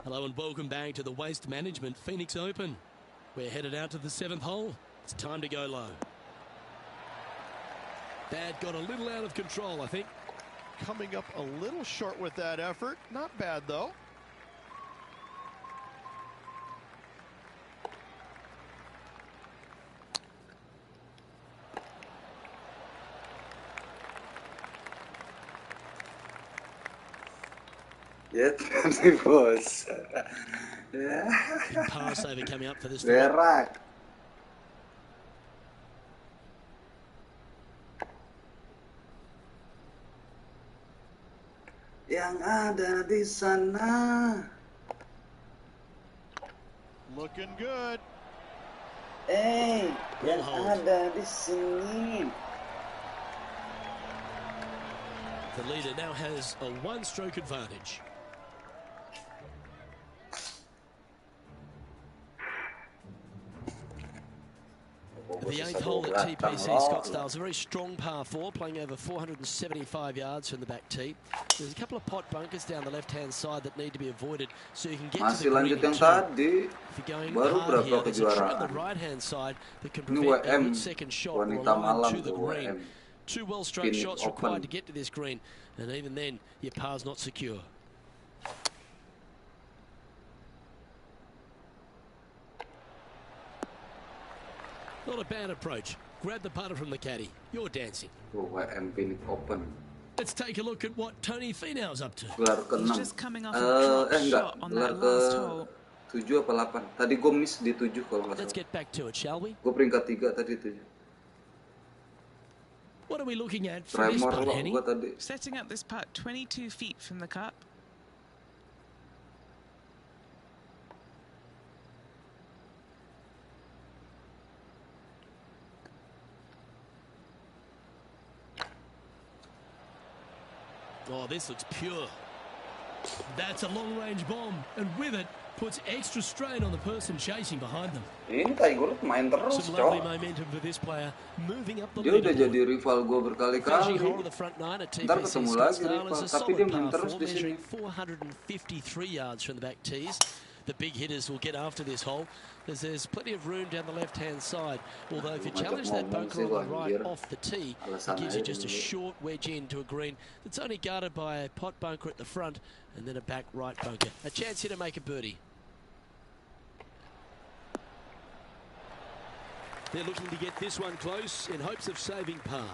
Hello and welcome back to the Waste Management Phoenix Open. We're headed out to the 7th hole. It's time to go low. That got a little out of control, I think. Coming up a little short with that effort. Not bad, though. Ya, tapi bos. Pass over coming up for this. Berak. Yang ada di sana. Looking good. Yang ada di sini. The leader now has a one-stroke advantage. The 8th hole at TPC Scottsdale is a very strong par 4, playing over 475 yards from the back tee. There's a couple of pot bunkers down the left-hand side that need to be avoided, so you can get to the green. Masih lanjut yang tadi. If you're going baru hard berapa here, there's a tree on kejuaraan? the right-hand side that can Ini prevent a WM good second shot or a wanita line malam to the tuh green. WM. 2 well-struck shots Open. required to get to this green, and even then, your par's not secure. Not a bad approach. Grab the putter from the caddy. You're dancing. WM Phoenix Open. Let's take a look at what Tony Finau's up to. Gelar ke-6. Just coming off a drop shot on gelar that last hole. ke-7 apa 8. Tadi gue miss di 7 kalau nggak Let's salah. get back to it, shall we? Gue peringkat 3 tadi 7. What are we looking at for this Tremor putt, loh Henny? gue tadi. Setting up this putt 22 feet from the cup. Oh, this looks pure. That's a long-range bomb, and with it, puts extra strain on the person chasing behind them. Ini Tiger main terus, Some lovely cok. momentum for this player, moving up the Dia udah leaderboard. jadi rival gue berkali-kali. Finishing hole of the front 9 at Ntar TPC ketemu lagi Scottsdale rival, is a tapi dia solid main par terus 4, di sini. measuring 453 yards from the back tees. The big hitters will get after this hole, as there's plenty of room down the left-hand side. Although if you challenge that bunker on the right off the tee, it gives you just a short wedge into a green that's only guarded by a pot bunker at the front and then a back right bunker. A chance here to make a birdie. They're looking to get this one close in hopes of saving par.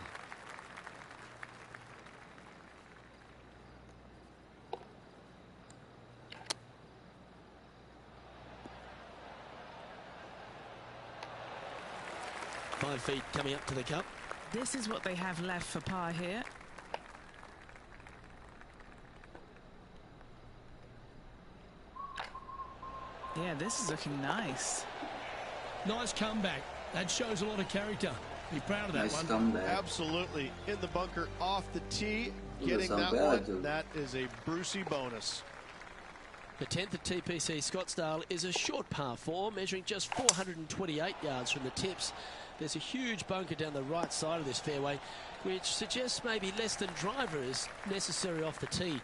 Five feet coming up to the cup. This is what they have left for par here. Yeah, this is looking nice. Nice comeback. That shows a lot of character. Be proud of that Nice one. comeback. Absolutely. In the bunker off the tee. Getting that one, that is a Brucey bonus. The 10th at TPC Scottsdale is a short par 4, measuring just 428 yards from the tips. There's a huge bunker down the right side of this fairway, which suggests maybe less than driver is necessary off the tee.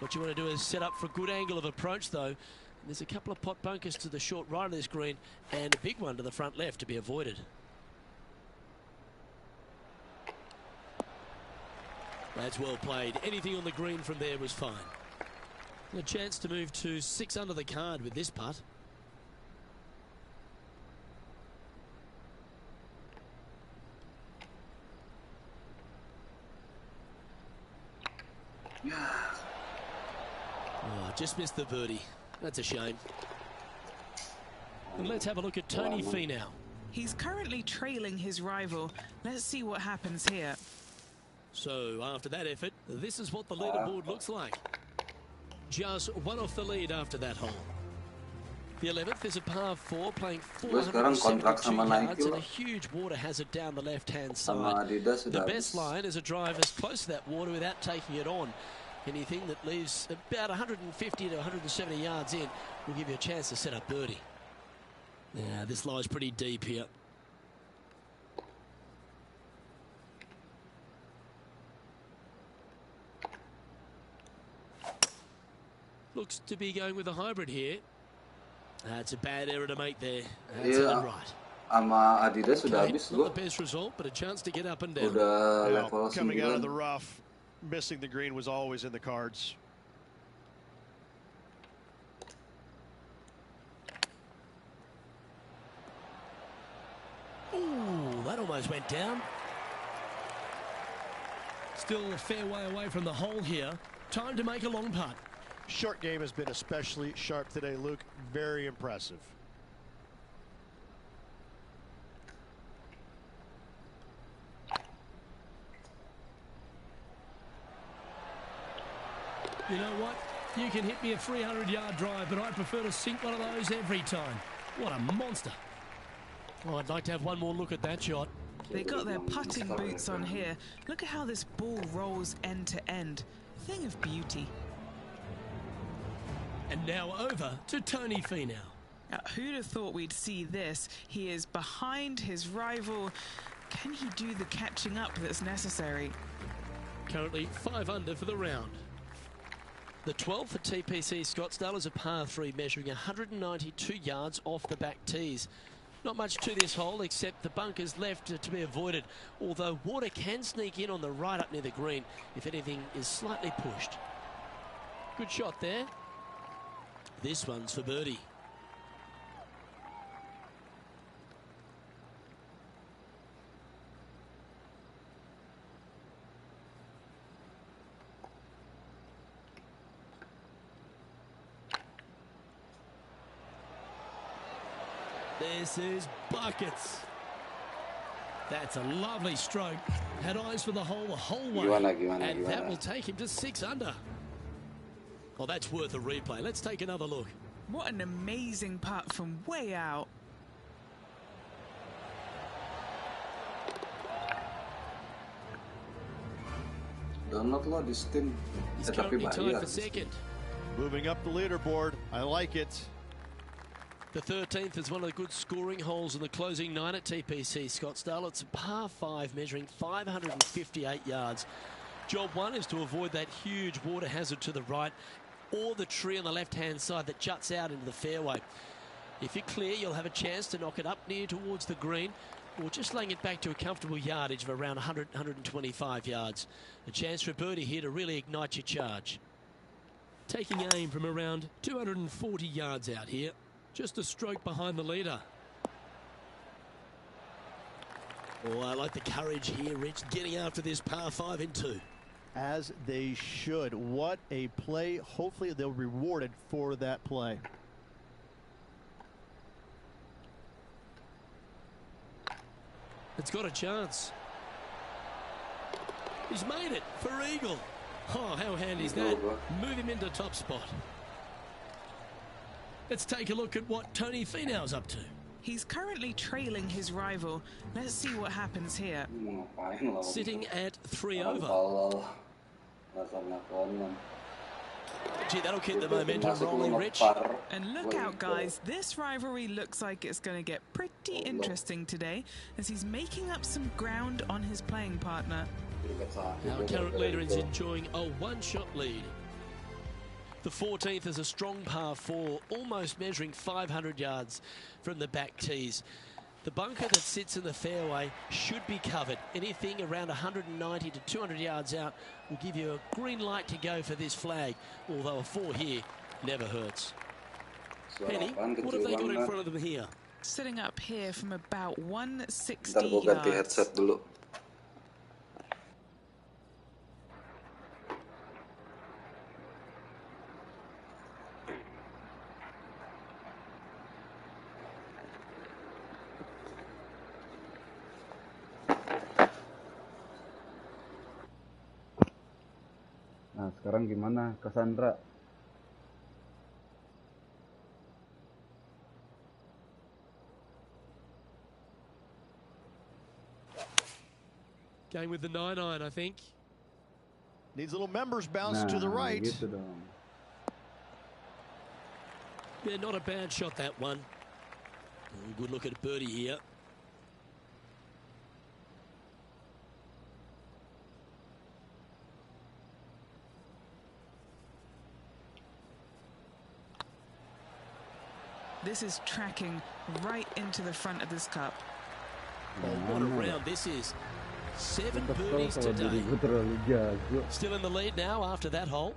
What you want to do is set up for a good angle of approach, though. There's a couple of pot bunkers to the short right of this green and a big one to the front left to be avoided. That's well played. Anything on the green from there was fine. A chance to move to 6 under the card with this putt. Oh, just missed the birdie. That's a shame. And let's have a look at Tony Finau. He's currently trailing his rival. Let's see what happens here. So after that effort, this is what the leaderboard looks like. Just one off the lead after that hole. The 11th is a par 4, playing 472 yards and a huge water hazard down the left-hand side. The best line is a drive as close to that water without taking it on. Anything that leaves about 150 to 170 yards in will give you a chance to set up birdie. Yeah, this lies pretty deep here. Looks to be going with a hybrid here. That's a bad error to make there. That's right. Sama Adidas sudah habis Not the best result, but a chance to get up and down. Udah level coming 9. out of the rough, missing the green was always in the cards. Ooh, that almost went down. Still a fair way away from the hole here. Time to make a long putt. Short game has been especially sharp today, Luke. Very impressive. You know what? You can hit me a 300-yard drive, but I prefer to sink one of those every time. What a monster. Oh, I'd like to have one more look at that shot. They got their putting boots on here. Look at how this ball rolls end to end. Thing of beauty. And now over to Tony Finau. Who'd have thought we'd see this? He is behind his rival. Can he do the catching up that's necessary? Currently 5 under for the round. The 12th for TPC Scottsdale is a par 3 measuring 192 yards off the back tees. Not much to this hole except the bunkers left to be avoided, although water can sneak in on the right up near the green if anything is slightly pushed. Good shot there. This one's for birdie. This is buckets. That's a lovely stroke. Had eyes for the hole way. And that will take him to 6 under. Well, that's worth a replay. Let's take another look. What an amazing putt from way out. Download lo di Steam. He's currently tied for second. Moving up the leaderboard. I like it. The 13th is one of the good scoring holes in the closing 9 at TPC Scottsdale. It's a par 5 measuring 558 yards. Job 1 is to avoid that huge water hazard to the right or the tree on the left-hand side that juts out into the fairway. If you're clear, you'll have a chance to knock it up near towards the green or just laying it back to a comfortable yardage of around 100, 125 yards. A chance for a birdie here to really ignite your charge. Taking aim from around 240 yards out here. Just a stroke behind the leader. Oh, I like the courage here, Rich, getting after this par 5 in 2. As they should. What a play. Hopefully they'll be rewarded for that play. It's got a chance. He's made it for eagle. Oh, how handy is that? Move him into top spot. Let's take a look at what Tony Finau's up to. He's currently trailing his rival. Let's see what happens here. Sitting at 3 over. Gee, that'll keep the momentum rolling, Rich. And look out, guys. This rivalry looks like it's going to get pretty interesting today as he's making up some ground on his playing partner. Our current leader is enjoying a 1-shot lead. The 14th is a strong par 4, almost measuring 500 yards from the back tees. The bunker that sits in the fairway should be covered. Anything around 190 to 200 yards out will give you a green light to go for this flag, although a 4 here never hurts. Penny, what have they got in front of them here? Sitting up here from about 160 Ntar gua ganti yards. headset dulu. Nah, sekarang gimana, Cassandra? Going with the 9-iron, I think. Needs a little members bounce to the right. Gitu dong. Yeah, not a bad shot, that one. Good look at birdie here. This is tracking right into the front of this cup. Oh, what a round this is. 7 birdies today. Still in the lead now after that hole.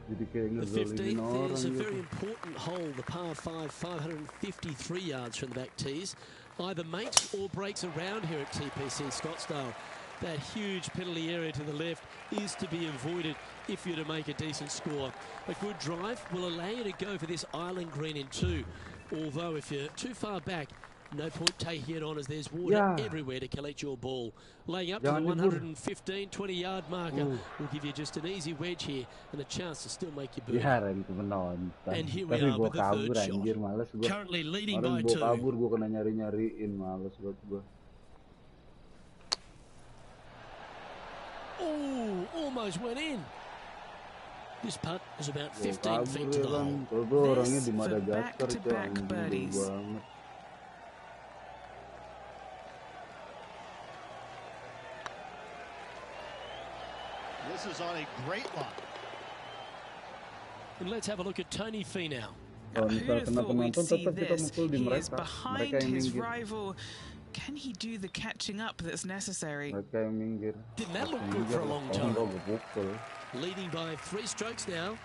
The 15th is a very important hole, the par 5, 553 yards from the back tees. Either makes or breaks around here at TPC Scottsdale. That huge penalty area to the left is to be avoided if you're to make a decent score. A good drive will allow you to go for this island green in 2. Although if you're too far back, no point taking it on as there's water everywhere to collect your ball. Laying up to the 115, 20-yard marker will give you just an easy wedge here and a chance to still make your birdie. And here we are with the third shot. Currently leading by 2. Oh, almost went in. This putt is about 15 feet to the hole. This for back-to-back birdies. This is on a great line. And let's have a look at Tony Finau. Who'd have thought we'd see this? He is behind his rival. Can he do the catching up that's necessary? Didn't that look good for a long time? Leading by 3 strokes now.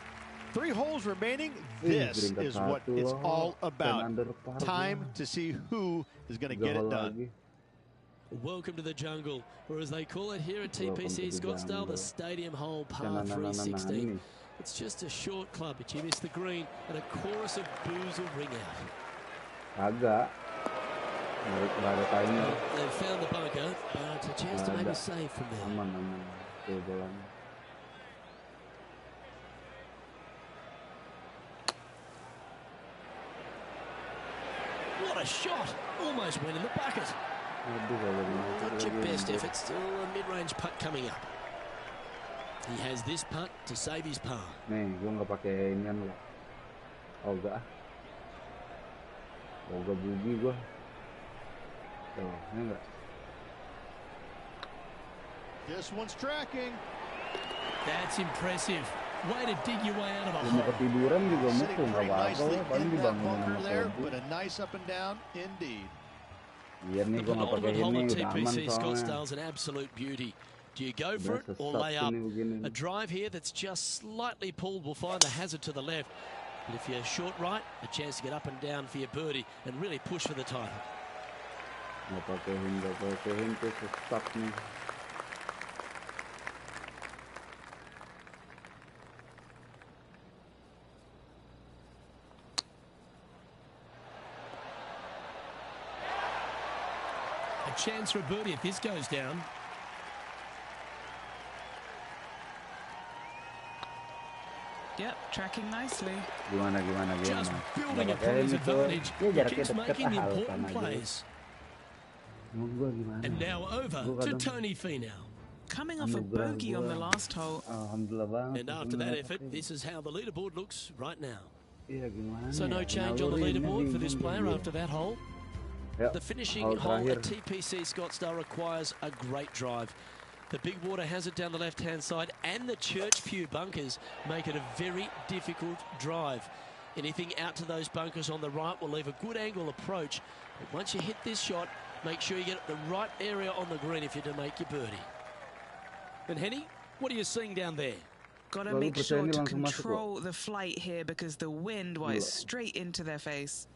3 holes remaining. This is what it's all about. Time to see who is going to get it done. Welcome to the jungle, or as they call it here at TPC Scottsdale, the Stadium Hole Par 316. It's just a short club, but you miss the green, and a chorus of boos will ring out. They've found the bunker, but a chance to maybe save from there. What a shot! Almost went in the bucket. Not your best effort, still a mid-range putt coming up. He has this putt to save his par. Nih, gue nggak pakai inian lah. Oh enggak. Oh enggak bugi gue. Oh, ini enggak. This one's tracking. That's impressive. Way to dig your way out of a hole. Ketiduran juga mukul nggak apa-apa, paling dibangunin sama there, but a nice up and down indeed. Iya nih, gue nggak pakai ini, udah aman soalnya. Scottsdale's an absolute beauty. Do you go for it or lay up? A drive here that's just slightly pulled will find the hazard to the left. But if you're short right, a chance to get up and down for your birdie and really push for the title. Nggak pakein tuh sesat nih. A chance for a birdie if this goes down. Yep, tracking nicely. Gimana? Just building upon his advantage. Keeps making the important plays. And now over to Tony Finau. Coming off a bogey on the last hole. And after that effort, this is how the leaderboard looks right now. So no change on the leaderboard for this player after that hole. The finishing hole at TPC Scottsdale requires a great drive. The big water hazard down the left-hand side and the Church Pew bunkers make it a very difficult drive. Anything out to those bunkers on the right will leave a good angle approach. But once you hit this shot, make sure you get the right area on the green if you're to make your birdie. And Henny, what are you seeing down there? Got to make sure to control the flight here because the wind was straight into their face.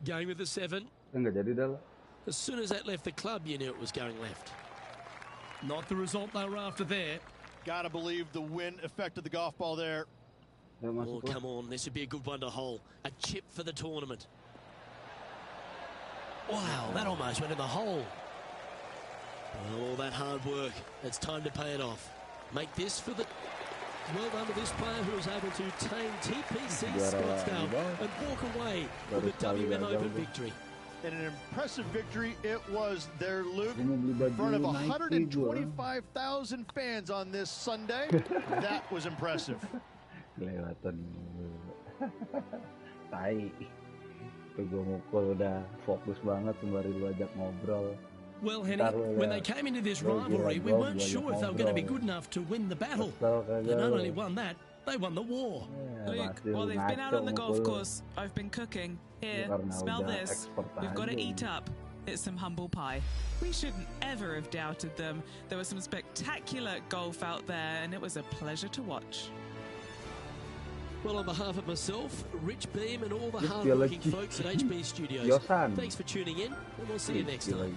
Going with the 7. As soon as that left the club, you knew it was going left. Not the result they were after there. Gotta believe the wind affected the golf ball there. Oh, come on. This would be a good one to hole. A chip for the tournament. Wow, that almost went in the hole. Well, all that hard work. It's time to pay it off. Make this for the... Well done to this player who was able to tame TPC Scottsdale and walk away with a WM Open victory. And an impressive victory it was there, Luke, in front of 125,000 fans on this Sunday. That was impressive. Kelihatan. Tai. Tuh gue mukul udah fokus banget sembari lu ajak ngobrol. Well, Henny, when they came into this rivalry, we weren't sure if they were going to be good enough to win the battle. They not only won that, they won the war. Luke, while they've been out on the golf course, I've been cooking. Here, smell this. We've got to eat up. It's some humble pie. We shouldn't ever have doubted them. There was some spectacular golf out there, and it was a pleasure to watch. Well, on behalf of myself, Rich Beam, and all the hard-working folks at HB Studios, thanks for tuning in, and we'll see you next time.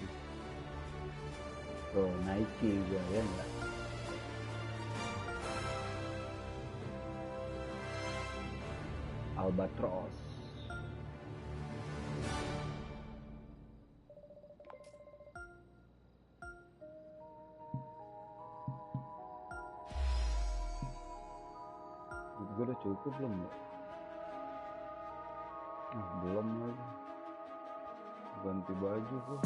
Oh, Nike juga ya enggak? Albatros. Gue udah cukup belum ya? Nah, belum lagi. Ganti baju gue.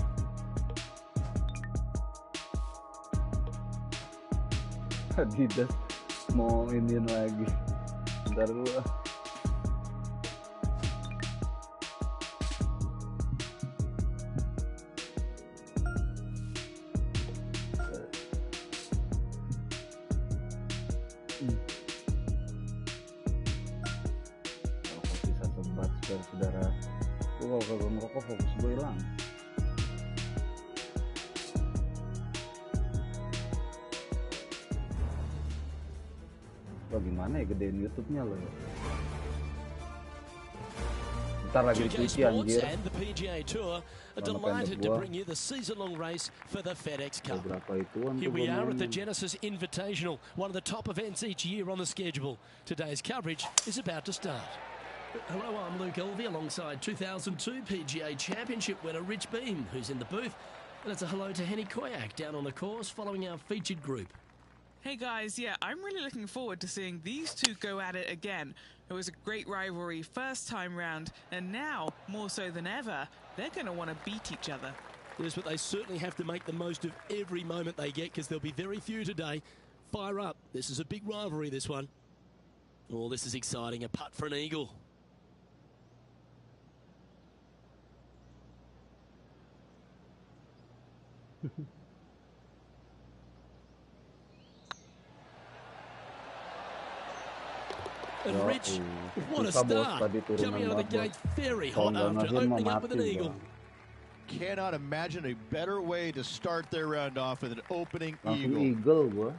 Adidas mau iniin lagi. Bentar dulu ah. Bisa sebat saudara-saudara. Gue kalau kagak ngerokok fokus gue hilang. Gimana ya gedein YouTube-nya loh. Ntar lagi cuci anjir. And the PGA Tour are delighted to bring you the season-long race for the FedEx Cup. Here we are at the Genesis Invitational, one of the top events each year on the schedule. Today's coverage is about to start. Hello, I'm Luke Elvey alongside 2002 PGA Championship winner Rich Beam, who's in the booth. And it's a hello to Henny Koyak down on the course following our featured group. Hey guys, yeah, I'm really looking forward to seeing these two go at it again. It was a great rivalry first time round, and now, more so than ever, they're going to want to beat each other. Yes, but they certainly have to make the most of every moment they get, because there'll be very few today. Fire up. This is a big rivalry, this one. Oh, this is exciting. A putt for an eagle. And Rich, what a start. Coming out of the gate very hot after opening up with an eagle. Cannot imagine a better way to start their round off with an opening langsung eagle gua.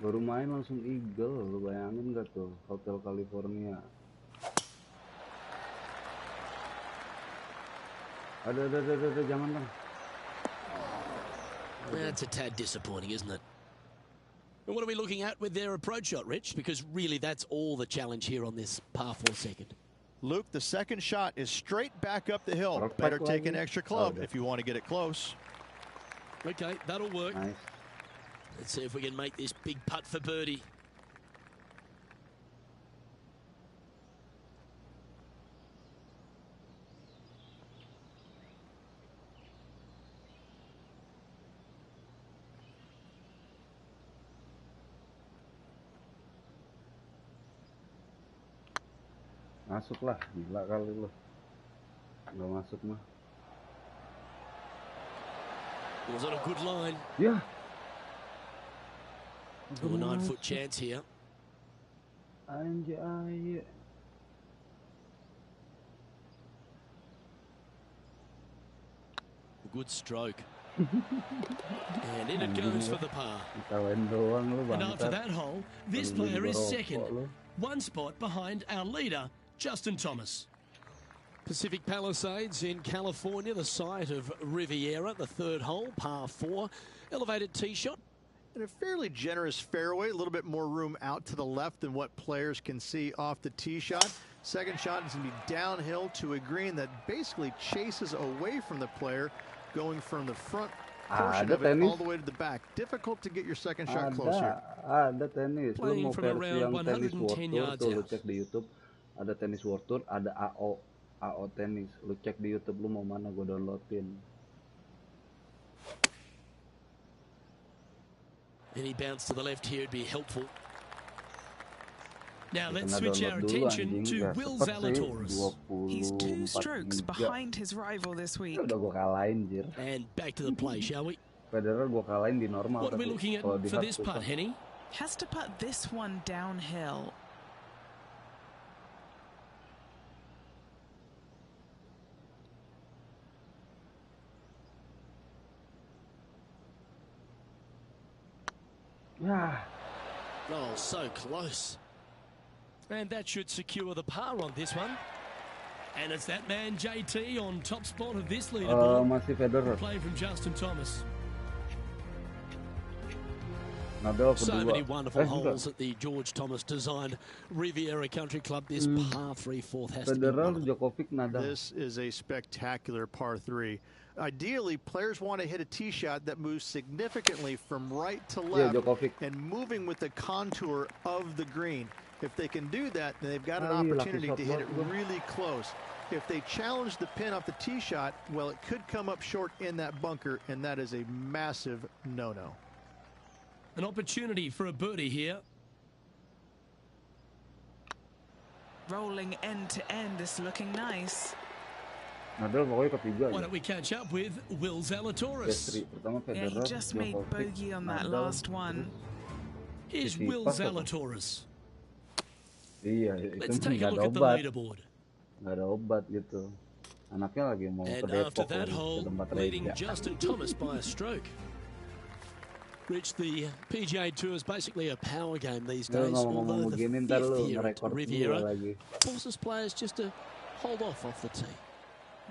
Baru main langsung eagle. Lu bayangin gak tuh Hotel California. Ada jangan bang. That's a tad disappointing, isn't it? And what are we looking at with their approach shot, Rich? Because really that's all the challenge here on this par 4 second. Luke, the second shot is straight back up the hill. Better take an extra club if you want to get it close. Okay, that'll work. Nice. Let's see if we can make this big putt for birdie. Masuk lah, gila kali lo. Nggak masuk mah. Was on a good line. Yeah. Oh, a 9-foot chance here. Anjay. Good stroke. And in it goes for the par. And after that hole, this player is second. One spot behind our leader, Justin Thomas. Pacific Palisades in California, the site of Riviera, the third hole, par 4. Elevated tee shot. And a fairly generous fairway, a little bit more room out to the left than what players can see off the tee shot. Second shot is going to be downhill to a green that basically chases away from the player, going from the front portion of it all the way to the back. Difficult to get your second shot closer. Ada tenis. Lu mau Playing from versi around yang tenis 110 World Tour yards tuh lu out. cek di YouTube. Ada tenis World Tour, ada AO tenis. Lu cek di YouTube, lu mau mana gua downloadin. Any bounce to the left here would be helpful. Now let's switch our attention to Will Zalatoris. He's 2 strokes behind his rival this week. Udah gua kalahin, Jir. And back to the play, shall we? Federer gua kalahin di normal. What are we looking at for this putt, Henny? Has to put this one downhill. Yeah. Oh, so close. And that should secure the par on this one. And it's that man JT on top spot of this leaderboard. Masih Federer. Play from Justin Thomas. Nadal So kedua. many wonderful holes Enggak. at the George Thomas designed Riviera Country Club. This par 3 fourth has to be Federer, one of them. Djokovic, Nadal. This is a spectacular par 3. Ideally, players want to hit a tee shot that moves significantly from right to Yeah, left Djokovic. and moving with the contour of the green. If they can do that, then they've got an Ah, iya, opportunity lucky to shot hit it buat gua. really close. If they challenge the pin off the tee shot, well, it could come up short in that bunker, and that is a massive no-no. An opportunity for a birdie here. Rolling end to end, this looking nice. Nadal pokoknya ketiga Why aja. don't we catch up with Will Zalatoris? Pestri. Pertama Yeah, Federer, he just made Djokovic, bogey on that Nadal, last one. Here's Tsitsipas Will apa? Zalatoris. Iya, itu Let's take a nggak look ada at the obat. leaderboard. Nggak ada obat gitu. Anaknya lagi mau ke And after Depok that lagi, ke hole, tempat leading Reja. Justin Thomas by a stroke. Rich, the PGA Tour is basically a power game these Ya, days, ngomong-ngomong although the begini ntar fifth lu here at ngerekord dua Riviera lagi. forces players just to hold off the tee.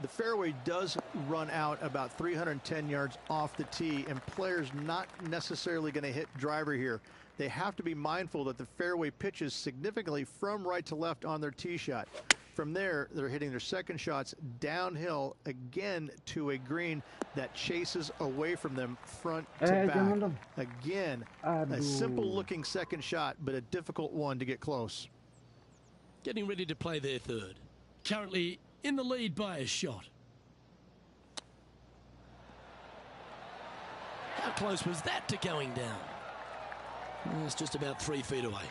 The fairway does run out about 310 yards off the tee, and players not necessarily going to hit driver here. They have to be mindful that the fairway pitches significantly from right to left on their tee shot. From there, they're hitting their second shots downhill again to a green that chases away from them front to Jangan back. dong. Again, Aduh. a simple looking second shot, but a difficult one to get close. Getting ready to play their third. Currently in the lead by a shot. How close was that to going down? Well, it's just about 3 feet away.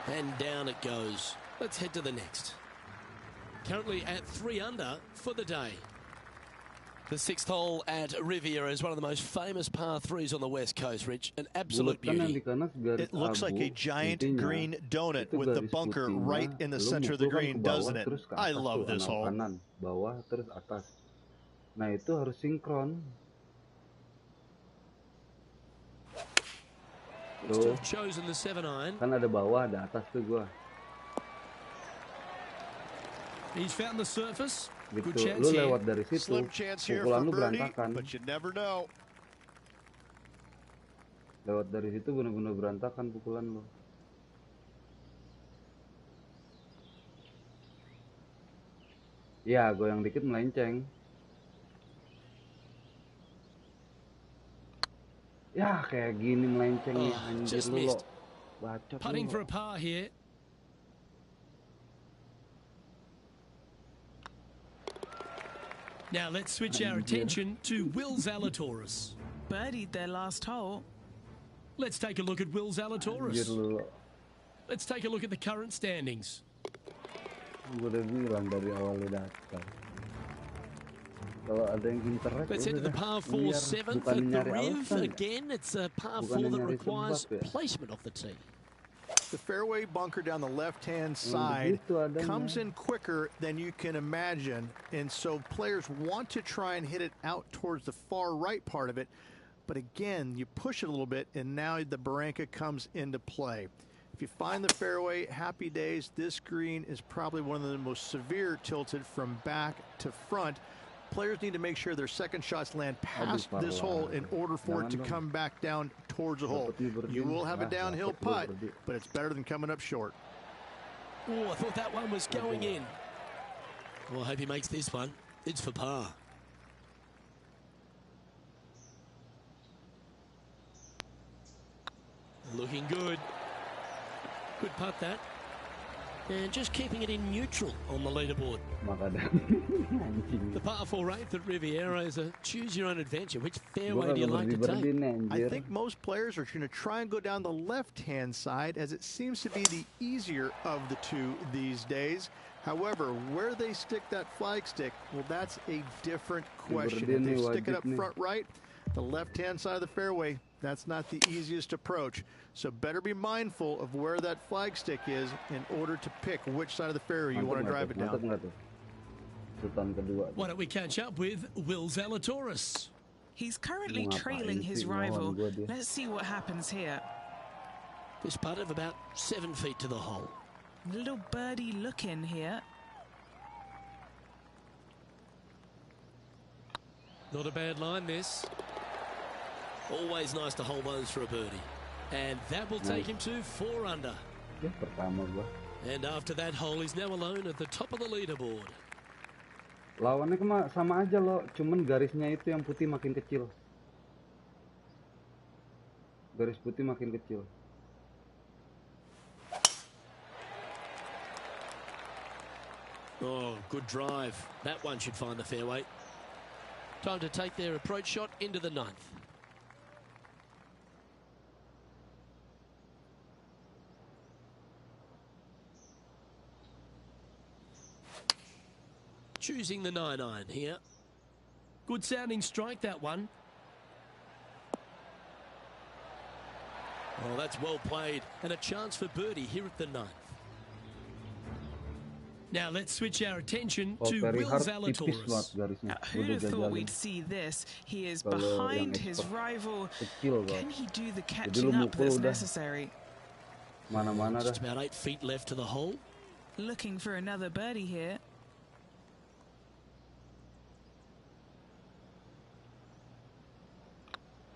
And down it goes. Let's head to the next. Currently at 3 under for the day. The 6th hole at Riviera is one of the most famous par 3s on the West Coast, Rich. An absolute Bulat kan yang beauty. di kanan garis It looks like abu, a giant intinya, green donut itu with the garis bunker putihnya, right in the lu center of the mukulkan green, ke bawah, doesn't it? terus ke I atas love tuh, this anal hole. kanan, bawah, terus atas. Nah itu harus sinkron. Looks to Tuh, have chosen the 7-iron. kan ada bawah, ada atas tuh gua. He's found the surface. Good Gitu. chance Lu here. lewat dari situ, Slim chance here pukulan for lu birdie, berantakan. but you never know. Lewat dari situ bener-bener berantakan pukulan lu. Ya, goyang dikit melenceng. Ya, kayak gini melencengnya, Oh, anjir just lu lo. missed. Bacot Putting lu. for a par here. Now let's switch our attention to Will Zalatoris. Birdied their last hole. Let's take a look at Will Anjir Zalatoris. lu lo. Let's take a look at the current standings. Gue udah bilang dari awal lu datang. Kalau ada yang interact, Let's head to the par 4 biar 7th bukan at the nyari Riv. alasan ya. Again, it's a par Bukan 4 that nyari requires sebab ya. placement of the tee. The fairway bunker down the left-hand side begitu adanya. comes in quicker than you can imagine, and so players want to try and hit it out towards the far right part of it. But again, you push it a little bit, and now the barranca comes into play. If you find the fairway, happy days. This green is probably one of the most severe tilted from back to front. Players need to make sure their second shots land past this hole in order for it to come back down towards the hole. You will have a downhill putt, but it's better than coming up short. Oh, I thought that one was going in. Well, I hope he makes this one. It's for par. Looking good. Good putt that. And just keeping it in neutral on the leaderboard. The par 4 8th at Riviera is a choose-your-own-adventure. Which fairway do you like to take? I think most players are going to try and go down the left-hand side, as it seems to be the easier of the two these days. However, where they stick that flagstick, well, that's a different question. If they stick it up front right, the left-hand side of the fairway, that's not the easiest approach. So better be mindful of where that flagstick is in order to pick which side of the fairway you want to drive it down. Why don't we catch up with Will Zalatoris? He's currently trailing his rival. Let's see what happens here. This putt of about 7 feet to the hole. Little birdie look in here. Not a bad line, this. Always nice to hold those for a birdie. And that will take him to 4 under. And after that hole, he's now alone at the top of the leaderboard. Lawannya sama aja loh, cuman garisnya itu yang putih makin kecil. Garis putih makin kecil. Oh, good drive. That one should find the fairway. Time to take their approach shot into the 9th. Choosing the 9-iron here. Good sounding strike, that one. Oh, that's well played. And a chance for birdie here at the 9th. Now let's switch our attention to Will Zalatoris. Who'd have thought we'd see this? He is behind his rival. Can he do the catching up that's necessary? Just about 8 feet left to the hole. Looking for another birdie here.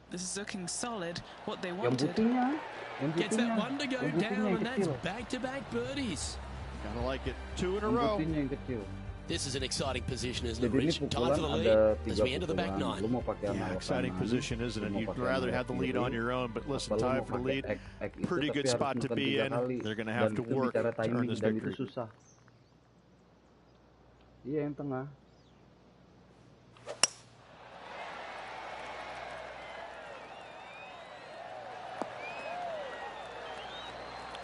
This is looking solid. What they wanted. Gets that one to go down, and that's back-to-back birdies. Kind of like it. 2 in a row. This is an exciting position, isn't it, Rich? Time for the lead as we enter the back 9. Yeah, exciting position, isn't it? You'd rather have the lead on your own, but listen, time for the lead. Pretty good spot to be in. They're going to have to work to earn this victory. Iya, yang tengah.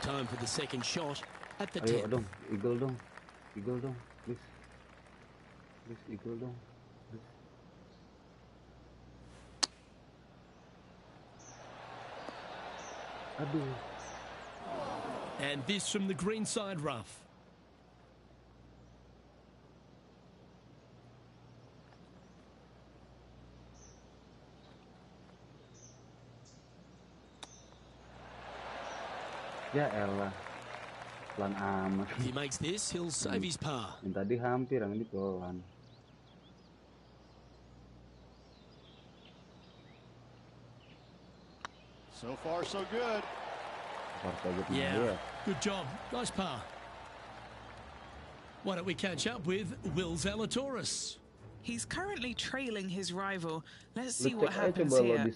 Time for the second shot at the 10th. Ayo dong, eagle dong, please, eagle dong, please. Aduh. And this from the greenside rough. Ya elah, pelan amat. If he makes this, he'll save his par. Yang tadi hampir, yang ini pelan. So far, so good. Yeah, good job. Nice par. Why don't we catch up with Will Zalatoris? He's currently trailing his rival. Let's see what happens here.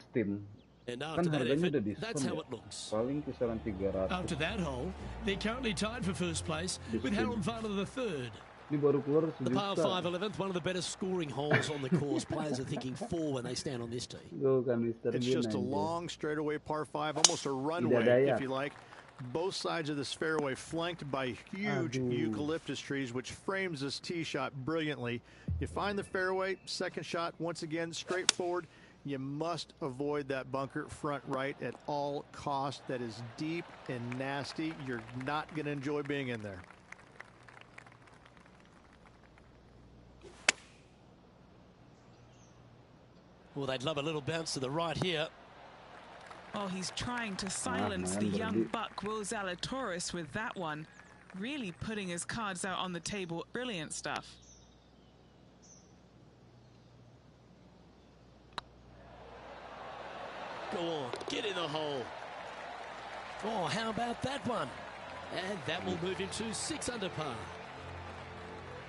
And after that effort, that's how it looks. After that hole, they're currently tied for first place with Harold Varner III. The par 5 11th, one of the better scoring holes on the course. Players are thinking 4 when they stand on this tee. It's just a long straightaway par 5, almost a runway, if you like. Both sides of this fairway flanked by huge eucalyptus trees, which frames this tee shot brilliantly. You find the fairway, second shot, once again, straightforward. You must avoid that bunker front right at all costs. That is deep and nasty. You're not going to enjoy being in there. Well, they'd love a little bounce to the right here. Oh, he's trying to silence the young buck Will Zalatoris with that one. Really putting his cards out on the table. Brilliant stuff. Go on, get in the hole. Oh, how about that one? And that will move him to 6 under par.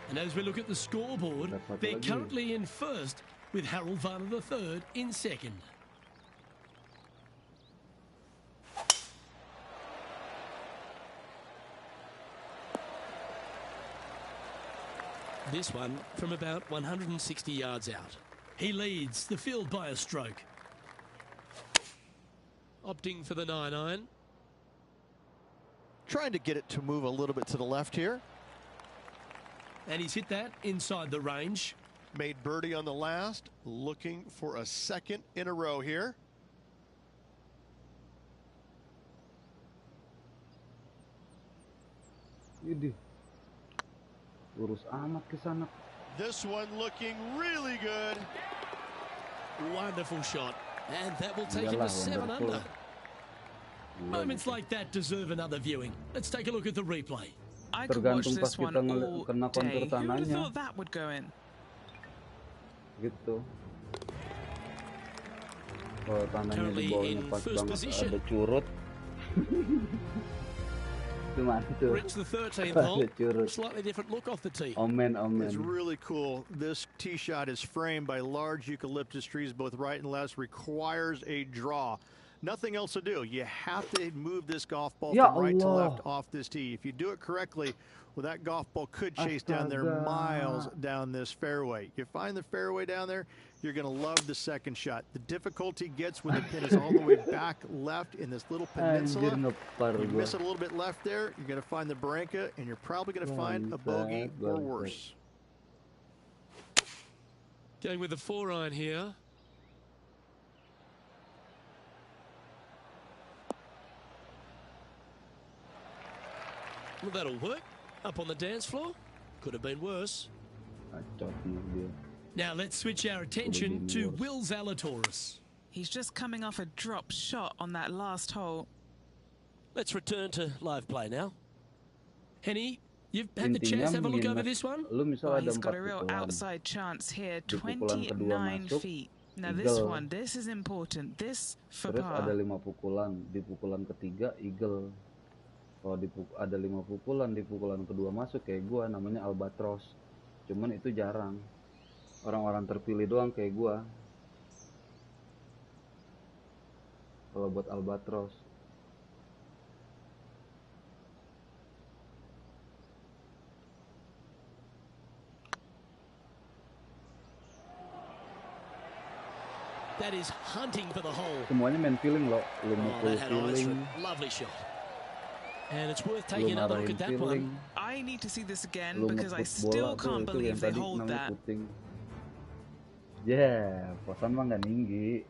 And as we look at the scoreboard, they're currently in first with Harold Varner III in second. This one from about 160 yards out. He leads the field by a stroke. Opting for the 9-iron. Trying to get it to move a little bit to the left here. And he's hit that inside the range. Made birdie on the last. Looking for a second in a row here. Lurus amat ke sana. This one looking really good. Wonderful shot. And that will take him to 7 under. Moments like that deserve another viewing. Let's take a look at the replay. I could watch this one all day. Who would have thought that would go in? Gitu. Kalau tanahnya di bawahnya pas banget ada curut. Reach the 13th hole. Slightly different look off the tee. Omen. It's really cool. This tee shot is framed by large eucalyptus trees, both right and left. Requires a draw. Nothing else to do. You have to move this golf ball from right to left off this tee. If you do it correctly, well, that golf ball could chase down there miles down this fairway. You find the fairway down there, you're going to love the second shot. The difficulty gets when the pin is all the way back left in this little peninsula. You miss it a little bit left there, you're going to find the Barranca, and you're probably going to find a bogey or worse. Going with the 4-iron here. Well, that'll work. Up on the dance floor. Could have been worse. Now let's switch our attention to Will Zalatoris. He's just coming off a drop shot on that last hole. Let's return to live play now. Henny, you've had the chance to have a look over this one? Oh, he's got a real outside chance here. 29 feet. Now this is important. This for par. Terus ada 5 pukulan. Di pukulan ketiga eagle. Kalau ada 5 pukulan di pukulan kedua masuk kayak gua, namanya albatros. Cuman itu jarang. Orang-orang terpilih doang kayak gua. Kalau buat albatros. That is hunting for the hole. Semuanya main feeling loh. That had feeling. Lovely shot. And it's worth taking another look at that one. I need to see this again because I still can't believe they hold that. Yeah, posan mah nggak tinggi.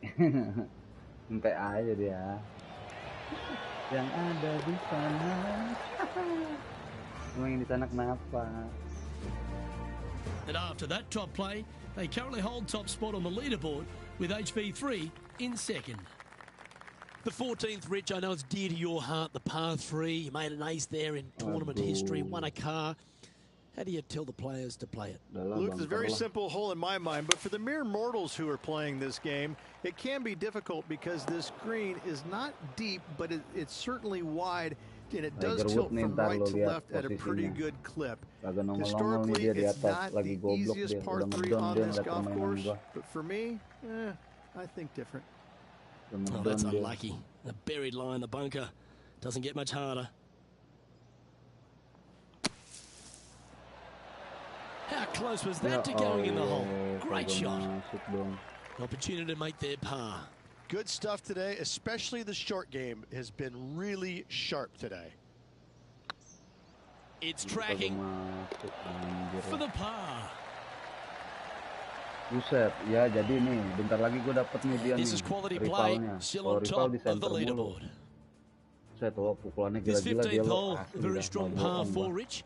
Sampai aja dia. Yang ada di sana. Emang yang di sana kenapa? And after that top play, they currently hold top spot on the leaderboard with HV3 in second. The 14th, Rich, I know it's dear to your heart, the par 3. You made an ace there in tournament history, won a car. How do you tell the players to play it? Luke, it's a very simple hole in my mind, but for the mere mortals who are playing this game, it can be difficult because this green is not deep, but it's certainly wide, and it does tilt from right to left at a pretty good clip. Historically, it's not the easiest par 3 on this golf course, but for me, I think different. Oh, that's unlucky. A buried line in the bunker. Doesn't get much harder. How close was that to going in the hole? Great shot. Opportunity to make their par. Good stuff today, especially the short game has been really sharp today. It's tracking for the par. Buset, ya jadi nih, bentar lagi gue dapet nih dia nih, rivalnya. Kalau rival di center mulu. Buset, pukulannya gila-gila dia loh. Very strong par 4, Rich.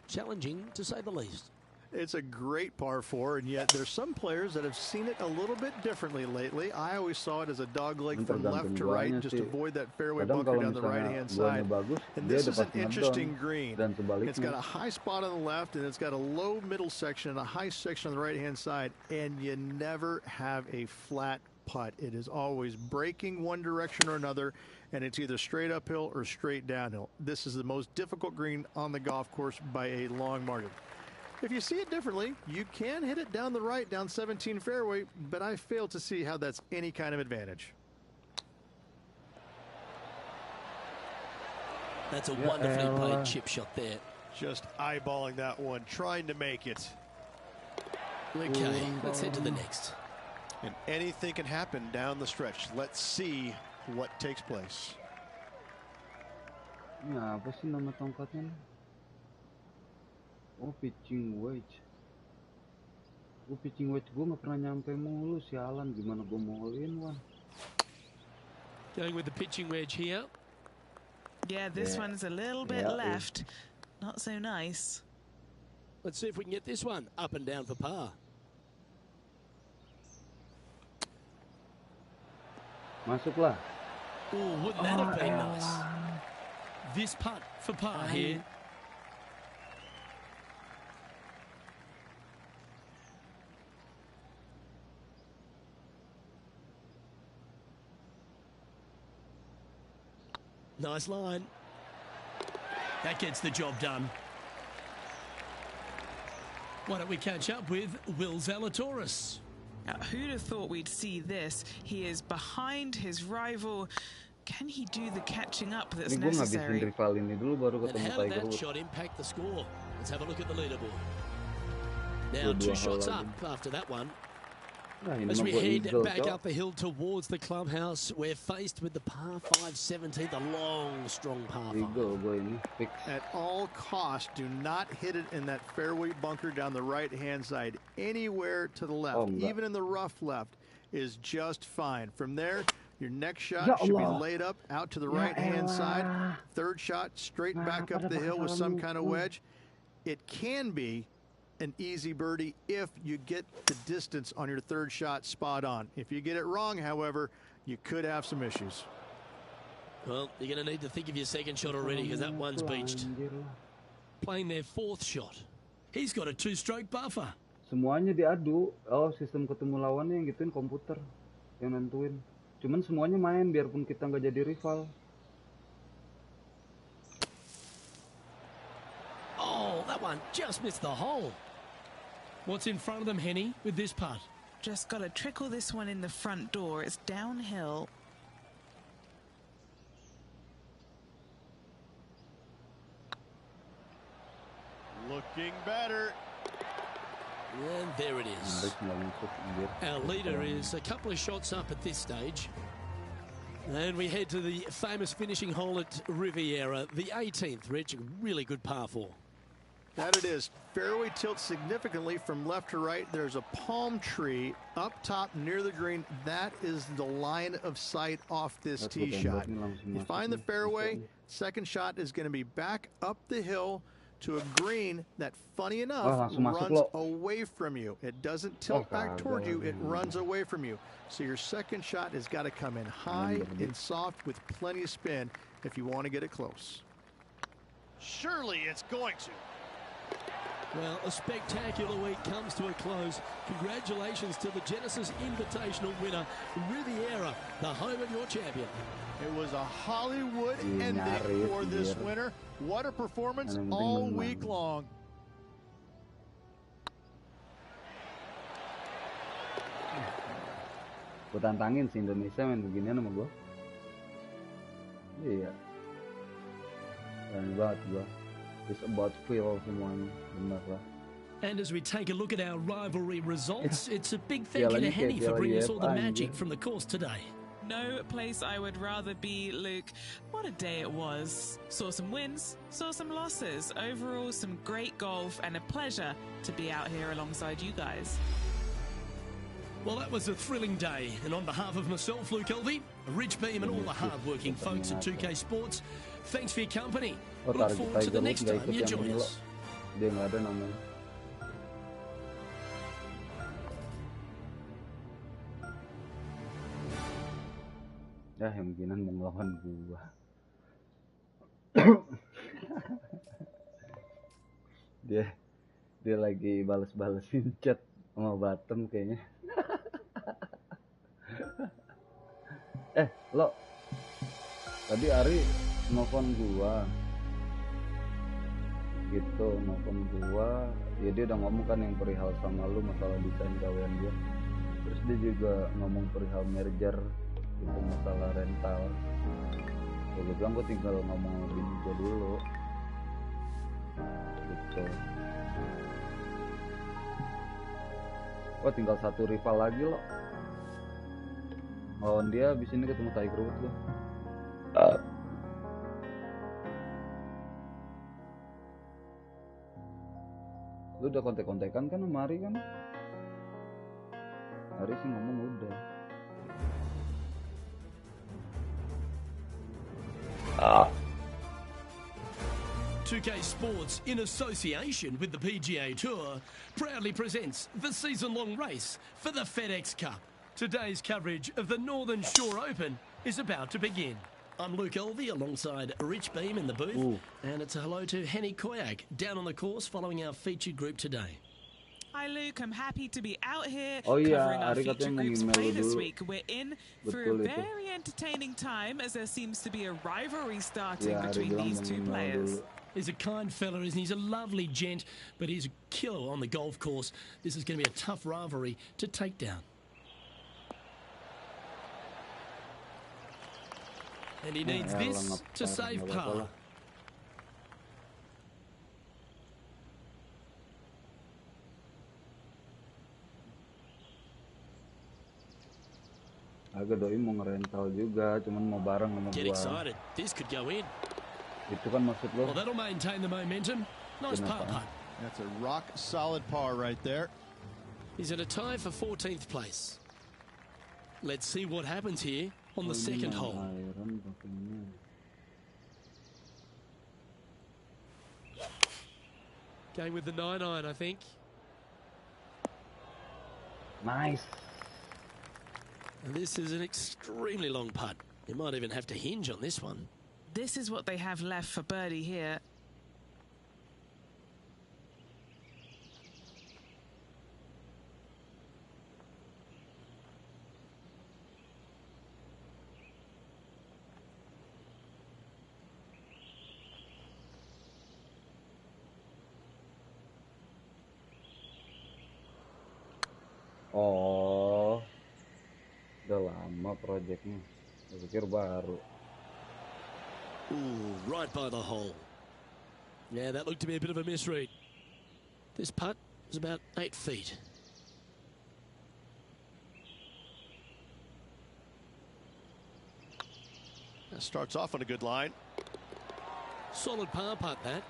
Challenging to say the least. It's a great par 4, and yet there's some players that have seen it a little bit differently lately. I always saw it as a dogleg from left to right, just avoid that fairway bunker down the right-hand side. And this is an interesting green. It's got a high spot on the left, and it's got a low middle section and a high section on the right-hand side, and you never have a flat putt. It is always breaking one direction or another, and it's either straight uphill or straight downhill. This is the most difficult green on the golf course by a long margin. If you see it differently, you can hit it down the right, down 17 fairway, but I fail to see how that's any kind of advantage. That's a wonderfully played chip shot there. Just eyeballing that one, trying to make it. Okay, let's head to the next. And anything can happen down the stretch. Let's see what takes place. Nah, apa sih nama tongkatnya? Oh, pitching wedge. Pitching wedge gue nggak pernah nyampe mulu, sialan. Gimana gue mau all-in one? Going with the pitching wedge here. Yeah, this one's a little bit left. Not so nice. Let's see if we can get this one up and down for par. Masuklah. Oh, wouldn't that have been nice? This putt for par here. Nice line. That gets the job done. Why don't we catch up with Will Zalatoris? Now, who'd have thought we'd see this? He is behind his rival. Can he do the catching up that's necessary? And how did that shot impact the score? Let's have a look at the leaderboard. Now 2 shots up after that one. As we head back up the hill towards the clubhouse, we're faced with the par 5 17th, a long, strong par 5. At all costs, do not hit it in that fairway bunker down the right-hand side. Anywhere to the left, even in the rough left, is just fine. From there, your next shot should be laid up out to the right-hand side. Third shot, straight back up the hill with some kind of wedge. It can be an easy birdie if you get the distance on your third shot spot on. If you get it wrong, however, you could have some issues. Well, you're going to need to think of your second shot already because that one's beached. Playing their 4th shot. He's got a 2-stroke buffer. Semuanya diadu. Oh, sistem ketemu lawannya yang gituin komputer yang nentuin. Cuman semuanya main biarpun kita nggak jadi rival. Oh, that one just missed the hole. What's in front of them, Henny, with this putt? Just got to trickle this one in the front door. It's downhill. Looking better. And there it is. Our leader is a couple of shots up at this stage. And we head to the famous finishing hole at Riviera, the 18th, reaching a really good par 4. That it is. Fairway tilts significantly from left to right. There's a palm tree up top near the green. That is the line of sight off this tee shot. You find the fairway, second shot is going to be back up the hill to a green that, funny enough, runs away from you. It doesn't tilt back toward you, it runs away from you. So your second shot has got to come in high and soft with plenty of spin if you want to get it close. Surely it's going to. Well, a spectacular week comes to a close. Congratulations to the Genesis Invitational winner, Riviera, the home of your champion. It was a Hollywood ending for this winner. What a performance all week long. Gue tantangin si Indonesia main beginian sama gue. Iya. Keren banget gue. It's about feel semuanya, benar lah. And as we take a look at our rivalry results, it's a big thank you to Henny for bringing us all the magic from the course today. No place I would rather be, Luke. What a day it was. Saw some wins, saw some losses. Overall, some great golf and a pleasure to be out here alongside you guys. Well, that was a thrilling day. And on behalf of myself, Luke Elvey, Rich Beam and all the hard-working folks at 2K Sports, thanks for your company. Look forward to the next time you join us. Dia nggak ada namanya. Ya, yang beginian mau ngelawan gua. dia lagi balas-balesin chat sama Batem kayaknya. Lo tadi Ari nelfon gua gitu, ya dia udah ngomong kan yang perihal sama lu masalah desain gawean dia, terus dia juga ngomong perihal merger itu masalah rental. Gue bilang gue tinggal ngomong lebih aja dulu. Betul. Wah, tinggal satu rival lagi loh. Lawan dia abis ini ketemu Tiger Woods loh. Lu udah kontek-kontekan kan sama Ari kan? Ari sih ngomong udah. 2K Sports, in association with the PGA Tour, proudly presents the season-long race for the FedEx Cup. Today's coverage of the Northern Shore Open is about to begin. I'm Luke Elvey alongside Rich Beam in the booth, and it's a hello to Henny Koyak down on the course following our featured group today. Hi Luke, I'm happy to be out here covering our feature group's play this week. We're in for a very entertaining time as there seems to be a rivalry starting between these two players. He's a kind fella, isn't he? He's a lovely gent, but he's a killer on the golf course. This is going to be a tough rivalry to take down. And he needs this to save par. Agak doi mau ngerental juga, cuman mau bareng sama gua. Get excited. This could go in. Itu kan maksud lo. Well, that'll maintain the momentum. Nice par putt. That's a rock solid par right there. He's in a tie for 14th place. Let's see what happens here on the second hole. Going with the 9-iron, I think. Nice. And this is an extremely long putt. You might even have to hinge on this one. This is what they have left for birdie here. Oh, udah lama projectnya. Saya pikir baru. Ooh, right by the hole. Yeah, that looked to be a bit of a misread. This putt was about 8 feet. That starts off on a good line. Solid par putt, that.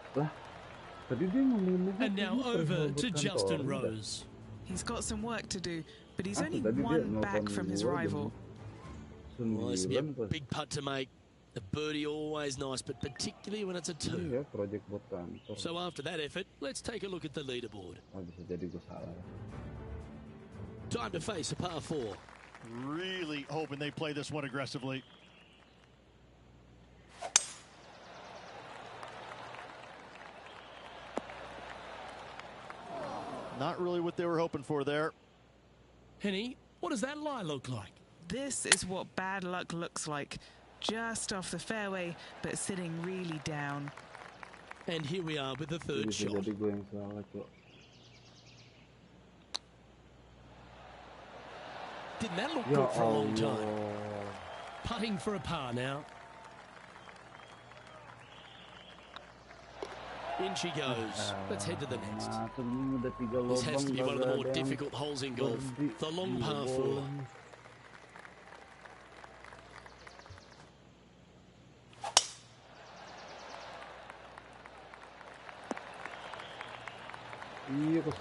And now over to Justin Rose. He's got some work to do, but he's only one back from his rival. Well, this will be a big putt to make. The birdie always nice, but particularly when it's a 2. So after that effort, let's take a look at the leaderboard. Time to face a par 4. Really hoping they play this one aggressively. Not really what they were hoping for there. Henny, what does that lie look like? This is what bad luck looks like. Just off the fairway, but sitting really down. And here we are with the third shot. Didn't that look good for a long time? Putting for a par now. In she goes. Let's head to the next. This has to be one of the more difficult holes in golf. The long par 4.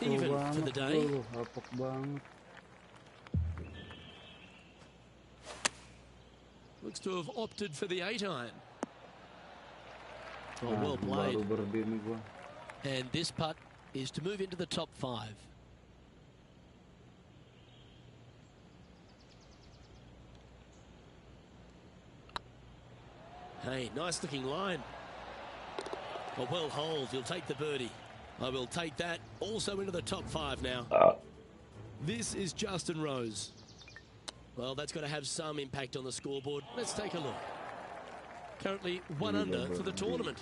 Even for the day. Looks to have opted for the 8-iron. Oh, well played. And this putt is to move into the top 5. Hey, nice looking line. A well holed, you'll take the birdie. I will take that also into the top 5 now. This is Justin Rose. Well, that's got to have some impact on the scoreboard. Let's take a look. Currently 1 under for the tournament.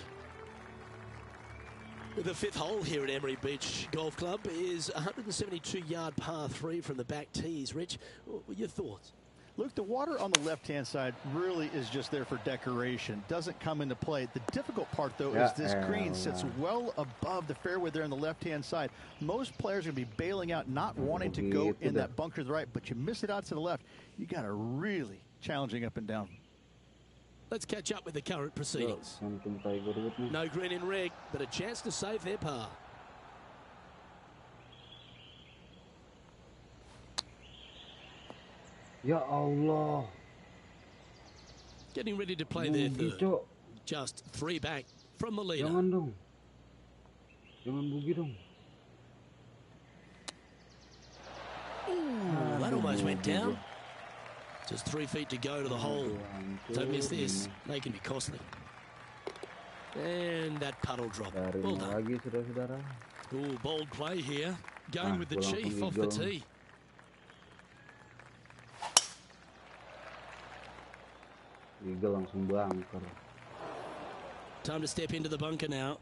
The 5th hole here at Emery Beach Golf Club is 172-yard par 3 from the back tees. Rich, what were your thoughts? Look, the water on the left-hand side really is just there for decoration. Doesn't come into play. The difficult part, though, is this green sits well above the fairway there on the left-hand side. Most players are going to be bailing out, not wanting to go in that bunker to the right, but you miss it out to the left. You got a really challenging up and down. Let's catch up with the current proceedings. No green in red, but a chance to save their par. Ya Allah. Getting ready to play their third. Just 3 back from the leader. Jangan dong. Jangan bugi dong. Ooh, that almost went down. Just 3 feet to go to the hole. Don't miss this. They can be costly. And that puddle drop. Well done. Ooh, bold play here. Going with the chief off the tee. Eagle langsung bangker. Time to step into the bunker now.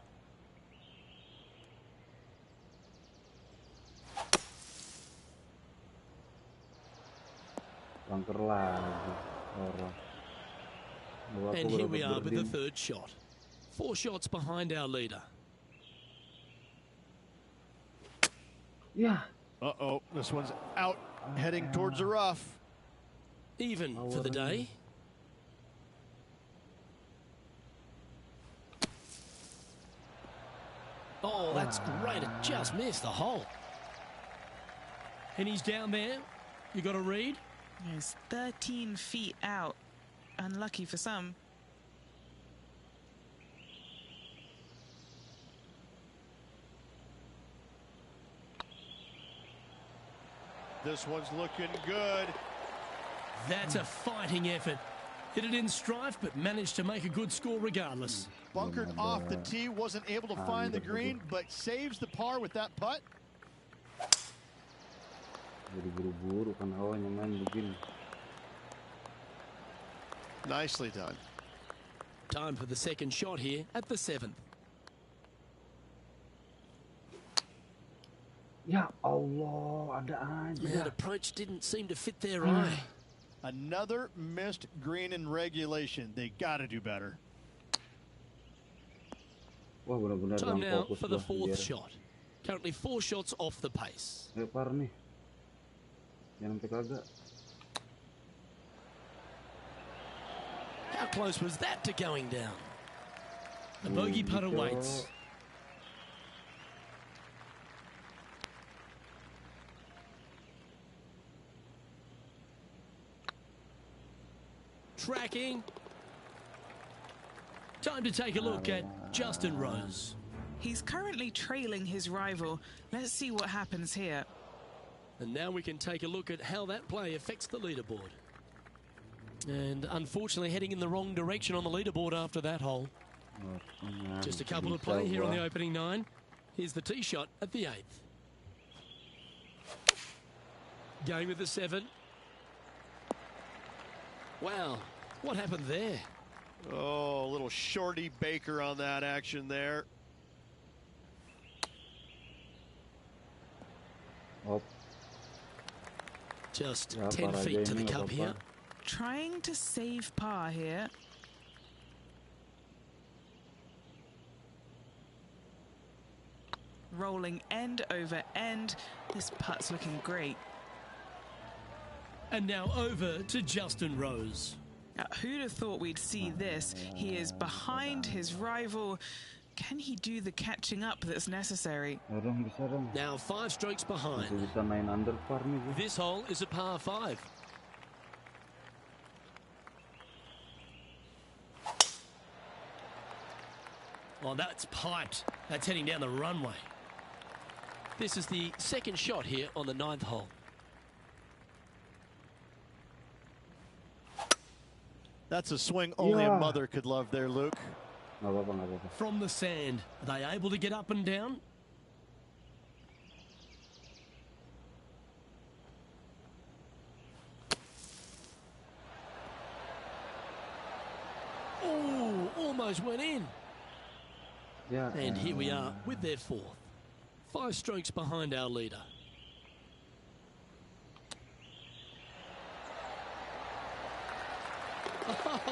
Bangker lagi. And here we are with the third shot. 4 shots behind our leader. Yeah. Uh-oh, this one's out, heading towards the rough. Even for the day. Oh, that's great. It just missed the hole. And he's down there. You got to read? He's 13 feet out. Unlucky for some. This one's looking good. That's a fighting effort. Hit it in strife, but managed to make a good score regardless. Bunkered off the tee, wasn't able to find the green, but saves the par with that putt. Buru-buru kan hawanya main begini. Nicely done. Time for the second shot here at the 7th. Ya Allah, ada aja. That approach didn't seem to fit their eye. Another missed green in regulation. They got to do better. Wah, benar-benar Time now for the 4th dia. shot. Currently 4 shots off the pace. Ayo par nih. Jangan sampai kagak. How close was that to going down? The bogey putt awaits. Tracking. Time to take a look at Justin Rose. He's currently trailing his rival. Let's see what happens here. And now we can take a look at how that play affects the leaderboard. And unfortunately heading in the wrong direction on the leaderboard after that hole. Just a couple to play here on the opening 9. Here's the tee shot at the 8th. Going with the 7. Wow, what happened there? Oh, a little shorty Baker on that action there. Oh. Just 10 feet to the cup here. Trying to save par here. Rolling end over end. This putt's looking great. And now over to Justin Rose. Who'd have thought we'd see this? He is behind his rival. Can he do the catching up that's necessary? Now 5 strokes behind. Bisa main under par nih. This hole is a par 5. Oh, that's piped. That's heading down the runway. This is the second shot here on the 9th hole. That's a swing only a mother could love there, Luke. Nggak apa-apa, nggak apa-apa. From the sand, are they able to get up and down? Oh, almost went in. Yeah. And here we are with their 4th. 5 strokes behind our leader.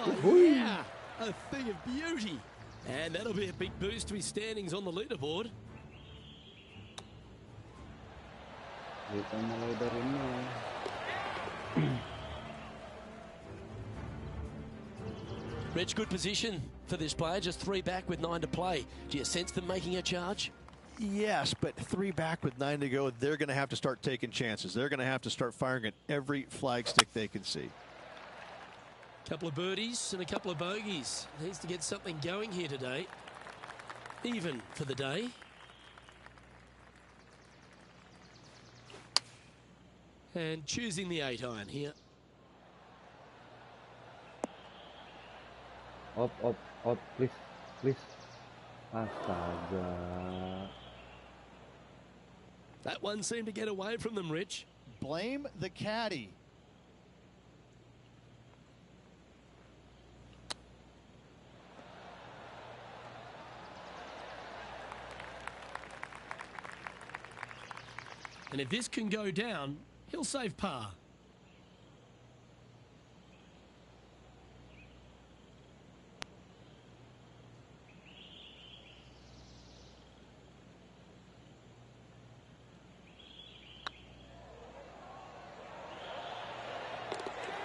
Oh, yeah, a thing of beauty. And that'll be a big boost to his standings on the leaderboard. Kita mulai dari nol. Rich, good position for this player. Just 3 back with 9 to play. Do you sense them making a charge? Yes, but 3 back with 9 to go, they're going to have to start taking chances. They're going to have to start firing at every flag stick they can see. Couple of birdies and a couple of bogeys. Needs to get something going here today. Even for the day. And choosing the 8-iron here. Up, please. Astaga. That one seemed to get away from them, Rich. Blame the caddy. And if this can go down, he'll save par.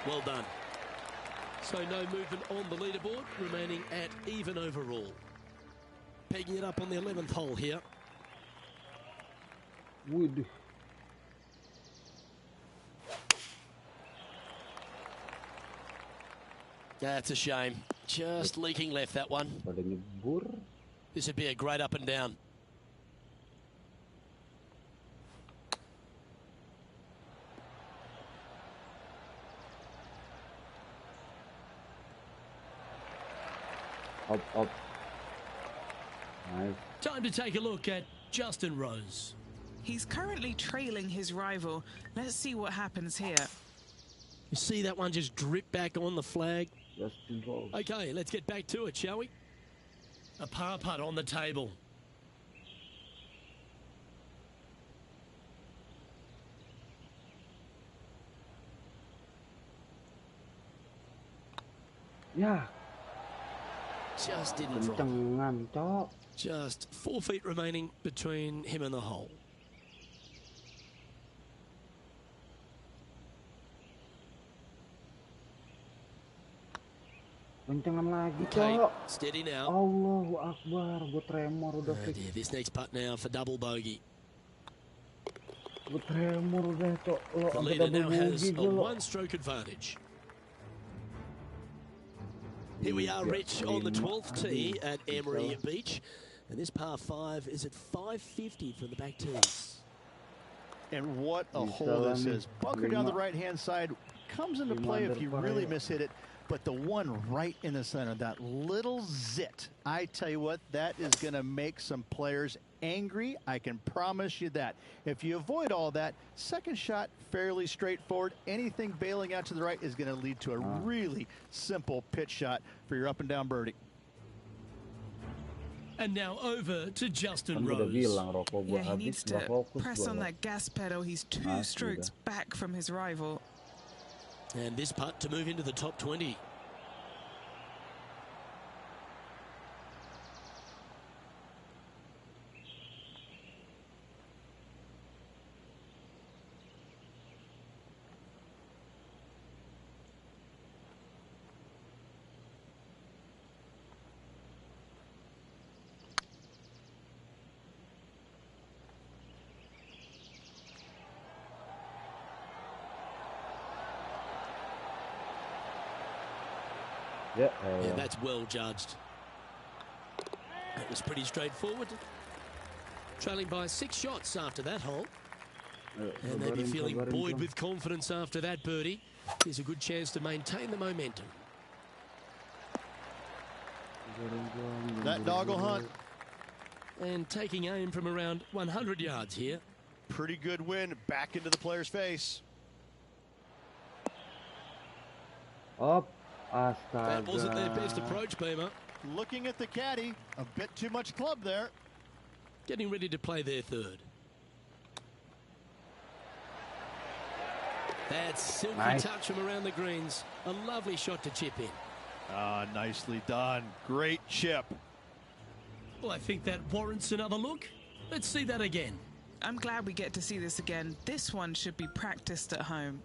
Well done. So no movement on the leaderboard, remaining at even overall. Pegging it up on the 11th hole here. Wood. That's a shame. Just leaking left, that one. Pada nyebur. This would be a great up and down. Up. Nice. Time to take a look at Justin Rose. He's currently trailing his rival. Let's see what happens here. You see that one just drip back on the flag? Justin Rose. Okay, let's get back to it, shall we? A par putt on the table. Ya. Just didn't drop. Kencengan, Cok. Just 4 feet remaining between him and the hole. Kencengan lagi, Okay, Cok. steady now. Allahu Akbar, gue tremor udah Oh fix. dear, this next putt now for double bogey. Gue tremor udah, Cok. Lo The sampai leader double now has bogey a gue lo. 1-stroke advantage. Here we are, Rich, on the 12th tee at Emery Beach. And this par 5 is at 550 from the back tees. And what a hole this is. Bunker down the right-hand side comes into play if you really mishit it. But the one right in the center, that little zit, I tell you what, that is going to make some players angry. I can promise you that. If you avoid all that, second shot, fairly straightforward. Anything bailing out to the right is going to lead to a really simple pitch shot for your up and down birdie. And now over to Justin Kan udah Rose. bilang rokok gue Yeah, he habis, needs gak to fokus press gue. on that gas pedal. He's 2 strokes back from his rival. And this putt to move into the top 20. Ya, Yeah, that's well judged. That was pretty straightforward. Trailing by 6 shots after that hole. And they'd be feeling buoyed with confidence after that birdie. Here's a good chance to maintain the momentum. That dog will hunt. And taking aim from around 100 yards here. Pretty good win back into the player's face. Up. Astaga. That wasn't their best approach, Beamer. Looking at the caddy, a bit too much club there. Getting ready to play their third. That silky touch from around the greens. A lovely shot to chip in. Nicely done. Great chip. Well, I think that warrants another look. Let's see that again. I'm glad we get to see this again. This one should be practiced at home.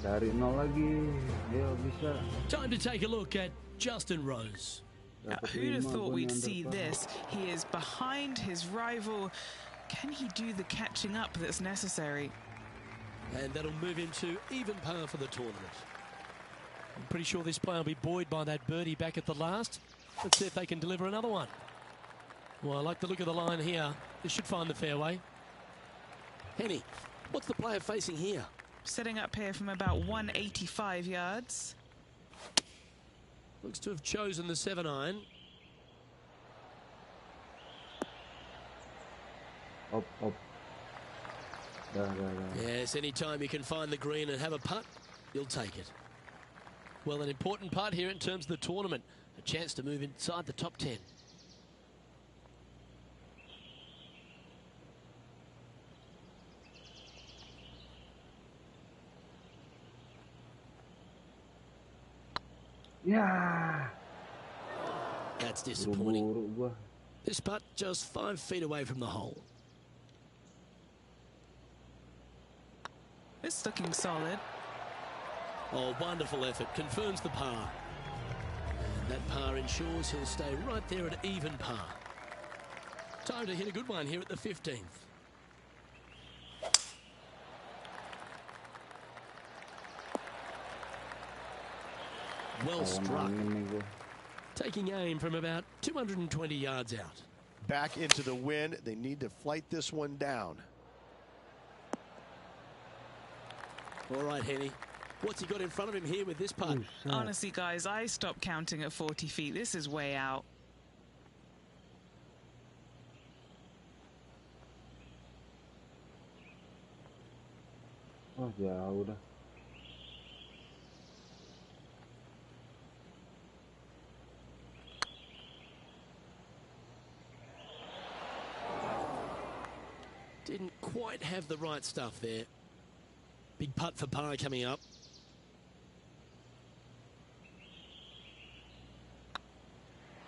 Dari nol lagi. Ayo bisa. Time to take a look at Justin Rose. Who'd have thought we'd see this? He is behind his rival. Can he do the catching up that's necessary? And that'll move him to even par for the tournament. I'm pretty sure this player will be buoyed by that birdie back at the last. Let's see if they can deliver another one. Well, I like the look of the line here. This should find the fairway. Henny, what's the player facing here? Setting up here from about 185 yards. Looks to have chosen the 7-iron. Up. Yes, anytime you can find the green and have a putt, you'll take it. Well, an important putt here in terms of the tournament. A chance to move inside the top 10. Yeah. That's disappointing. This putt just 5 feet away from the hole. It's looking solid. Oh, wonderful effort. Confirms the par. And that par ensures he'll stay right there at even par. Time to hit a good one here at the 15th. Well struck. Taking aim from about 220 yards out. Back into the wind. They need to flight this one down. All right, Henny. What's he got in front of him here with this putt? Honestly, guys, I stopped counting at 40 feet. This is way out. Oh, jauh dah. Didn't quite have the right stuff there. Big putt for par coming up.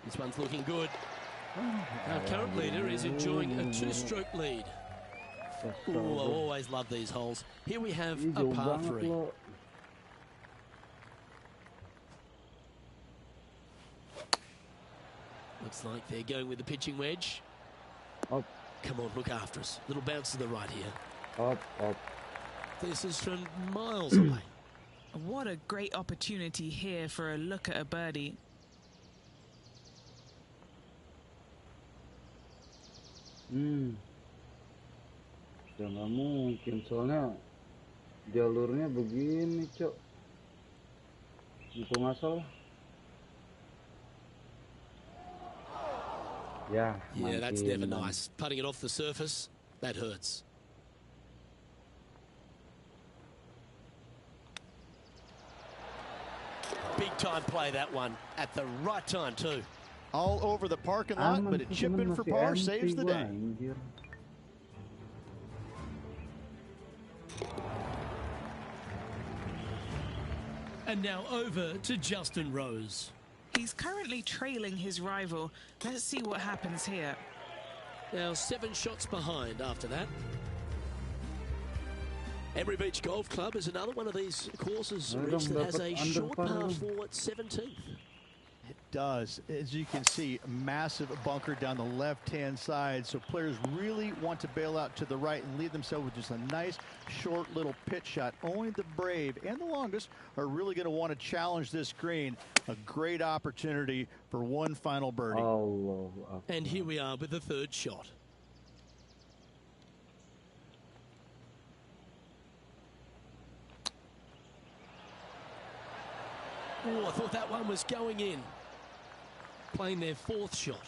This one's looking good. Our current leader is enjoying a 2-stroke lead. Ooh, I always love these holes. Here we have a par 3. Looks like they're going with the pitching wedge. Up. Come on, look after us. Little bounce to the right here. Up. This is from miles away. What a great opportunity here for a look at a birdie. Ya nggak mungkin, soalnya jalurnya begini, Cok. Hitung asal. Yeah, that's never nice. Putting it off the surface, that hurts. Big time play, that one. At the right time, too. All over the parking lot, but a chip in for par saves the day. And now over to Justin Rose. He's currently trailing his rival. Let's see what happens here. Now 7 shots behind after that. Emery Beach Golf Club is another one of these courses, Rich, that has a short par 4 at 17th. It does. As you can see, massive bunker down the left-hand side. So players really want to bail out to the right and leave themselves with just a nice, short little pitch shot. Only the brave and the longest are really going to want to challenge this green. A great opportunity for one final birdie. And here we are with the 3rd shot. Oh, I thought that one was going in. Playing their 4th shot.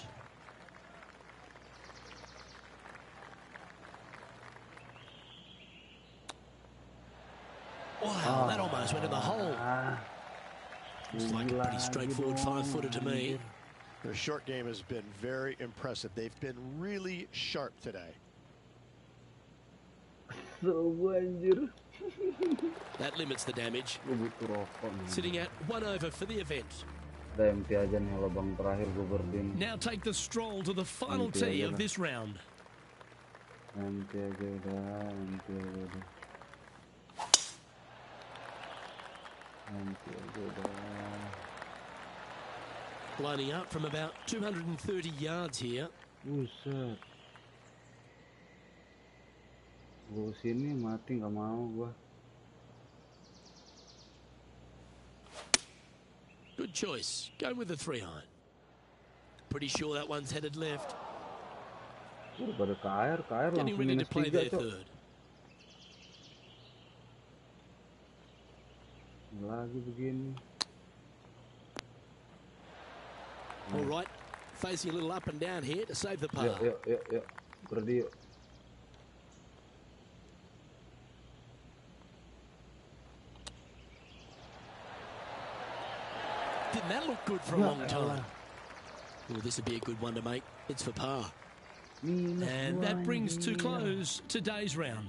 Wow, that almost went in the hole. Looks like a pretty straightforward 5-footer to me. Their short game has been very impressive. They've been really sharp today. anjir. That limits the damage. Sitting at 1 over for the event. MT aja nih lubang terakhir gue berdin. Now take the stroll to the final tee of this round. MT aja udah. Lining up from about 230 yards here. Buset. Gue sini mati nggak mau gue. Good choice. Go with the 3-iron. Pretty sure that one's headed left. Pada ke air Getting langsung ready to minus play 3 their cok. third. Lagi begini. All right, facing a little up and down here to save the par. Yuk. Berdi yuk. Didn't that look good for a long time? Well, this would be a good one to make. It's for par. And that brings to close today's round.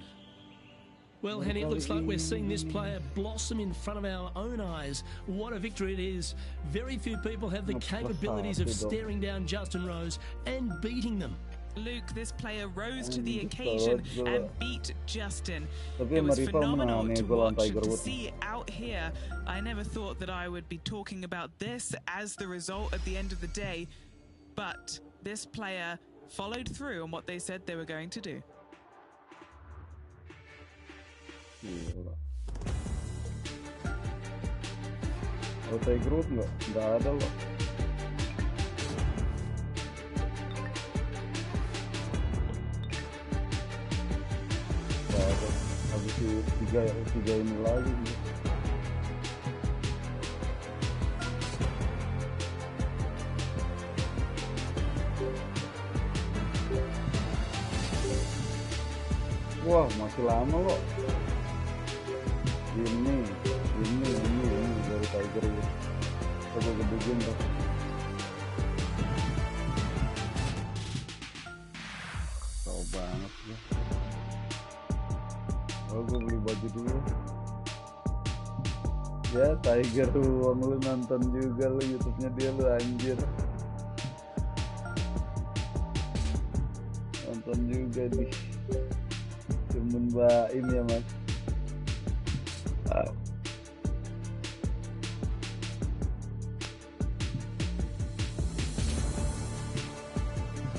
Well, Henny, it looks like we're seeing this player blossom in front of our own eyes. What a victory it is. Very few people have the capabilities of staring down Justin Rose and beating them. Luke, this player rose to the occasion and beat Justin. It was phenomenal to watch and to see out here. I never thought that I would be talking about this as the result at the end of the day, but this player followed through on what they said they were going to do. Gila. Kalau Tiger Woods nggak ada loh. Nggak ada. Habis tiga ini lagi. Wah, masih lama loh. Ini dari Tiger Woods. Coba gedein tuh. Tau banget ya. Oh, gue beli baju dulu. Ya, Tiger uang lu nonton juga lu YouTube-nya dia lu anjir. Nonton juga di cuman Baim ya mas.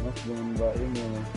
Mas dengan Baim ya mas.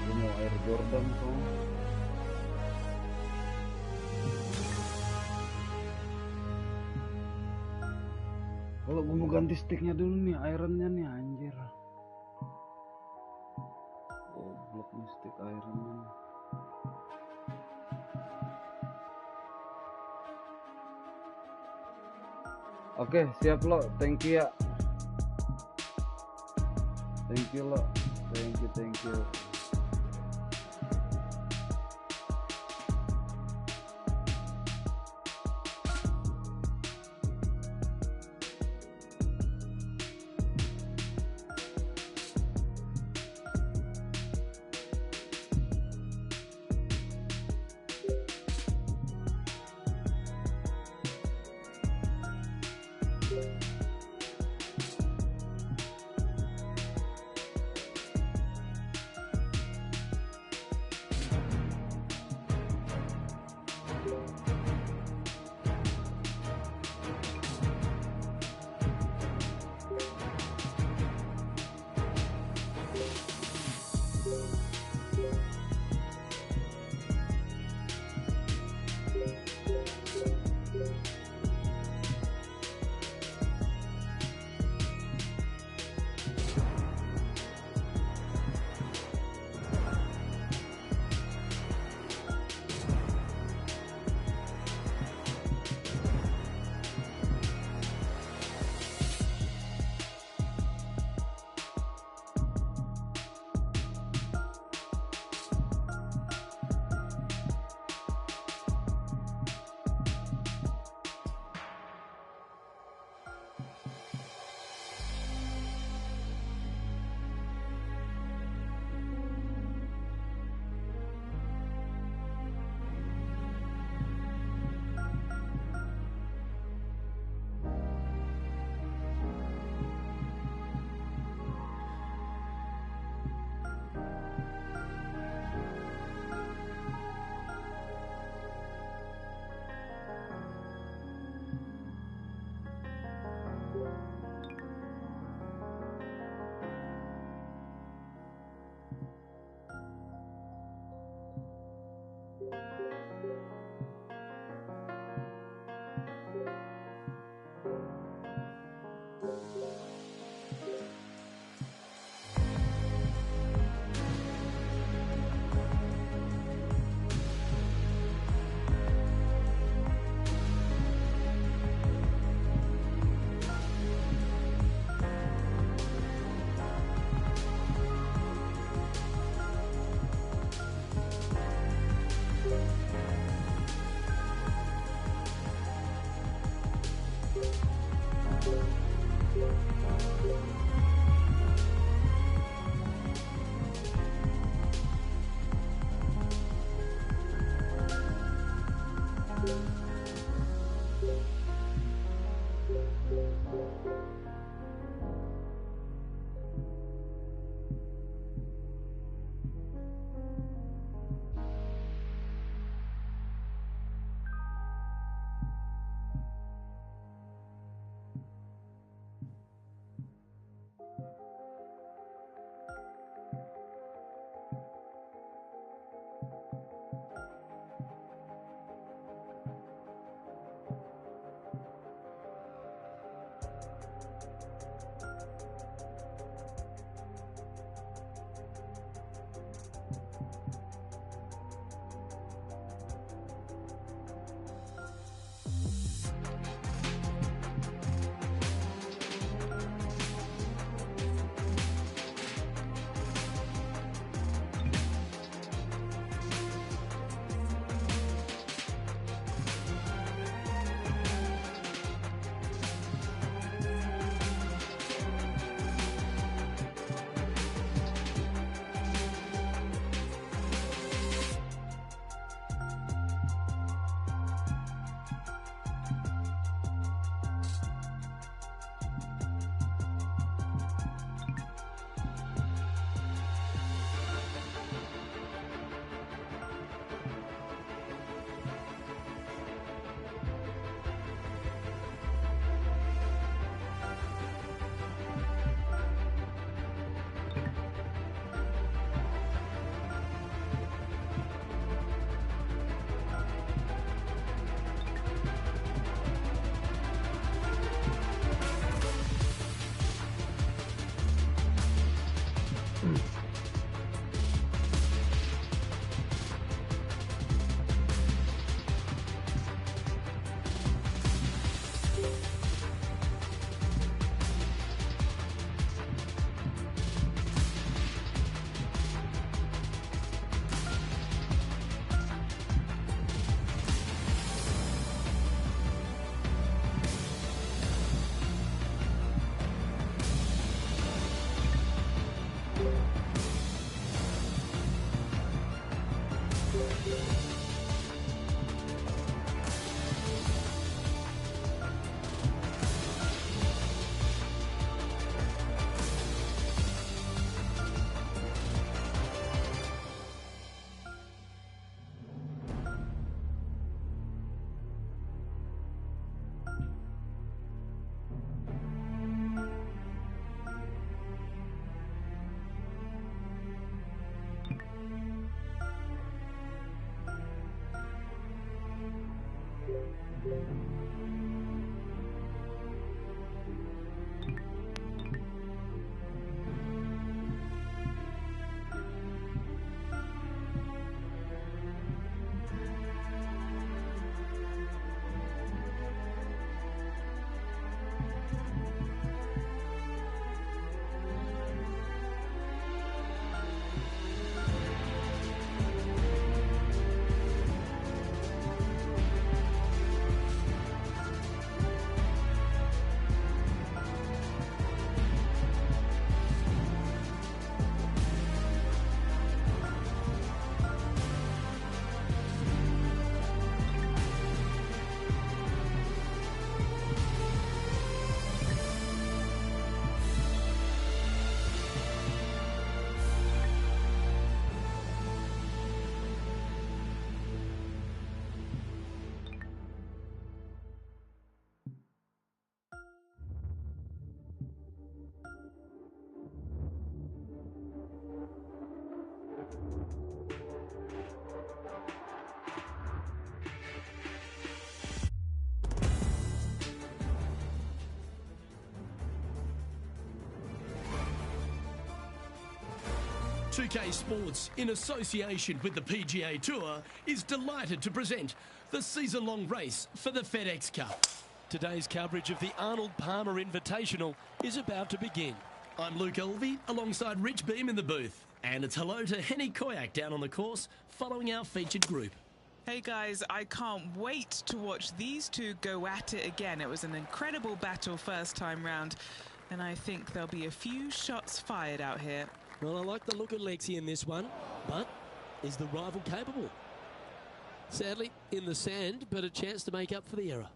Gue mau Air Jordan tuh. Kalau gue mau ganti sticknya dulu nih, ironnya nih anjir. Goblok nih stick ironnya. Oke, siap lo, thank you ya. Thank you lo, thank you. .2K Sports, in association with the PGA Tour, is delighted to present the season-long race for the FedEx Cup. Today's coverage of the Arnold Palmer Invitational is about to begin. I'm Luke Elvey, alongside Rich Beam in the booth. And it's hello to Henny Koyak down on the course, following our featured group. Hey guys, I can't wait to watch these two go at it again. It was an incredible battle first time round, and I think there'll be a few shots fired out here. Well, I like the look of Lexi in this one, but is the rival capable? Sadly, in the sand, but a chance to make up for the error.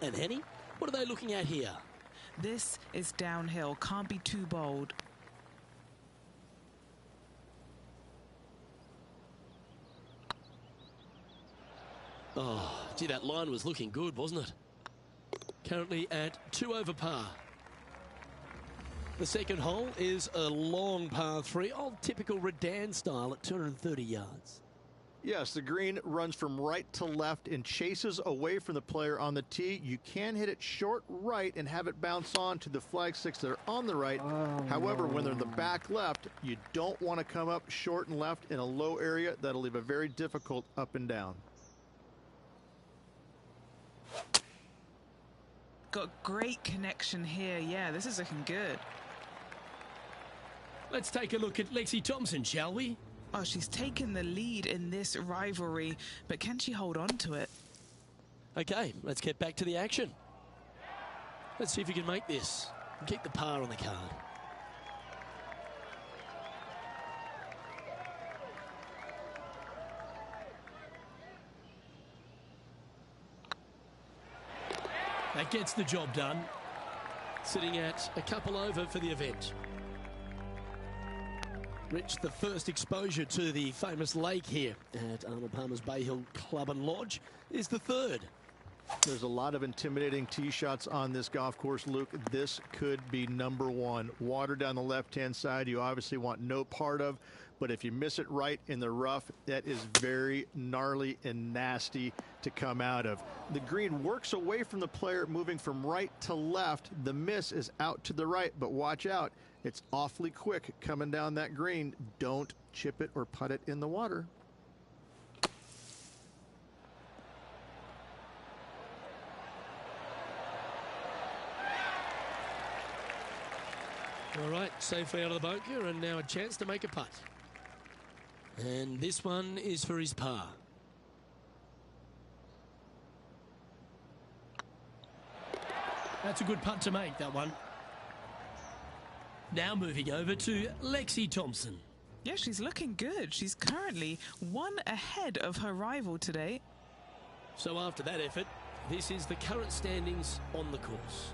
And Henny, what are they looking at here? This is downhill, can't be too bold. Oh, gee, that line was looking good, wasn't it? Currently at 2 over par. The second hole is a long par 3, old typical Redan style at 230 yards. Yes, the green runs from right to left and chases away from the player on the tee. You can hit it short right and have it bounce on to the flag sticks that are on the right. However, when they're in the back left, you don't want to come up short and left in a low area. That'll leave a very difficult up and down. Got great connection here. Yeah, this is looking good. Let's take a look at Lexi Thompson, shall we? Oh, she's taken the lead in this rivalry, but can she hold on to it? Okay, let's get back to the action. Let's see if you can make this and keep the par on the card. That gets the job done. Sitting at a couple over for the event. Rich, the first exposure to the famous lake here at Arnold Palmer's Bay Hill Club and Lodge is the third. There's a lot of intimidating tee shots on this golf course, Luke. This could be number one. Water down the left-hand side, you obviously want no part of, but if you miss it right in the rough, that is very gnarly and nasty to come out of. The green works away from the player, moving from right to left. The miss is out to the right, but watch out. It's awfully quick coming down that green. Don't chip it or putt it in the water. All right, safely out of the bunker, and now a chance to make a putt. And this one is for his par. That's a good putt to make, that one. Now moving over to Lexi Thompson. Yeah, she's looking good. She's currently one ahead of her rival today. So after that effort, this is the current standings on the course.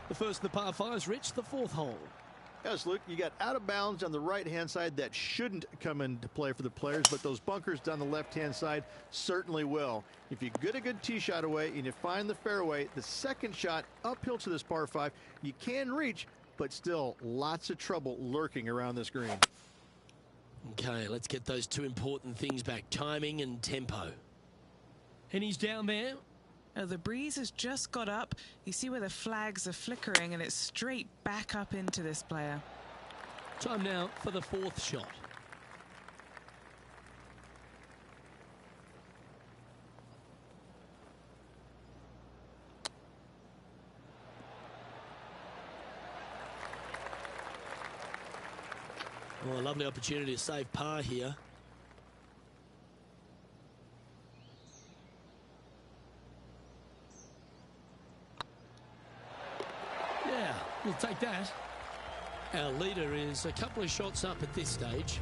The first of the par 5s, Rich, the fourth hole. Yes, Luke, you got out of bounds on the right-hand side. That shouldn't come into play for the players, but those bunkers down the left-hand side certainly will. If you get a good tee shot away and you find the fairway, the second shot uphill to this par 5, you can reach, but still lots of trouble lurking around this green. Okay, let's get those two important things back, timing and tempo. And he's down there. The breeze has just got up. You see where the flags are flickering, and it's straight back up into this player. Time now for the fourth shot. Well, a lovely opportunity to save par here. Yeah, we'll take that. Our leader is a couple of shots up at this stage.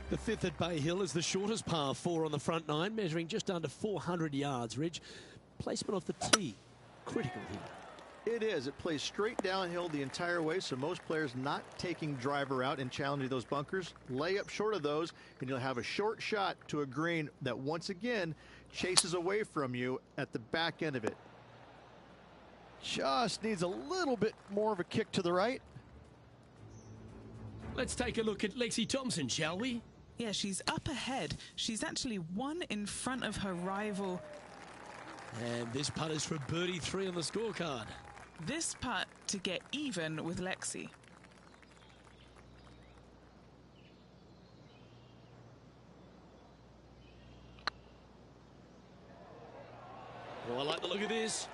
The fifth at Bay Hill is the shortest par 4 on the front nine, measuring just under 400 yards. Ridge, placement off the tee, critical here. It is. It plays straight downhill the entire way, so most players not taking driver out and challenging those bunkers. Lay up short of those, and you'll have a short shot to a green that once again chases away from you at the back end of it. Just needs a little bit more of a kick to the right. Let's take a look at Lexi Thompson, shall we? Yeah, she's up ahead. She's actually one in front of her rival. And this putt is for birdie 3 on the scorecard. This putt to get even with Lexi. Oh, I like the look of this.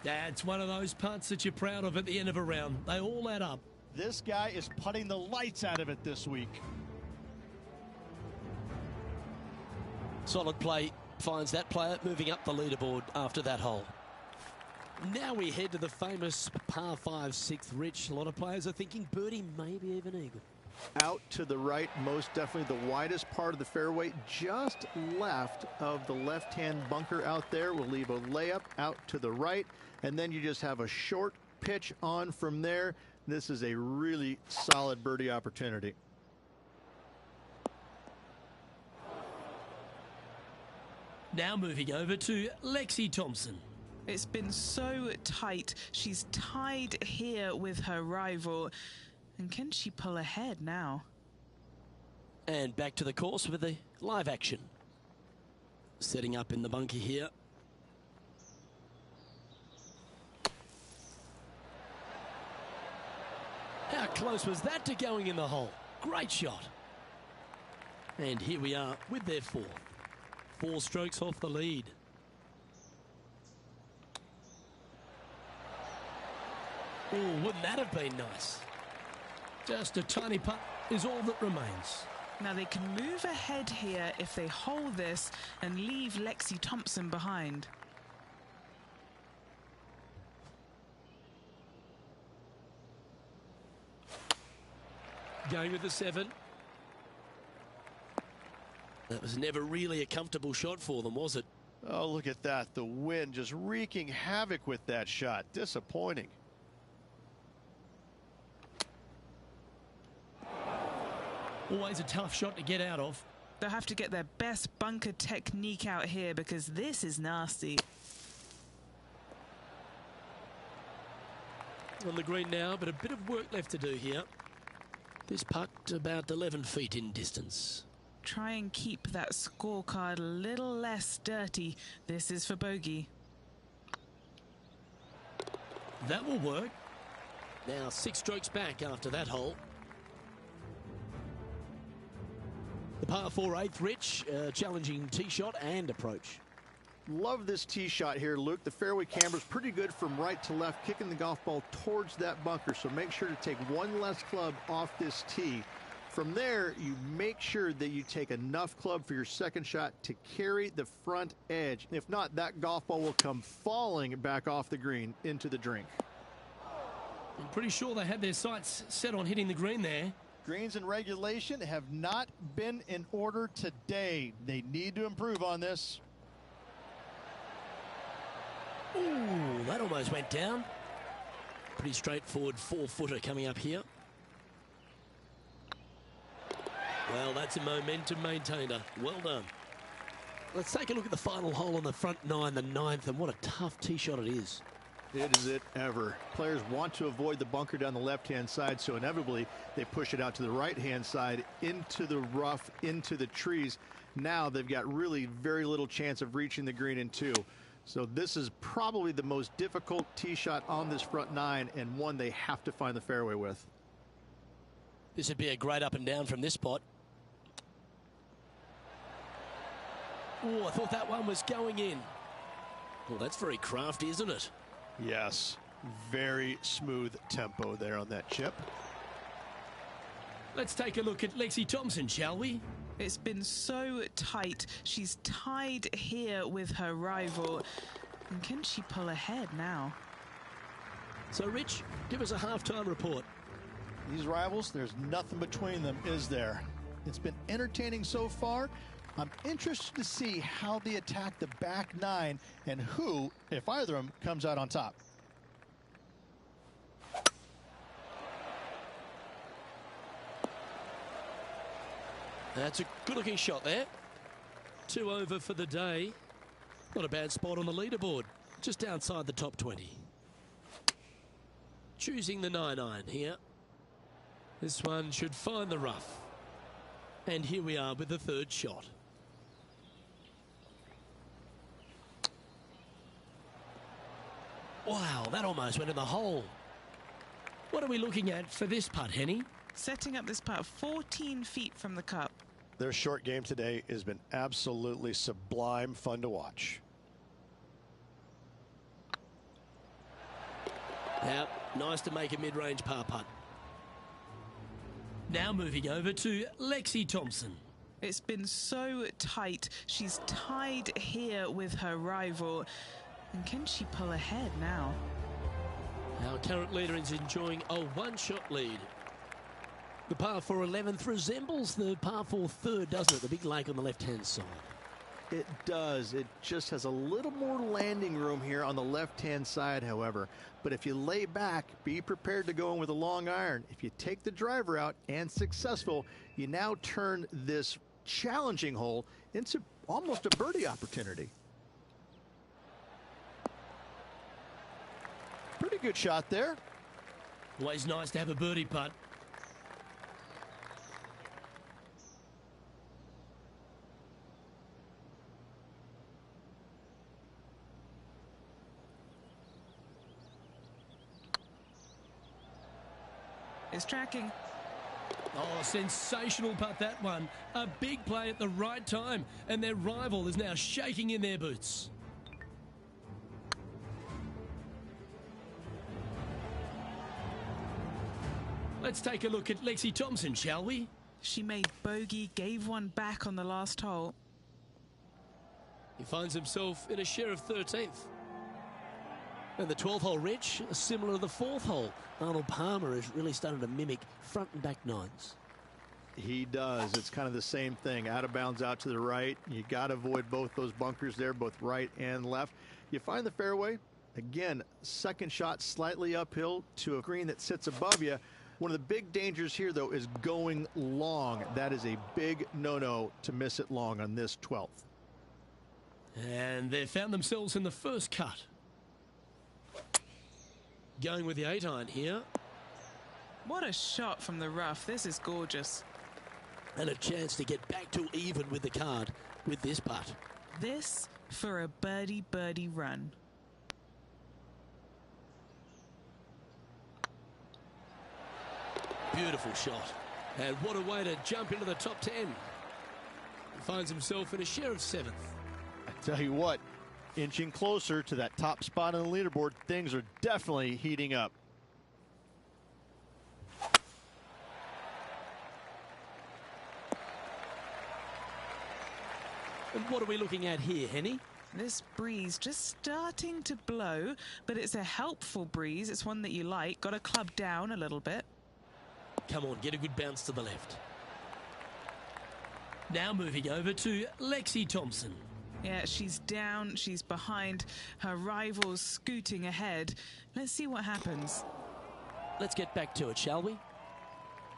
That's one of those putts that you're proud of at the end of a round. They all add up. This guy is putting the lights out of it this week. Solid play finds that player moving up the leaderboard after that hole. Now we head to the famous par 5 6th. Rich, a lot of players are thinking birdie, maybe even eagle. Out to the right, most definitely the widest part of the fairway, just left of the left-hand bunker out there. We'll leave a layup out to the right, and then you just have a short pitch on from there. This is a really solid birdie opportunity. Now moving over to Lexi Thompson. It's been so tight. She's tied here with her rival. And can she pull ahead now? And back to the course with the live action. Setting up in the bunker here. How close was that to going in the hole? Great shot. And here we are with their 4. 4 strokes off the lead. Oh, wouldn't that have been nice? Just a tiny putt is all that remains. Now they can move ahead here if they hold this and leave Lexi Thompson behind. Going with the 7. That was never really a comfortable shot for them, was it? Oh, look at that. The wind just wreaking havoc with that shot. Disappointing. Always a tough shot to get out of. They'll have to get their best bunker technique out here because this is nasty. On the green now, but a bit of work left to do here. This putt about 11 feet in distance. Try and keep that scorecard a little less dirty. This is for bogey. That will work. Now 6 strokes back after that hole. The par 4 8th, Rich, challenging tee shot and approach. Love this tee shot here, Luke. The fairway camber's pretty good from right to left, kicking the golf ball towards that bunker. So make sure to take one less club off this tee. From there, you make sure that you take enough club for your second shot to carry the front edge. If not, that golf ball will come falling back off the green into the drink. I'm pretty sure they had their sights set on hitting the green there. Greens in regulation have not been in order today. They need to improve on this. Ooh, that almost went down. Pretty straightforward 4-footer coming up here. Well, that's a momentum maintainer. Well done. Let's take a look at the final hole on the front 9, the 9th, and what a tough tee shot it is. It is it ever. Players want to avoid the bunker down the left-hand side, so inevitably they push it out to the right-hand side, into the rough, into the trees. Now they've got really very little chance of reaching the green in 2. So this is probably the most difficult tee shot on this front 9, and one they have to find the fairway with. This would be a great up and down from this spot. Oh, I thought that one was going in. Well, that's very crafty, isn't it? Yes, very smooth tempo there on that chip. Let's take a look at Lexi Thompson, shall we? It's been so tight. She's tied here with her rival. And can she pull ahead now? So, Rich, give us a halftime report. These rivals, there's nothing between them, is there? It's been entertaining so far. I'm interested to see how they attack the back 9 and who, if either of them, comes out on top. That's a good-looking shot there. 2 over for the day. Not a bad spot on the leaderboard. just outside the top 20. Choosing the 9-iron here. This one should find the rough. And here we are with the third shot. Wow, that almost went in the hole. What are we looking at for this putt, Henny? Setting up this putt 14 feet from the cup. Their short game today has been absolutely sublime fun to watch. Now, nice to make a mid-range par putt. Now moving over to Lexi Thompson. It's been so tight. She's tied here with her rival. And can she pull ahead now? Our current leader is enjoying a one-shot lead. The par 4 11th resembles the par 4 third, doesn't it? The big lake on the left-hand side. It does. It just has a little more landing room here on the left-hand side, however. But if you lay back, be prepared to go in with a long iron. If you take the driver out and successful, you now turn this challenging hole into almost a birdie opportunity. Pretty good shot there. Always nice to have a birdie putt. Is tracking. Oh, sensational putt, that one. A big play at the right time, and their rival is now shaking in their boots. Let's take a look at Lexi Thompson, shall we? She made bogey, gave one back on the last hole. He finds himself in a share of 13th. And the 12th hole, Rich, similar to the 4th hole. Arnold Palmer is really starting to mimic front and back nines. He does. It's kind of the same thing. Out of bounds, out to the right. You got to avoid both those bunkers there, both right and left. You find the fairway. Again, second shot slightly uphill to a green that sits above you. One of the big dangers here, though, is going long. That is a big no-no to miss it long on this 12th. And they've found themselves in the first cut. Going with the 8-iron here. What a shot from the rough. This is gorgeous. And a chance to get back to even with the card with this putt. This for a birdie run. Beautiful shot. And what a way to jump into the top 10. He finds himself in a share of 7th. I tell you what, inching closer to that top spot on the leaderboard, things are definitely heating up. And what are we looking at here, Henny? This breeze just starting to blow, but it's a helpful breeze. It's one that you like. Got to club down a little bit. Come on, get a good bounce to the left. Now moving over to Lexi Thompson. Yeah, she's down, she's behind, her rival's scooting ahead. Let's see what happens. Let's get back to it, shall we?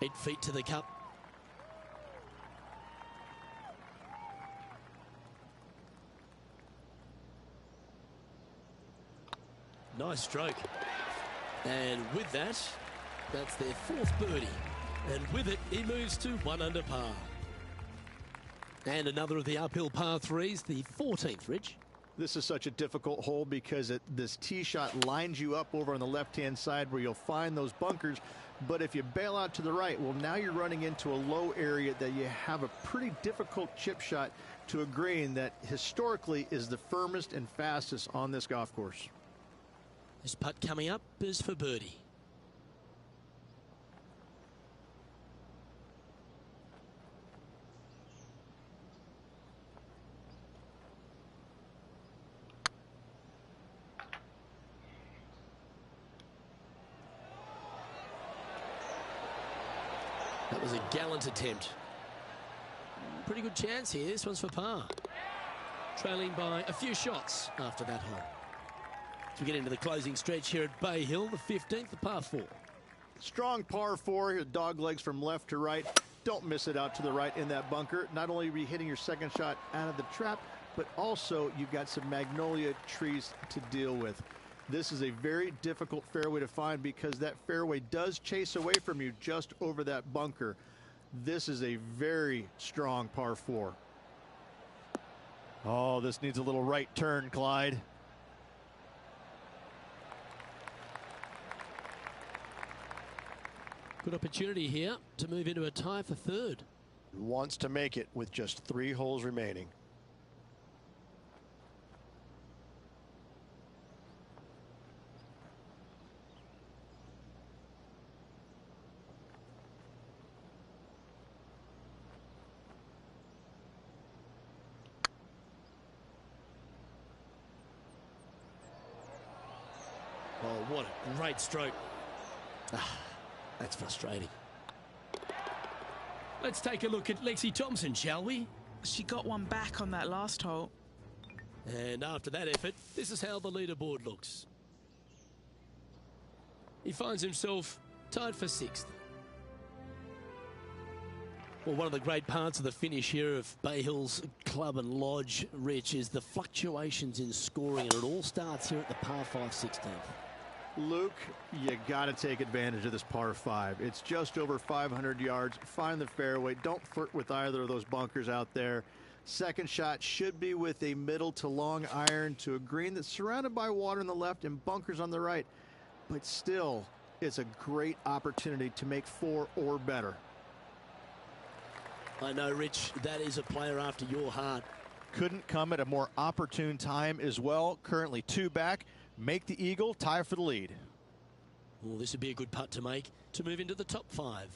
8 feet to the cup. Nice stroke. And with that, that's their 4th birdie. And with it, he moves to 1 under par. And another of the uphill par 3s, the 14th, Rich. This is such a difficult hole because this tee shot lines you up over on the left-hand side where you'll find those bunkers. But if you bail out to the right, well, now you're running into a low area that you have a pretty difficult chip shot to a green that historically is the firmest and fastest on this golf course. This putt coming up is for birdie. That was a gallant attempt. Pretty good chance here. This one's for par. Trailing by a few shots after that hole. As we get into the closing stretch here at Bay Hill, the 15th, the par 4. Strong par 4, dog legs from left to right. Don't miss it out to the right in that bunker. Not only are you hitting your second shot out of the trap, but also you've got some magnolia trees to deal with. This is a very difficult fairway to find because that fairway does chase away from you just over that bunker. This is a very strong par 4. Oh, this needs a little right turn, Clyde. Good opportunity here to move into a tie for third. Wants to make it with just 3 holes remaining. Oh, what a great stroke. That's frustrating. Let's take a look at Lexi Thompson, shall we? She got one back on that last hole. And after that effort, this is how the leaderboard looks. He finds himself tied for 6th. Well, one of the great parts of the finish here of Bay Hills Club and Lodge, Rich, is the fluctuations in scoring, and it all starts here at the par 5 16th. Luke, you got to take advantage of this par 5. It's just over 500 yards. Find the fairway. Don't flirt with either of those bunkers out there. Second shot should be with a middle to long iron to a green that's surrounded by water on the left and bunkers on the right. But still, it's a great opportunity to make 4 or better. I know, Rich, that is a player after your heart. Couldn't come at a more opportune time as well. Currently 2 back. Make the eagle, tie for the lead. Well, this would be a good putt to make to move into the top 5.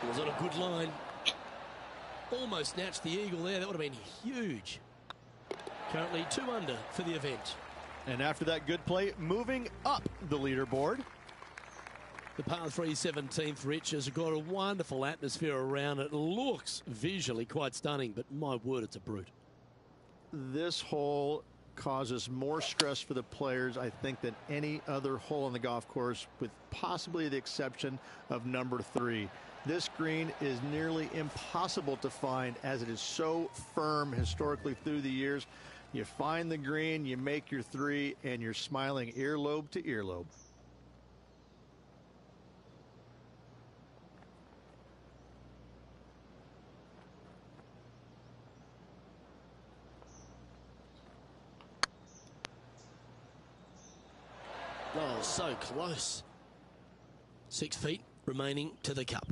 It was on a good line. Almost snatched the eagle there. That would have been huge. Currently 2 under for the event. And after that good play, moving up the leaderboard. The par 3 17th, Rich, has got a wonderful atmosphere around it. Looks visually quite stunning, but my word, it's a brute. This hole causes more stress for the players, I think, than any other hole on the golf course, with possibly the exception of number 3. This green is nearly impossible to find as it is so firm historically through the years. You find the green, you make your 3, and you're smiling earlobe to earlobe. Oh, so close. 6 feet remaining to the cup.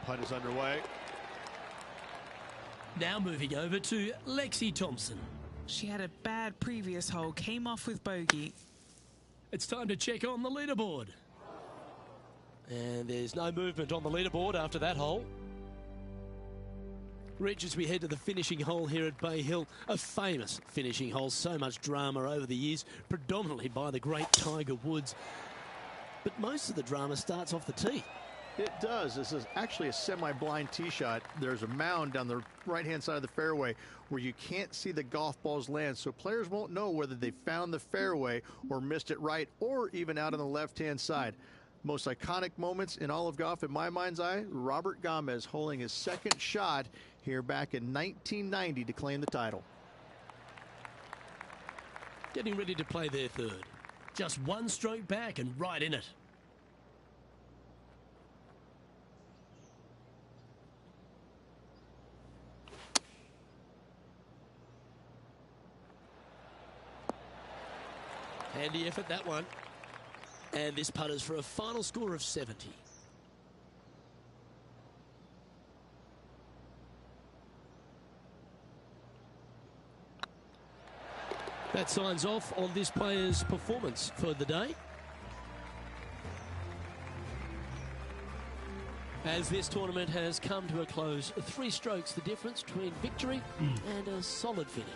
Putt is underway. Now moving over to Lexi Thompson. She had a bad previous hole, came off with bogey. It's time to check on the leaderboard. And there's no movement on the leaderboard after that hole. Rich, as we head to the finishing hole here at Bay Hill, a famous finishing hole, so much drama over the years, predominantly by the great Tiger Woods. But most of the drama starts off the tee. It does. This is actually a semi-blind tee shot. There's a mound down the right-hand side of the fairway where you can't see the golf balls land, so players won't know whether they found the fairway or missed it right, or even out on the left-hand side. Most iconic moments in all of golf, in my mind's eye, Robert Gomez holding his second shot here back in 1990 to claim the title. Getting ready to play their third. Just 1 stroke back and right in it. Handy effort, that one. And this putters for a final score of 70. That signs off on this player's performance for the day. As this tournament has come to a close, 3 strokes the difference between victory and a solid finish.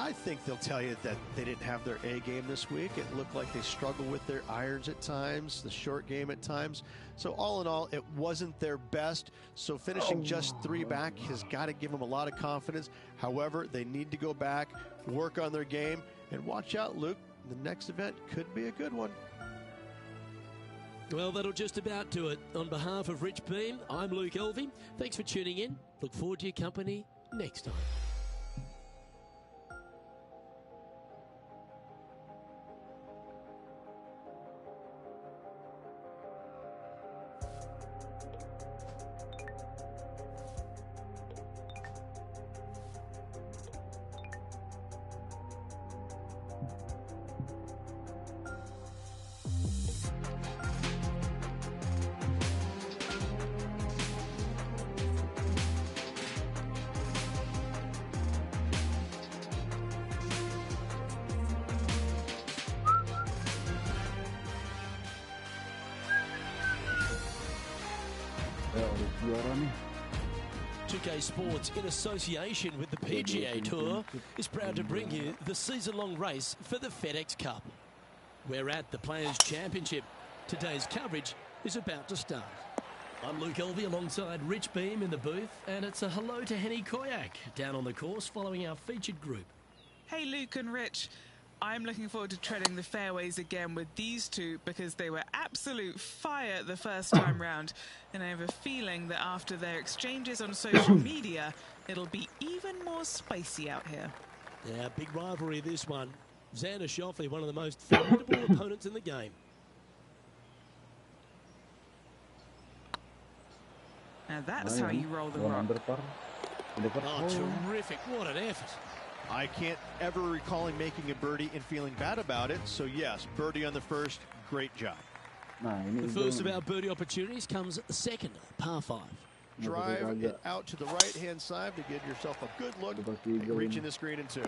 I think they'll tell you that they didn't have their A game this week. It looked like they struggled with their irons at times, the short game at times. So all in all, it wasn't their best. So finishing just 3 back has got to give them a lot of confidence. However, they need to go back, work on their game, and watch out, Luke. The next event could be a good one. Well, that'll just about do it. On behalf of Rich Beam, I'm Luke Elvey. Thanks for tuning in. Look forward to your company next time. Juara nih. 2K Sports, in association with the PGA Tour, is proud to bring you the season-long race for the FedEx Cup. We're at the Players' Championship. Today's coverage is about to start. I'm Luke Elvey alongside Rich Beam in the booth, and it's a hello to Henny Koyak down on the course following our featured group. Hey Luke and Rich, I'm looking forward to treading the fairways again with these two because they were absolute fire the first time round, and I have a feeling that after their exchanges on social media, it'll be even more spicy out here. Yeah, big rivalry this one. Xander Schauffele, one of the most formidable opponents in the game. Now that's how you roll the rock. Oh, terrific. What an effort. I can't ever recall him making a birdie and feeling bad about it. So, yes, birdie on the first. Great job. The first of our birdie opportunities comes second, par 5. Drive it out to the right-hand side to give yourself a good look, reaching the screen in 2.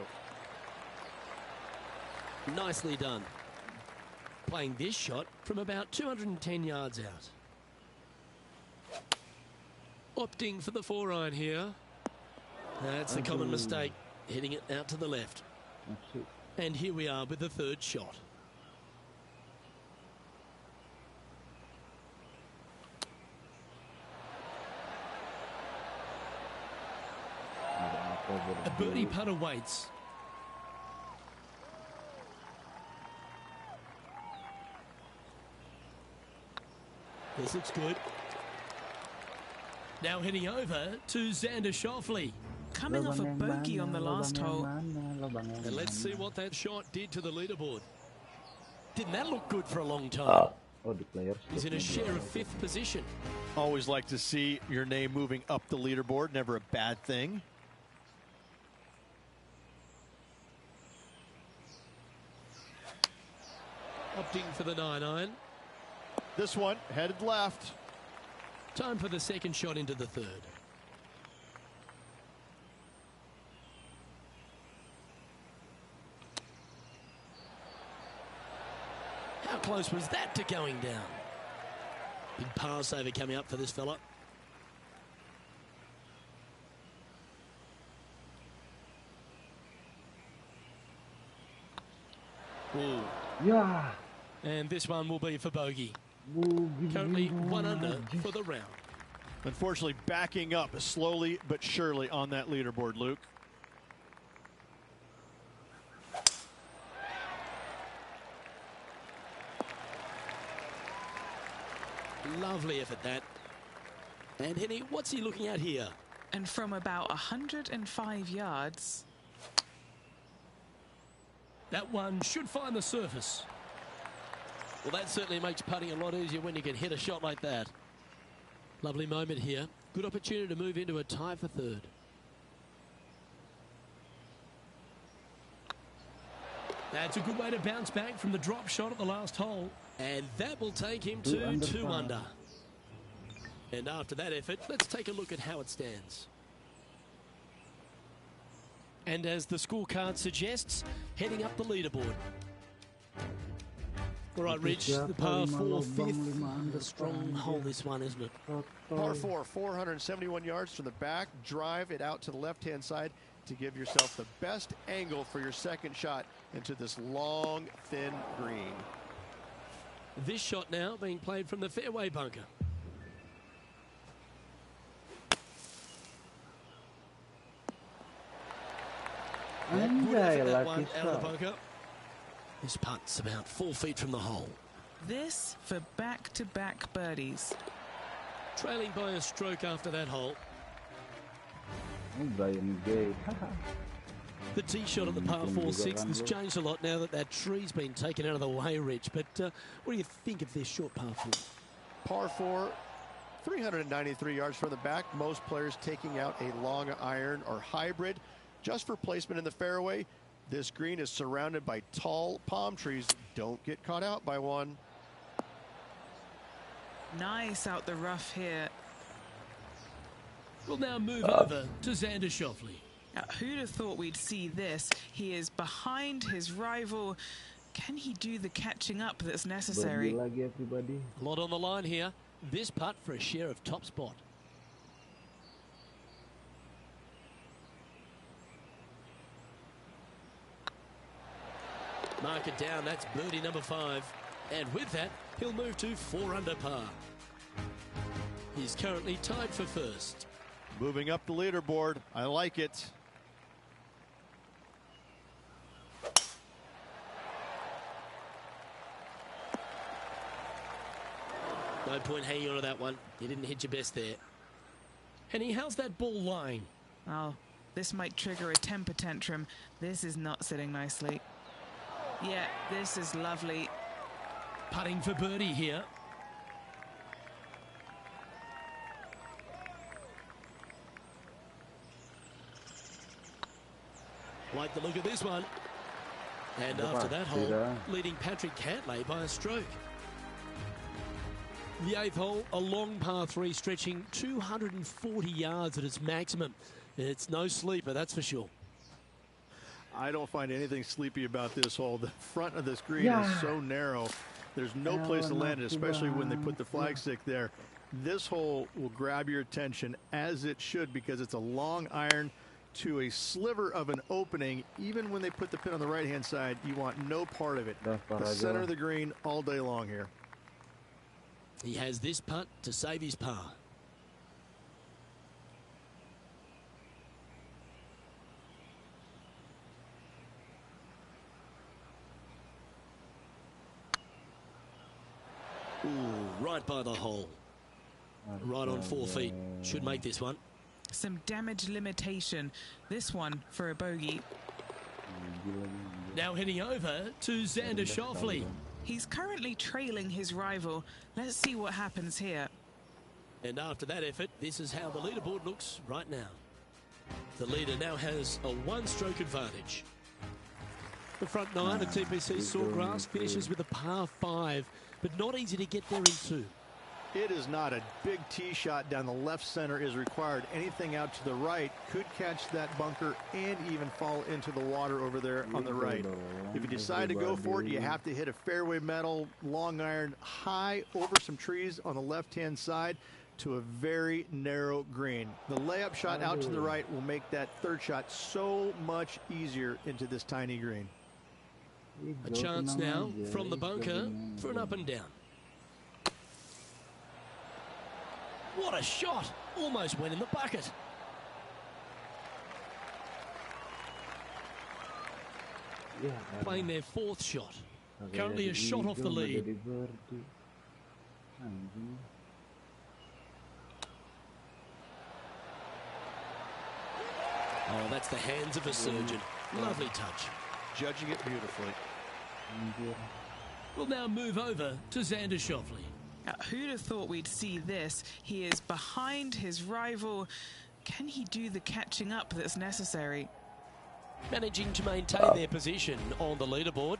Nicely done. Playing this shot from about 210 yards out. Opting for the 4-iron here. That's a common mistake. Hitting it out to the left. And here we are with the third shot. A birdie putt awaits. This looks good. Now heading over to Xander Schauffele. Coming off a bogey on the last hole. And let's see what that shot did to the leaderboard. Didn't that look good for a long time? He's in a share of 5th position. Always like to see your name moving up the leaderboard. Never a bad thing. Opting for the 9-iron. This one headed left. Time for the second shot into the third. How close was that to going down? Big par saver coming up for this fella. Ooh. Yeah. And this one will be for bogey. Currently 1 under for the round. Unfortunately, backing up slowly but surely on that leaderboard, Luke. Lovely effort, that. And Henny, what's he looking at here? And from about 105 yards. That one should find the surface. Well, that certainly makes putting a lot easier when you can hit a shot like that. Lovely moment here. Good opportunity to move into a tie for third. That's a good way to bounce back from the drop shot at the last hole. And that will take him to 2 under. And after that effort, let's take a look at how it stands. And as the scorecard suggests, heading up the leaderboard. All right, Rich, the par 4 fifth. A strong hole, this one, isn't it? Par 4, 471 yards from the back. Drive it out to the left-hand side to give yourself the best angle for your second shot into this long, thin green. This shot now being played from the fairway bunker. That one out of the bunker. This putt's about 4 feet from the hole. This for back-to-back birdies. Trailing by a stroke after that hole. The tee shot at the par 4-6 has changed a lot now that that tree's been taken out of the way, Rich. But what do you think of this short par 4? Par 4, 393 yards from the back. Most players taking out a long iron or hybrid just for placement in the fairway. This green is surrounded by tall palm trees. Don't get caught out by one. Nice out the rough here. We'll now move over to Xander Schauffele. Who'd have thought we'd see this? He is behind his rival. Can he do the catching up that's necessary? A lot on the line here. This putt for a share of top spot. Mark it down. That's birdie number 5. And with that, he'll move to 4 under par. He's currently tied for first. Moving up the leaderboard. I like it. No point hanging on to that one. You didn't hit your best there. Henny, how's that ball lying? Oh, this might trigger a temper tantrum. This is not sitting nicely. Yeah, this is lovely. Putting for birdie here. Like the look of this one. And after that hole, leading Patrick Cantlay by a stroke. The 8th hole, a long par 3 stretching 240 yards at its maximum. It's no sleeper, that's for sure. I don't find anything sleepy about this hole. The front of this green is so narrow. There's no place to land it, especially when they put the flagstick there. This hole will grab your attention, as it should, because it's a long iron to a sliver of an opening. Even when they put the pin on the right-hand side, you want no part of it. The center of the green all day long here. He has this putt to save his par. Ooh, right by the hole. Right on 4 feet. Should make this one. Some damage limitation. This one for a bogey. Now heading over to Xander Schauffele. He's currently trailing his rival. Let's see what happens here. And after that effort, this is how the leaderboard looks right now. The leader now has a 1-stroke advantage. The front 9 of TPC Sawgrass finishes with a par 5, but not easy to get there in 2. It is not a big tee shot down the left center is required. Anything out to the right could catch that bunker and even fall into the water over there on the right. If you decide to go for it, you have to hit a fairway metal long iron high over some trees on the left-hand side to a very narrow green. The layup shot out to the right will make that third shot so much easier into this tiny green. A chance now from the bunker for an up and down. What a shot! Almost went in the bucket. Playing their 4th shot. Currently a shot off the lead. Oh, that's the hands of a surgeon. Lovely touch. Judging it beautifully. We'll now move over to Xander Schauffele. Who'd have thought we'd see this? He is behind his rival. Can he do the catching up that's necessary? Managing to maintain their position on the leaderboard.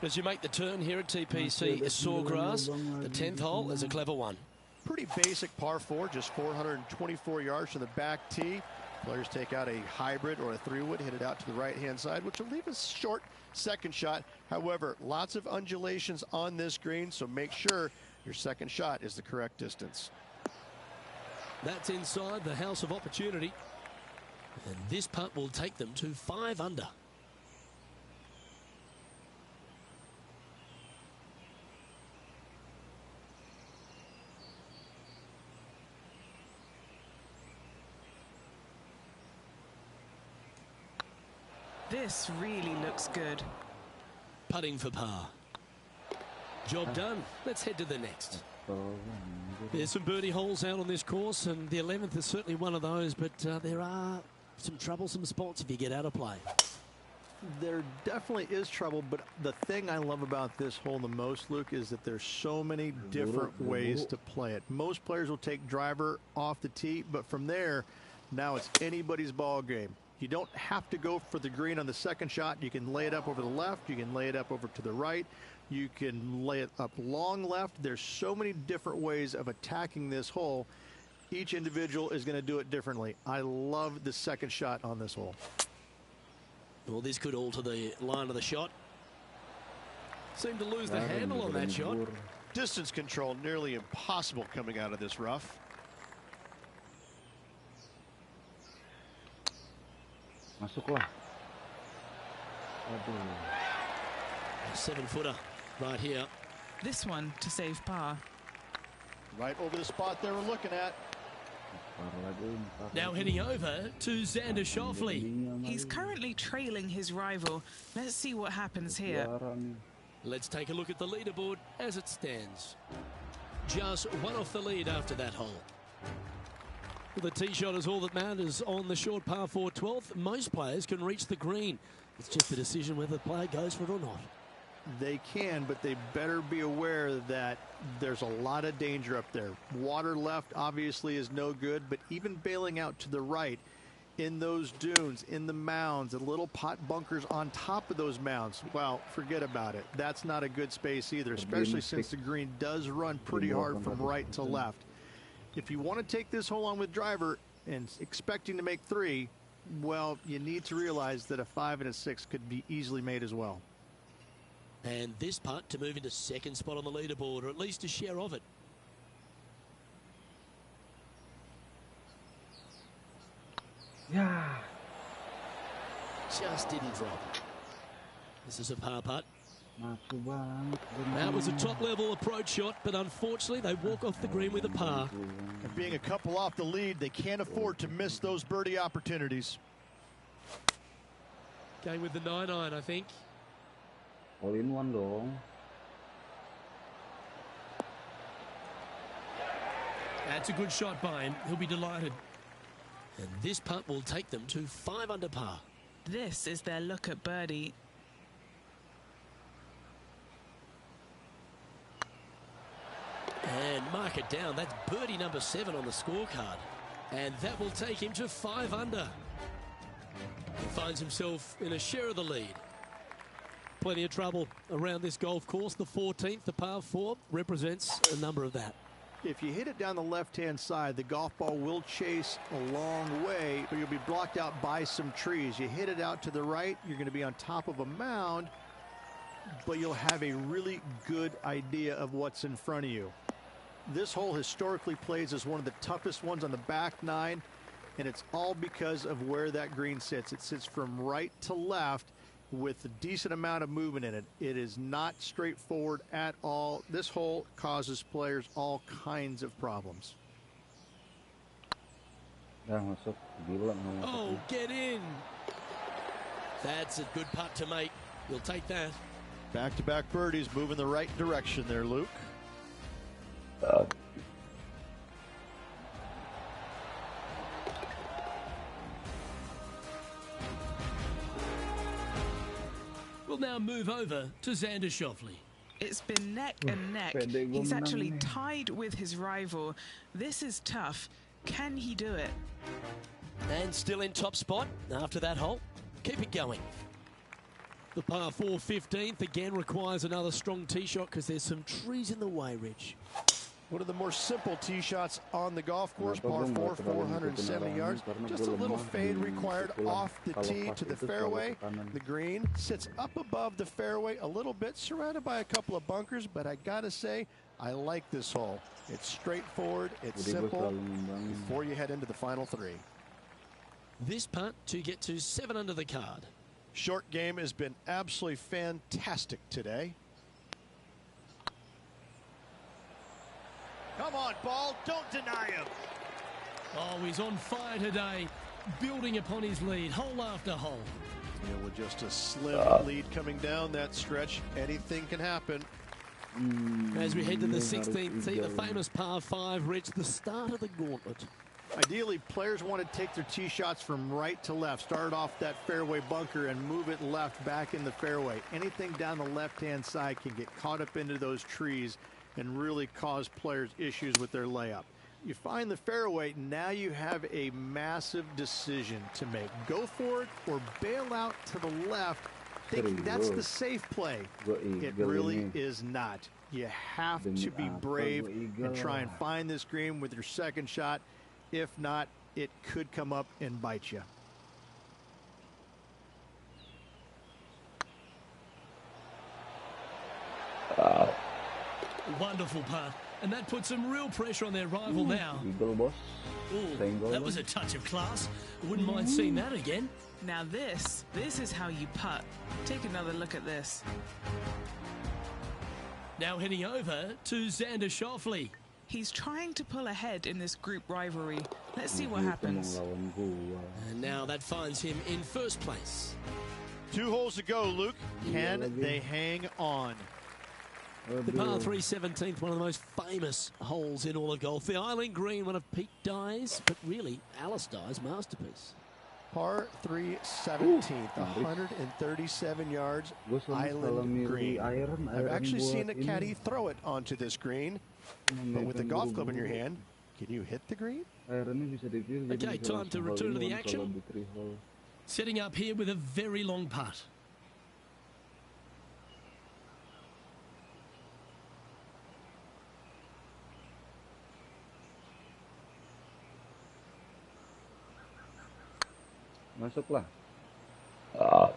As you make the turn here at TPC Sawgrass, the 10th hole is a clever one. Pretty basic par 4, just 424 yards from the back tee. Players take out a hybrid or a 3-wood, hit it out to the right-hand side, which will leave a short second shot. However, lots of undulations on this green, so make sure your second shot is the correct distance. That's inside the house of opportunity. And this putt will take them to 5 under. This really looks good. Putting for par. Job done. Let's head to the next. There's some birdie holes out on this course, and the 11th is certainly one of those, but there are some troublesome spots if you get out of play. There definitely is trouble, but the thing I love about this hole the most, Luke, is that there's so many different ways to play it. Most players will take driver off the tee, but from there, now it's anybody's ball game. You don't have to go for the green on the second shot. You can lay it up over the left. You can lay it up over to the right. You can lay it up long left. There's so many different ways of attacking this hole. Each individual is going to do it differently. I love the second shot on this hole. Well, this could alter the line of the shot. Seemed to lose the handle on that shot. Distance control nearly impossible coming out of this rough. Masuklah. A 7-footer right here. This one to save par. Right over the spot they were looking at. Now heading over to Xander Schauffele. He's currently trailing his rival. Let's see what happens here. Let's take a look at the leaderboard as it stands. Just one off the lead after that hole. The tee shot is all that matters on the short par 4 12th. Most players can reach the green. It's just a decision whether the player goes for it or not. They can, but they better be aware that there's a lot of danger up there. Water left obviously is no good, but even bailing out to the right in those dunes, in the mounds, and little pot bunkers on top of those mounds, well, forget about it. That's not a good space either, especially since the green does run pretty hard from right to left. If you want to take this hole on with driver and expecting to make 3, well, you need to realize that a 5 and a 6 could be easily made as well. And this putt to move into second spot on the leaderboard, or at least a share of it. Yeah. Just didn't drop. This is a par putt. That was a top-level approach shot, but unfortunately they walk off the green with a par. And being a couple off the lead, they can't afford to miss those birdie opportunities. Going with the 9-iron, I think. All in one dong. That's a good shot by him. He'll be delighted. And this putt will take them to 5 under par. This is their look at birdie. And mark it down. That's birdie number 7 on the scorecard. And that will take him to 5 under. He finds himself in a share of the lead. Plenty of trouble around this golf course. The 14th, the par 4, represents a number of that. If you hit it down the left-hand side, the golf ball will chase a long way, but you'll be blocked out by some trees. You hit it out to the right, you're going to be on top of a mound, but you'll have a really good idea of what's in front of you. This hole historically plays as one of the toughest ones on the back 9, and it's all because of where that green sits. It sits from right to left with a decent amount of movement in it. It is not straightforward at all. This hole causes players all kinds of problems. Oh, get in. That's a good putt to make. You'll take that. Back-to-back birdies, moving the right direction there, Luke. We'll now move over to Xander Schauffele. It's been neck and neck. He's actually tied with his rival. This is tough. Can he do it? And still in top spot after that hole. Keep it going. The par 4 15th again requires another strong tee shot because there's some trees in the way, Rich. One of the more simple tee shots on the golf course, par 4, 470 yards. Just a little fade required off the tee to the fairway. The green sits up above the fairway a little bit, surrounded by a couple of bunkers, but I gotta say, I like this hole. It's straightforward, it's simple, before you head into the final 3. This putt to get to 7 under the card. Short game has been absolutely fantastic today. Come on, ball, don't deny him. Oh, he's on fire today, building upon his lead, hole after hole. Yeah, with just a slim lead coming down that stretch, anything can happen. As we head to the 16th tee, the famous par 5 reached the start of the gauntlet. Ideally, players want to take their tee shots from right to left, start off that fairway bunker and move it left back in the fairway. Anything down the left-hand side can get caught up into those trees and really cause players issues with their layup. You find the fairway, now you have a massive decision to make. Go for it or bail out to the left, thinking that's the safe play. It really is not. You have to be brave and try and find this green with your second shot. If not, it could come up and bite you. Wonderful putt, and that puts some real pressure on their rival now. Eagle, boss. Ooh, that was a touch of class. Wouldn't mind seeing that again. Now this is how you putt. Take another look at this. Now heading over to Xander Schauffele. He's trying to pull ahead in this group rivalry. Let's see what happens. And now that finds him in first place. 2 holes to go, Luke. Can they hang on? The par 3 17th, one of the most famous holes in all of golf. The Island Green, one of Pete Dye's, but really Alice Dye's masterpiece. Par 3 17th, 137 yards, Island Green. I've actually seen a caddy throw it onto this green, but with a golf club in your hand, can you hit the green? Okay, time to return to the action. Setting up here with a very long putt. Masuklah. Oh,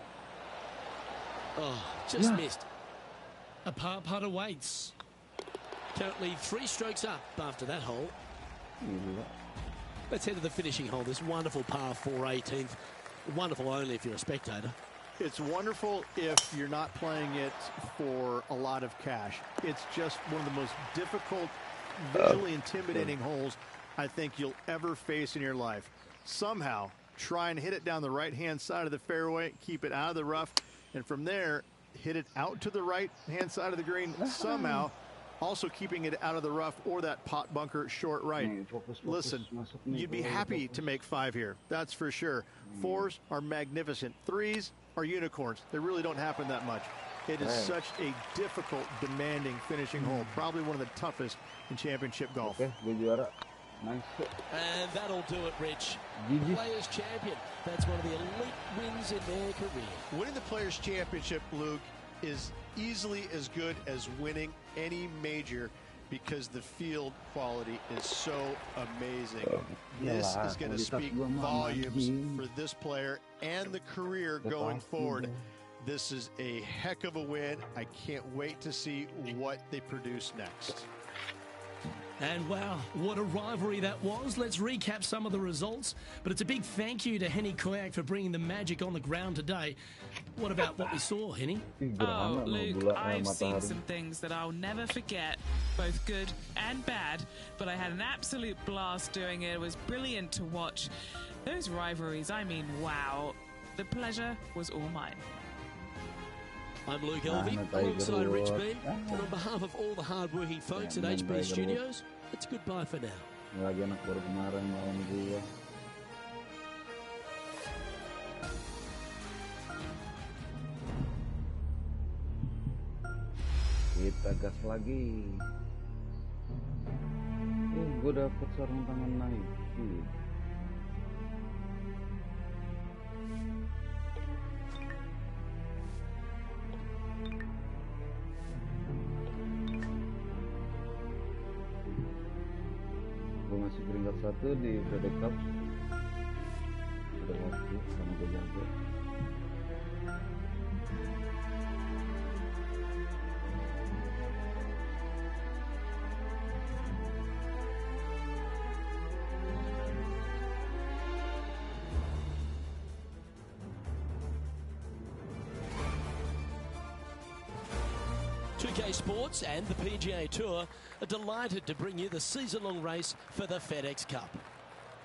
just missed. A par putt awaits. Currently 3 strokes up after that hole. Let's head to the finishing hole. This wonderful par 4 18th. Wonderful only if you're a spectator. It's wonderful if you're not playing it for a lot of cash. It's just one of the most difficult, visually intimidating holes I think you'll ever face in your life. Somehow, try and hit it down the right-hand side of the fairway, keep it out of the rough, and from there, hit it out to the right-hand side of the green somehow, also keeping it out of the rough or that pot bunker short right. Listen, you'd be happy to make 5 here, that's for sure. 4s are magnificent. 3s are unicorns. They really don't happen that much. It is such a difficult, demanding finishing hole, probably one of the toughest in championship golf. Nice. And that'll do it, Rich. Players Champion. That's one of the elite wins in their career. Winning the Players Championship, Luke, is easily as good as winning any major because the field quality is so amazing. This is going to speak volumes for this player and the career going forward. This is a heck of a win. I can't wait to see what they produce next. And wow, what a rivalry that was. Let's recap some of the results. But it's a big thank you to Henny Koyak for bringing the magic on the ground today. What about what we saw, Henny? Oh, Luke, I've seen some things that I'll never forget, both good and bad. But I had an absolute blast doing it. It was brilliant to watch. Those rivalries, I mean, wow. The pleasure was all mine. I'm Luke Elvey, alongside Rich Beam, and on behalf of all the hard-working folks at HB Studios, it's goodbye for now. Lagi anak baru kemarin lawan gua. Kita gas lagi. Gue dapet sarung tangan naik. Tinggal satu di FedEx Cup. Udah waktu sama gue jago. Sports and the PGA Tour are delighted to bring you the season-long race for the FedEx Cup.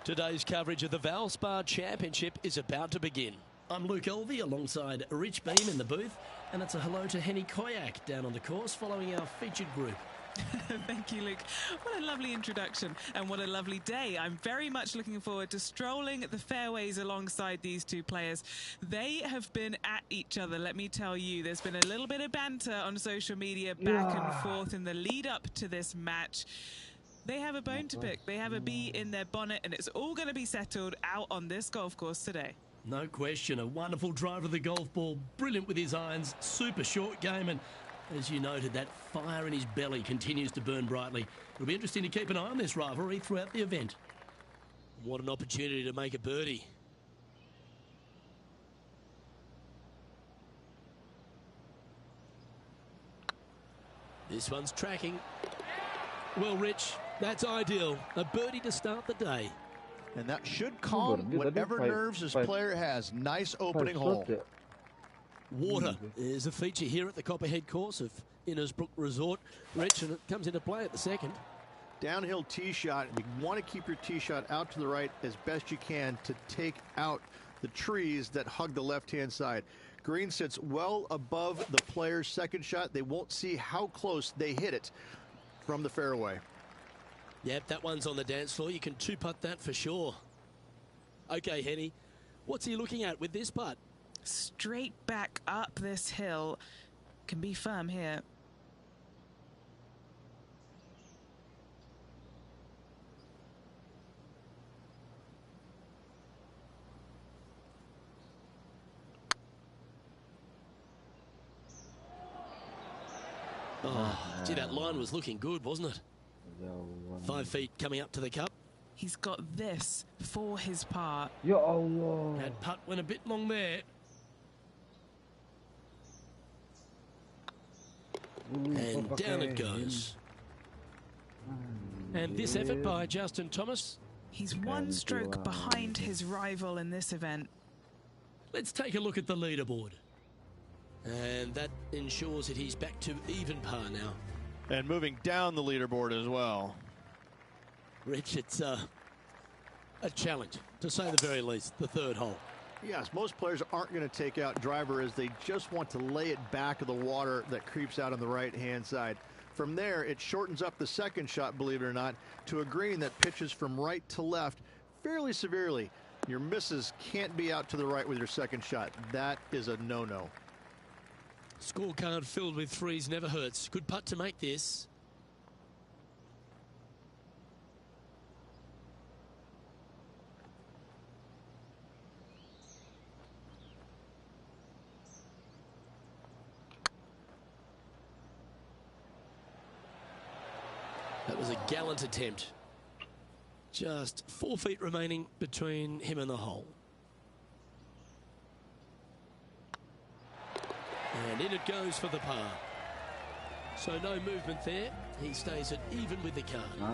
Today's coverage of the Valspar Championship is about to begin. I'm Luke Elvey alongside Rich Beam in the booth, and it's a hello to Henny Koyak down on the course following our featured group. Thank you, Luke. What a lovely introduction and what a lovely day. I'm very much looking forward to strolling the fairways alongside these two players. They have been at each other, let me tell you. There's been a little bit of banter on social media back and forth in the lead up to this match. They have a bone to pick. They have a bee in their bonnet, and it's all going to be settled out on this golf course today. No question. A wonderful drive of the golf ball. Brilliant with his irons. Super short game, and as you noted, that fire in his belly continues to burn brightly. It'll be interesting to keep an eye on this rivalry throughout the event. What an opportunity to make a birdie. This one's tracking. Well, Rich, that's ideal. A birdie to start the day. And that should calm whatever nerves this player has. Nice opening hole. Water is a feature here at the Copperhead course of Innersbrook Resort, Rich, and it comes into play at the second. Downhill tee shot. You want to keep your tee shot out to the right as best you can to take out the trees that hug the left-hand side. Green sits well above the player's second shot. They won't see how close they hit it from the fairway. Yep, that one's on the dance floor. You can two-putt that for sure. Okay, Henny, what's he looking at with this putt? Straight back up this hill. Can be firm here. Oh, gee, that line was looking good, wasn't it? 5 feet coming up to the cup. He's got this for his par. Ya Allah. That putt went a bit long there. And down it goes. And this effort by Justin Thomas. He's one stroke behind his rival in this event. Let's take a look at the leaderboard. And that ensures that he's back to even par now. And moving down the leaderboard as well. Rich, it's a challenge, to say the very least, the third hole. Yes, most players aren't going to take out driver as they just want to lay it back of the water that creeps out on the right-hand side. From there, it shortens up the second shot, believe it or not, to a green that pitches from right to left fairly severely. Your misses can't be out to the right with your second shot. That is a no-no. Scorecard filled with threes never hurts. Good putt to make this. That was a gallant attempt. Just 4 feet remaining between him and the hole. And in it goes for the par. So no movement there. He stays at even with the card.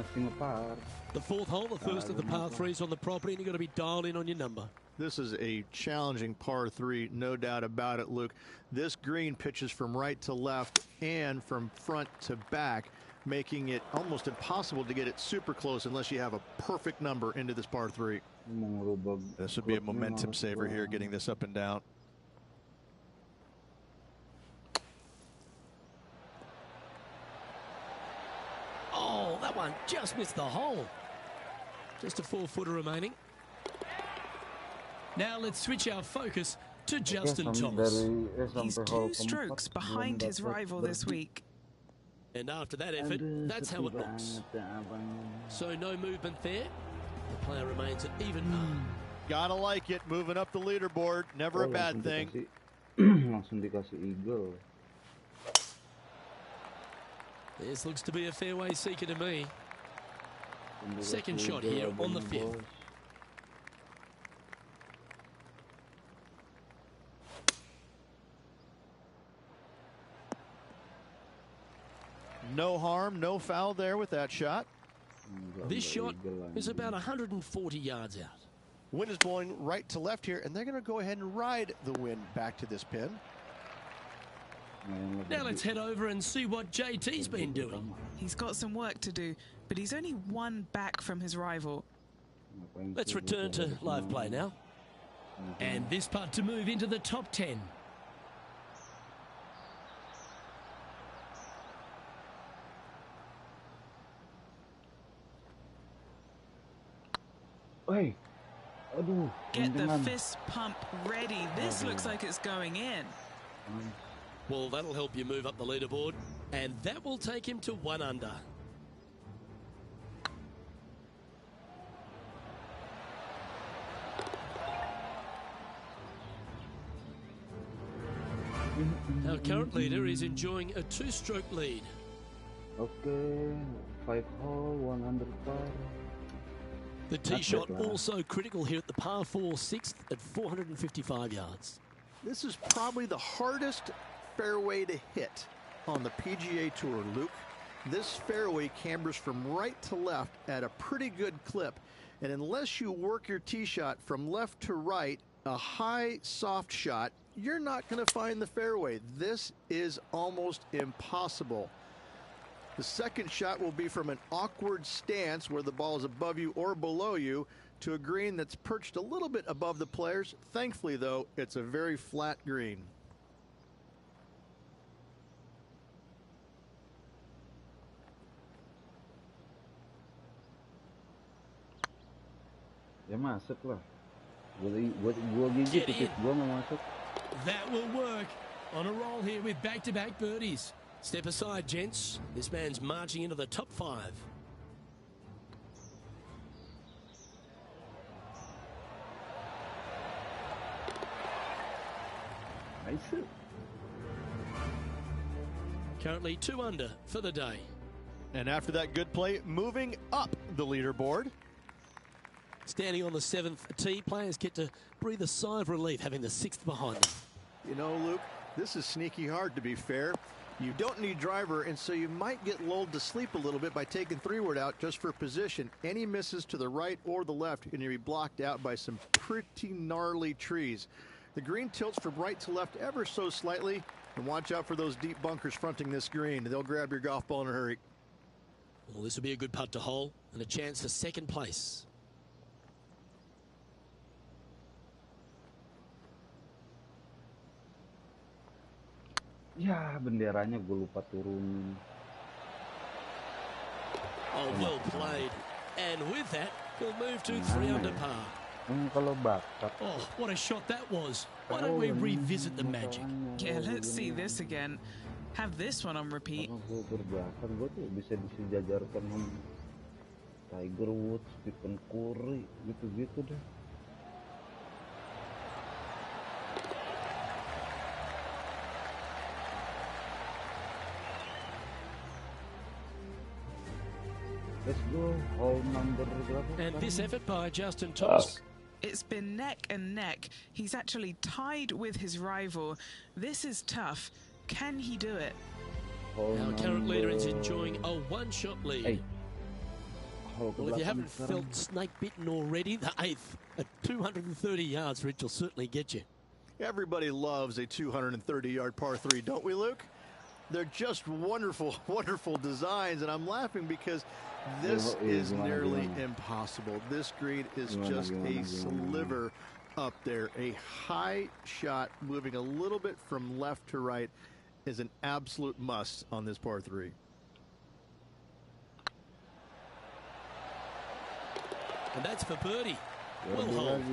The fourth hole, the first of the par threes on the property, and you've got to be dialed in on your number. This is a challenging par three, no doubt about it, Luke. This green pitches from right to left and from front to back, making it almost impossible to get it super close unless you have a perfect number into this par three. This would be a momentum saver here, getting this up and down. Oh, that one just missed the hole. Just a 4-footer remaining. Now let's switch our focus to Justin Thomas. He's 2 strokes behind his rival this week. And after that effort, that's how it looks. So no movement there. The player remains at even par. Gotta like it, moving up the leaderboard. Never a bad thing. Langsung dikasih eagle. This looks to be a fairway seeker to me. Second shot here on the 5th. No harm, no foul there with that shot. This shot is about 140 yards out. Wind is blowing right to left here, and they're going to go ahead and ride the wind back to this pin. Now let's head over and see what JT's been doing. He's got some work to do, but he's only one back from his rival. Let's return to live play now. And this putt to move into the top 10. Hey, aduh. Get the fist pump ready. This looks like it's going in. Well, that'll help you move up the leaderboard, and that will take him to 1 under. Our current leader is enjoying a 2-stroke lead. Okay, 5 hole, 100 par. The tee shot also critical here at the par 4 6th at 455 yards. This is probably the hardest fairway to hit on the PGA Tour, Luke. This fairway cambers from right to left at a pretty good clip, and unless you work your tee shot from left to right, a high soft shot, you're not going to find the fairway. This is almost impossible. The second shot will be from an awkward stance where the ball is above you or below you to a green that's perched a little bit above the players. Thankfully, though, it's a very flat green. Ya masuk lah. Gua gigi titik gua mau masuk. That will work. On a roll here with back-to-back birdies. Step aside, gents. This man's marching into the top 5. Nice. Currently 2 under for the day. And after that good play, moving up the leaderboard. Standing on the 7th tee, players get to breathe a sigh of relief having the 6th behind them. You know, Luke, this is sneaky hard, to be fair. You don't need driver, and so you might get lulled to sleep a little bit by taking 3-wood out just for position. Any misses to the right or the left are going to be blocked out by some pretty gnarly trees. The green tilts from right to left ever so slightly, and watch out for those deep bunkers fronting this green. They'll grab your golf ball in a hurry. Well, this will be a good putt to hole and a chance for second place. Ya, benderanya gue lupa turunin. Oh, well played. And with that, we'll move to 3 under par. Kalau bakat. Oh, what a shot that was. Why don't we revisit the magic? Yeah, let's see this again. Have this one on repeat. Gue berbakat, gue tuh bisa disejajarkan sama Tiger Woods, Stephen Curry, gitu-gitu deh. Let's go, hole number berapa? And this effort by Justin Thomas. It's been neck and neck. He's actually tied with his rival. This is tough. Can he do it? Our current leader is enjoying a 1-shot lead. Hey. Well, if you haven't felt snake bitten already, the 8th at 230 yards, Rich, will certainly get you. Everybody loves a 230-yard par 3, don't we, Luke? They're just wonderful, wonderful designs, and I'm laughing because this is nearly impossible. This green is just a sliver up there. A high shot moving a little bit from left to right is an absolute must on this par 3. And that's for birdie. Well hold.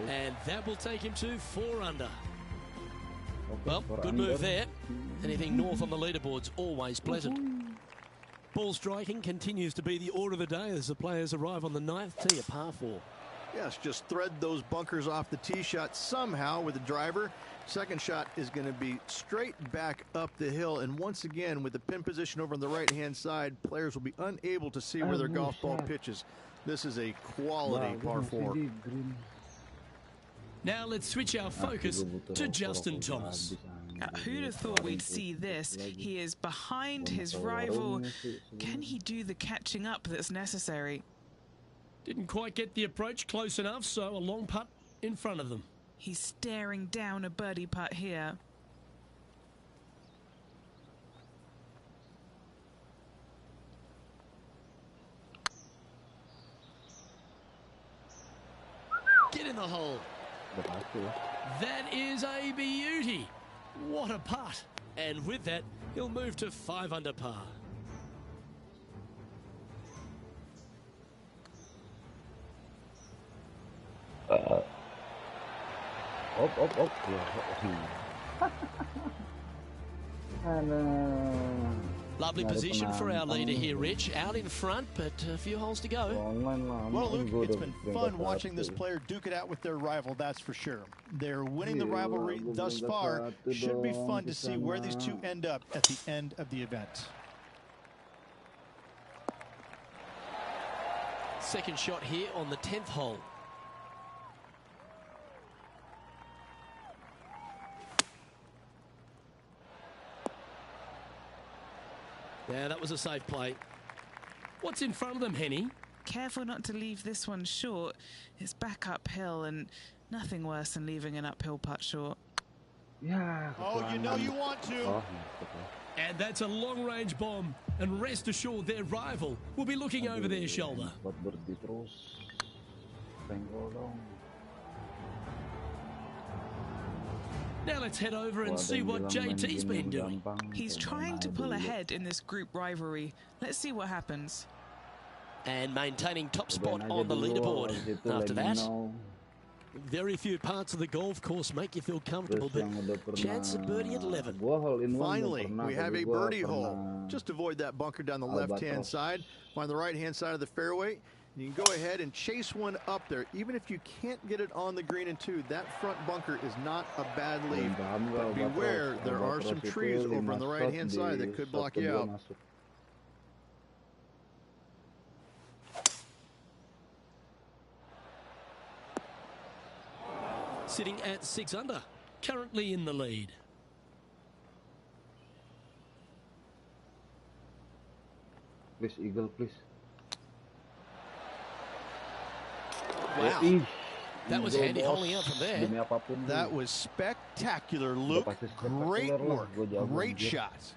And that will take him to 4 under. Well, good move there. Anything north on the leaderboard's always pleasant. Ball striking continues to be the order of the day as the players arrive on the 9th tee, a par 4. Yes, just thread those bunkers off the tee shot somehow with the driver. Second shot is going to be straight back up the hill. And once again, with the pin position over on the right-hand side, players will be unable to see where their golf ball pitches. This is a quality par 4. Now let's switch our focus to Justin Thomas. Who'd have thought we'd see this? He is behind his rival. Can he do the catching up that's necessary? Didn't quite get the approach close enough, so a long putt in front of them. He's staring down a birdie putt here. Get in the hole. That is a beauty. What a putt. And with that, he'll move to 5 under par. Lovely position for our leader here, Rich. Out in front, but a few holes to go. Well, Luke, it's been fun watching this player duke it out with their rival, that's for sure. They're winning the rivalry thus far. Should be fun to see where these two end up at the end of the event. Second shot here on the 10th hole. Yeah, that was a safe play. What's in front of them, Henny? Careful not to leave this one short. It's back uphill, and nothing worse than leaving an uphill putt short. Yeah. Oh, you know you want to. And that's a long-range bomb. And rest assured, their rival will be looking over their shoulder. Now let's head over and see what JT's been doing. He's trying to pull ahead in this group rivalry. Let's see what happens. And maintaining top spot on the leaderboard. After that, very few parts of the golf course make you feel comfortable, but chance of birdie at 11. Finally, we have a birdie hole. Just avoid that bunker down the left-hand side. Find the right-hand side of the fairway. You can go ahead and chase one up there. Even if you can't get it on the green and 2, that front bunker is not a bad lead. But beware, there are some trees over on the right-hand side that could block you out. Sitting at 6 under, currently in the lead. Please, Eagle, please. Wow, that was handy holding out from there. That was spectacular, Luke. Great work, great shot.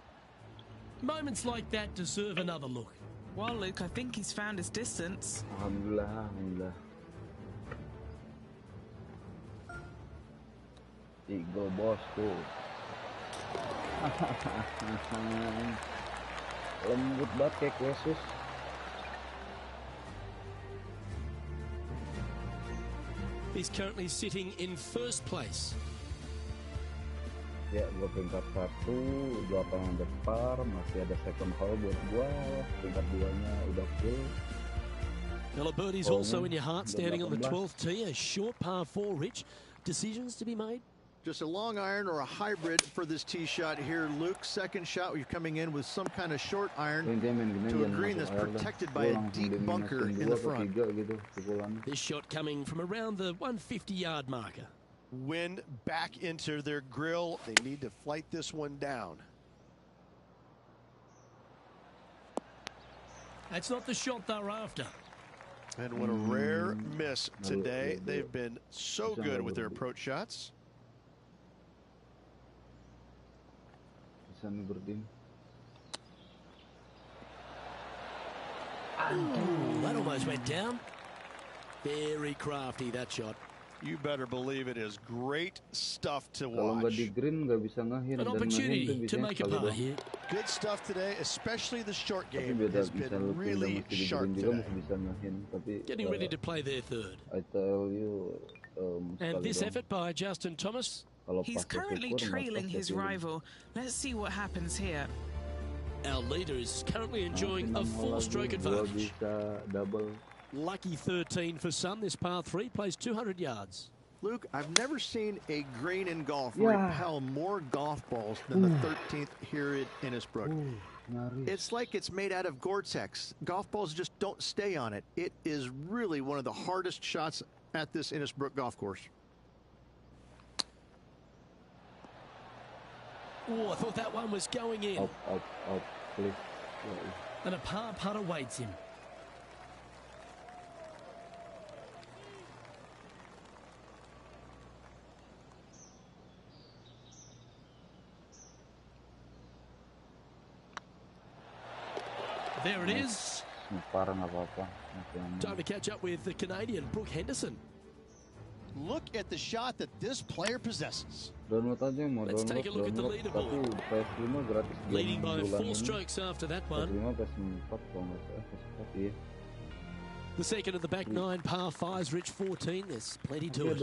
Moments like that deserve another look. Well, Luke, I think he's found his distance. Alhamdulillah, alhamdulillah. Eagle bosku. Lembut banget kayak kue sus. He's currently sitting in first place. Ya, gua peringkat 1, 8 under par, masih ada second hole buat gua. Peringkat 2-nya udah full. Well, a birdie's also in your heart, standing on the 12th tee. A short par 4, Rich. Decisions to be made? Just a long iron or a hybrid for this tee shot here, Luke. Second shot, we're coming in with some kind of short iron to a green that's protected by a deep bunker in the front. This shot coming from around the 150-yard marker. Wind back into their grill. They need to flight this one down. That's not the shot they're after. And what a rare miss today. They've been so good with their approach shots. Ooh, that almost went down. Very crafty, that shot. You better believe it is great stuff to watch. An opportunity to make a par here. Good stuff today, especially the short game has been really sharp today. Getting ready to play their third. I tell you, and this effort by Justin Thomas. He's currently trailing his rival. Let's see what happens here. Our leader is currently enjoying a 4-stroke advantage. Lucky 13 for some. This par 3 plays 200 yards. Luke, I've never seen a green in golf repel more golf balls than the 13th here at Innisbrook. It's like it's made out of Gore-Tex. Golf balls just don't stay on it. It is really one of the hardest shots at this Innisbrook golf course. Oh, I thought that one was going in. Up, please. And a par putt awaits him. There it is. Time to catch up with the Canadian, Brooke Henderson. Look at the shot that this player possesses. Let's take a look at the leaderboard. Leading by 4 strokes after that one. The second of the back 9 par 5s, Rich 14. There's plenty to it.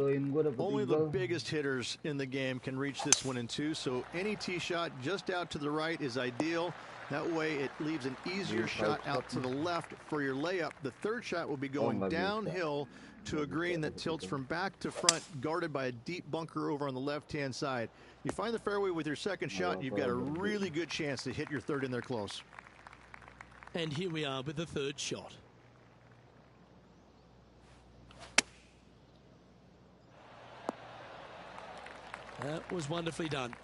Only the biggest hitters in the game can reach this one in 2, so any tee shot just out to the right is ideal. That way it leaves an easier shot out to the left for your layup. The third shot will be going downhill to a green that tilts from back to front, guarded by a deep bunker over on the left-hand side. You find the fairway with your second shot, you've got a really good chance to hit your third in there close. And here we are with the third shot. That was wonderfully done.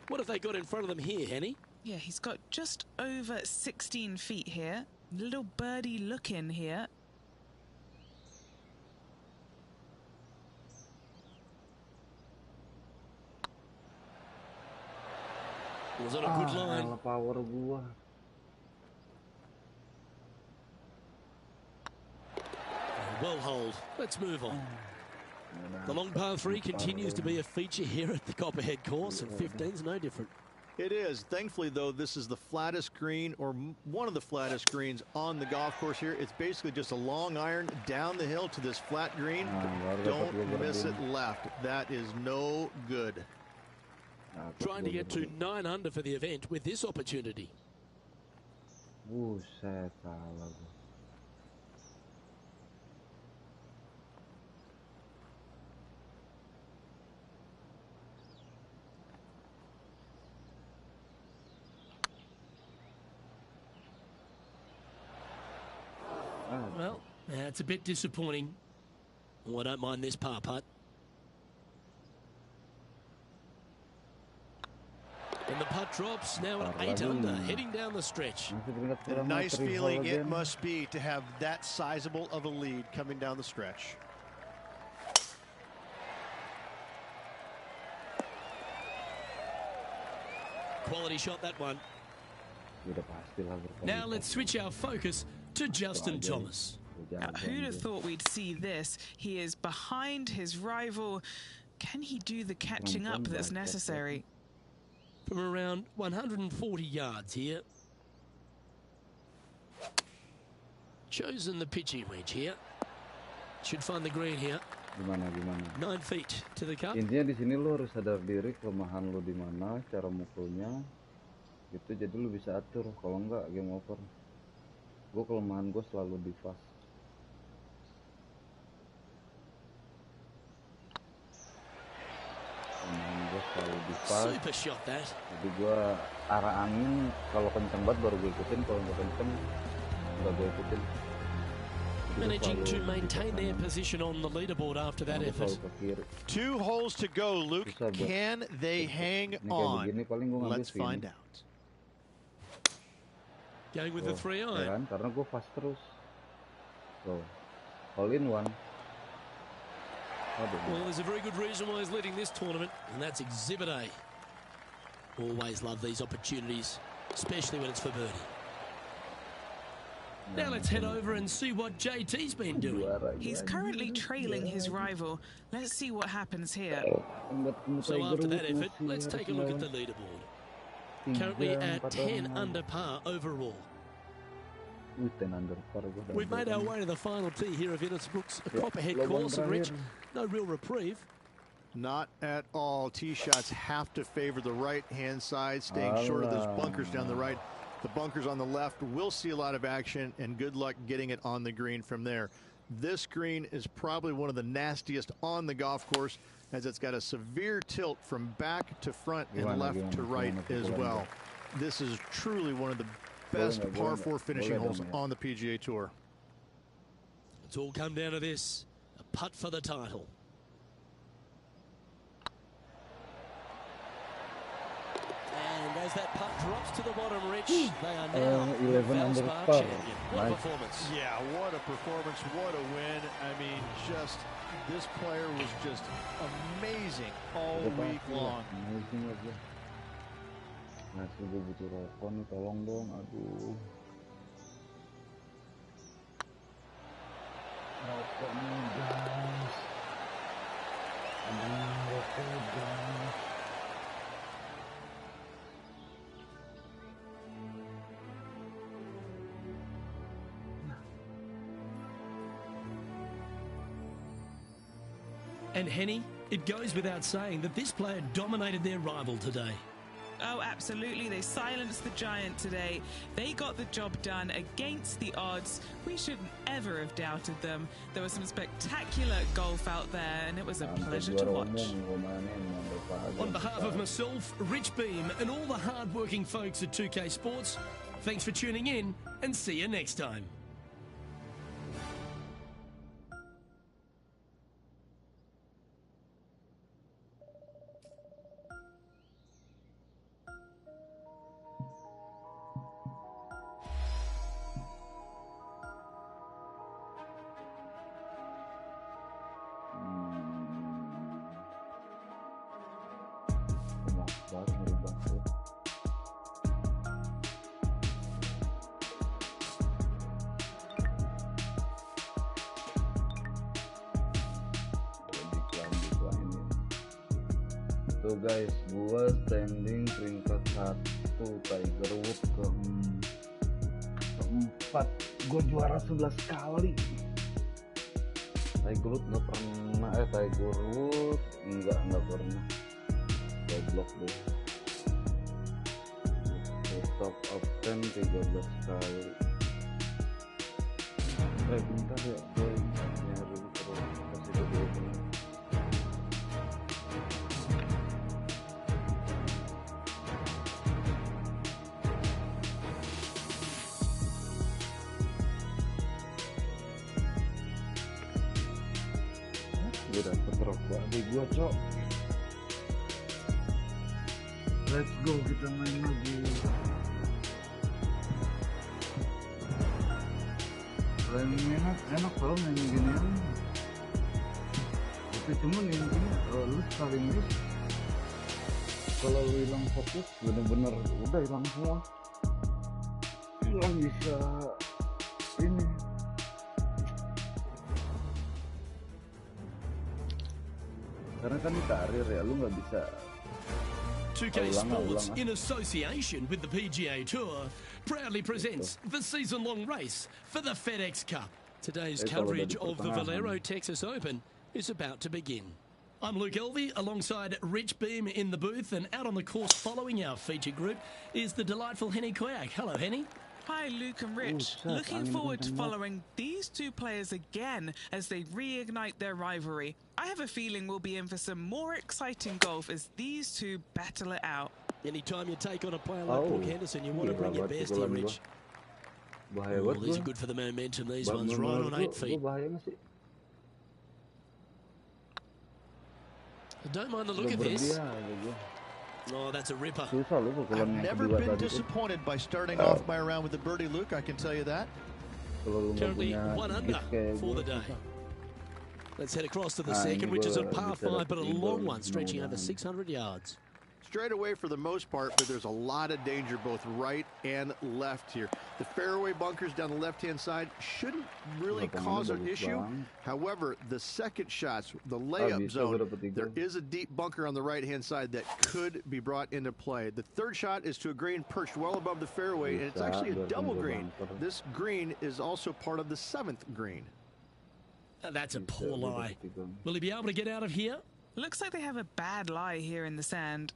What have they got in front of them here, Henny? Yeah, he's got just over 16 feet here. Little birdie look in here. Was on a good line. Power gua. Well hold. Let's move on. The long par 3 continues to be a feature here at the Copperhead course, and 15's no different. It is. Thankfully, though, this is the flattest green, or one of the flattest greens on the golf course here. It's basically just a long iron down the hill to this flat green. Don't miss it left. That is no good. Trying to get to 9 under for the event with this opportunity. Buset, salah. Well, that's a bit disappointing. Oh, I don't mind this par putt. And the putt drops now at 8 under, heading down the stretch. A nice feeling it must be to have that sizable of a lead coming down the stretch. Quality shot, that one. Now let's switch our focus to Justin Thomas. Now, who'd have thought we'd see this? He is behind his rival. Can he do the catching up that's necessary? From around 140 yards here. Chosen the pitching wedge here. Should find the green here. Gimana? 9 feet to the cup. Intinya di sini lo harus sadar diri kelemahan lo di mana, cara mukulnya. Gitu, jadi lo bisa atur. Kalau enggak game over. Gue kelemahan gue selalu di fast. Super shot that. Jadi gue arah angin kalau kenceng banget baru gue ikutin, kalau nggak kenceng nggak gue ikutin. Managing to maintain their position on the leaderboard after that effort. 2 holes to go, Luke. Can they hang on? Let's find out. Going with the 3-iron. Karena gue fast terus. So, all in one. Well, there's a very good reason why he's leading this tournament, and that's Exhibit A. Always love these opportunities, especially when it's for birdie. Now let's head over and see what JT's been doing. He's currently trailing his rival. Let's see what happens here. So after that effort, let's take a look at the leaderboard. Currently at 10 under par overall. We've made our way to the final tee here of Innisbrook's Copperhead course, and Rich, no real reprieve. Not at all. Tee shots have to favor the right-hand side, staying short of those bunkers down the right. The bunkers on the left will see a lot of action, and good luck getting it on the green from there. This green is probably one of the nastiest on the golf course, as it's got a severe tilt from back to front and left to right as well. This is truly one of the best par 4 finishing holes on the PGA Tour. It's all come down to this, a putt for the title. And as that putt drops to the bottom, Rich, they are now 11 under par. What a performance. Yeah, what a performance, what a win. I mean, just, this player was just amazing all week long. Amazing aja. Masih gue butuh rokok nih, tolong dong, aduh. Rokok nih, guys. Rokok, guys. And Henny, it goes without saying that this player dominated their rival today. Oh, absolutely. They silenced the giant today. They got the job done against the odds. We shouldn't ever have doubted them. There was some spectacular golf out there, and it was a pleasure to watch. On behalf of myself, Rich Beam, and all the hard-working folks at 2K Sports, thanks for tuning in, and see you next time. Tuh guys, gua standing peringkat 1, Tiger Woods keempat. Gua juara 11 kali. Tiger Woods nggak pernah, Tiger Woods nggak pernah. Goblok deh. Top of 10 13 kali. Bentar ya, gue nyari terus kasih dulu ini. Gue dapet rokok adik gue, cok. Let's go, kita main lagi. Enak kalau main ginian. Itu cuman intinya lu saling dis. Kalau lu hilang fokus, bener-bener udah hilang semua. Hilang bisa ini. Karena kan di karir ya, lu nggak bisa. 2K Sports, in association with the PGA Tour, proudly presents the season-long race for the FedEx Cup. Today's coverage of the Valero Texas Open is about to begin. I'm Luke Elvey, alongside Rich Beam in the booth, and out on the course following our feature group is the delightful Henny Koyak. Hello, Henny. Hi, Luke and Rich. Looking forward to following these two players again as they reignite their rivalry. I have a feeling we'll be in for some more exciting golf as these two battle it out. Anytime you take on a player like Brooke Henderson, you want to bring your best here, Rich. Oh, these are good for the momentum, these ones, right on 8 feet. I don't mind the look of this. Oh, that's a ripper. I've never been disappointed by starting off my round with the birdie, Luke, I can tell you that. Currently 1 under for the day. Let's head across to the second, which is a par 5, but a long one, stretching over 600 yards. Straight away for the most part, but there's a lot of danger both right and left here. The fairway bunkers down the left-hand side shouldn't really cause an issue. However, the second shots, the layup zone, there is a deep bunker on the right-hand side that could be brought into play. The third shot is to a green perched well above the fairway, and it's actually a double green. This green is also part of the 7th green. That's a poor lie. Will he be able to get out of here? Looks like they have a bad lie here in the sand.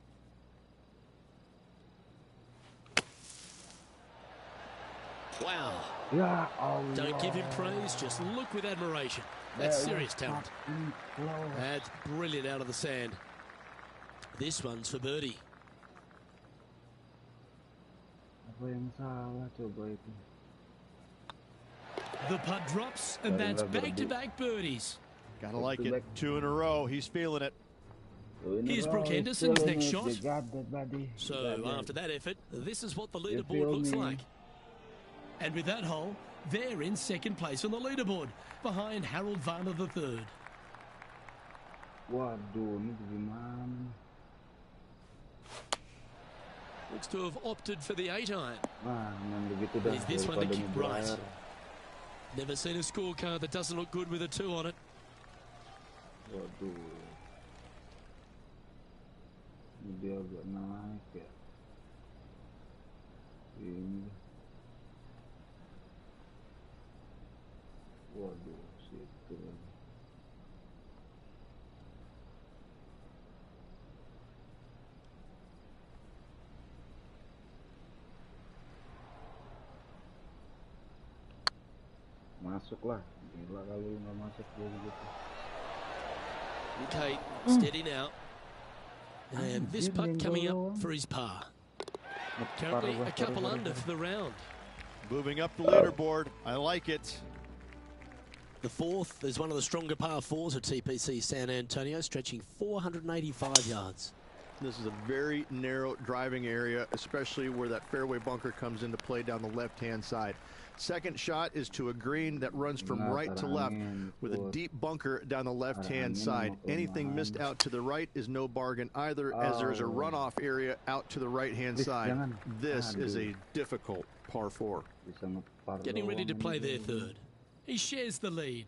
Wow. Ya Allah. Don't give him praise, just look with admiration. That's serious talent. That's brilliant out of the sand. This one's for birdie. Apa yang salah coba itu? The putt drops, and that's back-to-back birdies. Gotta like it. 2 in a row. He's feeling it. Here's Brooke Henderson's next shot. So after that effort, this is what the leaderboard looks like. And with that hole, they're in second place on the leaderboard, behind Harold Varner III. Waduh, ini gimana? Looks to have opted for the 8-iron. Nah, begitu dah. Is this one to kick right? Never seen a scorecard that doesn't look good with a 2 on it. Waduh. Ini dia agak naik ya. Ini. Waduh, situ lagi. Masuklah, gila kali nggak masuk dia gitu. Okay, steady now. And this putt coming up for his par. Currently a couple under for the round. Moving up the leaderboard. I like it. The fourth is one of the stronger par 4s at TPC San Antonio, stretching 485 yards. This is a very narrow driving area, especially where that fairway bunker comes into play down the left-hand side. Second shot is to a green that runs from right to left with a deep bunker down the left-hand side. Anything missed out to the right is no bargain either, as there is a runoff area out to the right-hand side. This is a difficult par 4. Getting ready to play their third. He shares the lead.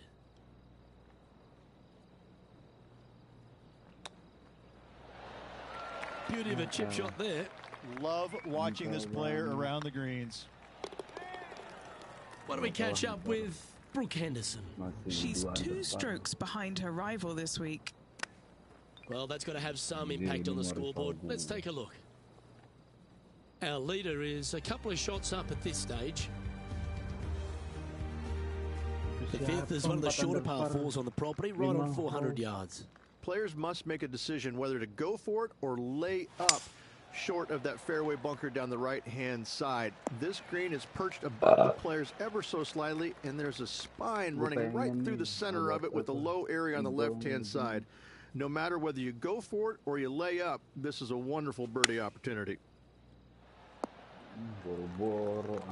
Beauty of a chip shot there. Love watching this player around the greens. What do we catch up with Brooke Henderson? She's 2 strokes behind her rival this week. Well, that's got to have some impact on the scoreboard. Let's take a look. Our leader is a couple of shots up at this stage. The fifth is one of the shorter par 4s on the property, right on 400 yards. Players must make a decision whether to go for it or lay up short of that fairway bunker down the right-hand side. This green is perched above the players ever so slightly, and there's a spine running right through the center of it with a low area on the left-hand side. No matter whether you go for it or you lay up, this is a wonderful birdie opportunity.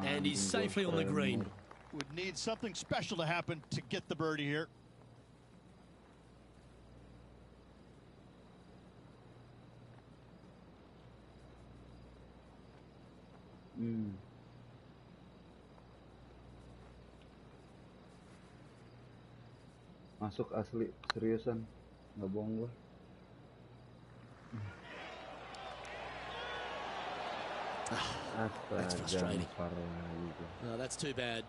And he's safely on the green. Would need something special to happen to get the birdie here. Masuk asli, seriusan, nggak bohong gua. That's frustrating. No, that's too bad.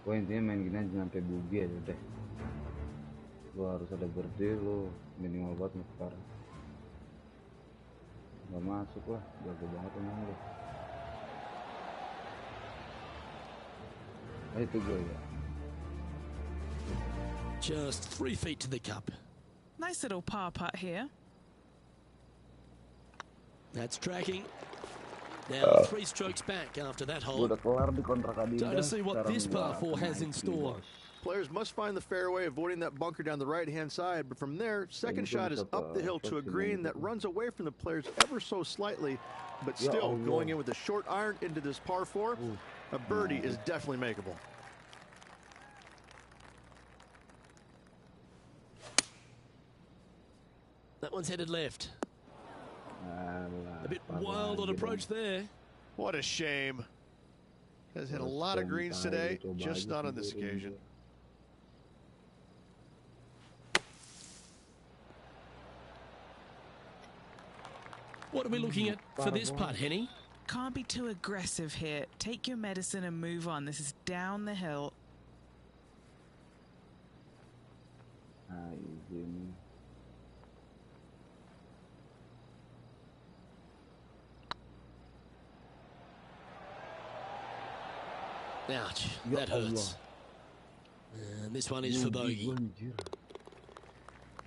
Gua intinya main gini aja sampai bugi aja deh. Lu harus ada birdie, lu minimal banget nih par. Nggak masuk lah, jago banget emang lu. Itu gue ya. Just 3 feet to the cup. Nice little par putt here. That's tracking. Now 3 strokes back after that hole. Udah kelar di kontrak Adidas. Time to see what this par 4 has in store. Players must find the fairway, avoiding that bunker down the right-hand side. But from there, second shot is up the hill to a green that runs away from the players ever so slightly, but still going in with a short iron into this par 4. A birdie is definitely makeable. That one's headed left. A bit wild on approach there. What a shame. Has hit a lot of greens today, just not on this occasion. What are we looking at for this putt, Henny? Can't be too aggressive here. Take your medicine and move on. This is down the hill. Ouch, that hurts. And this one is for bogey.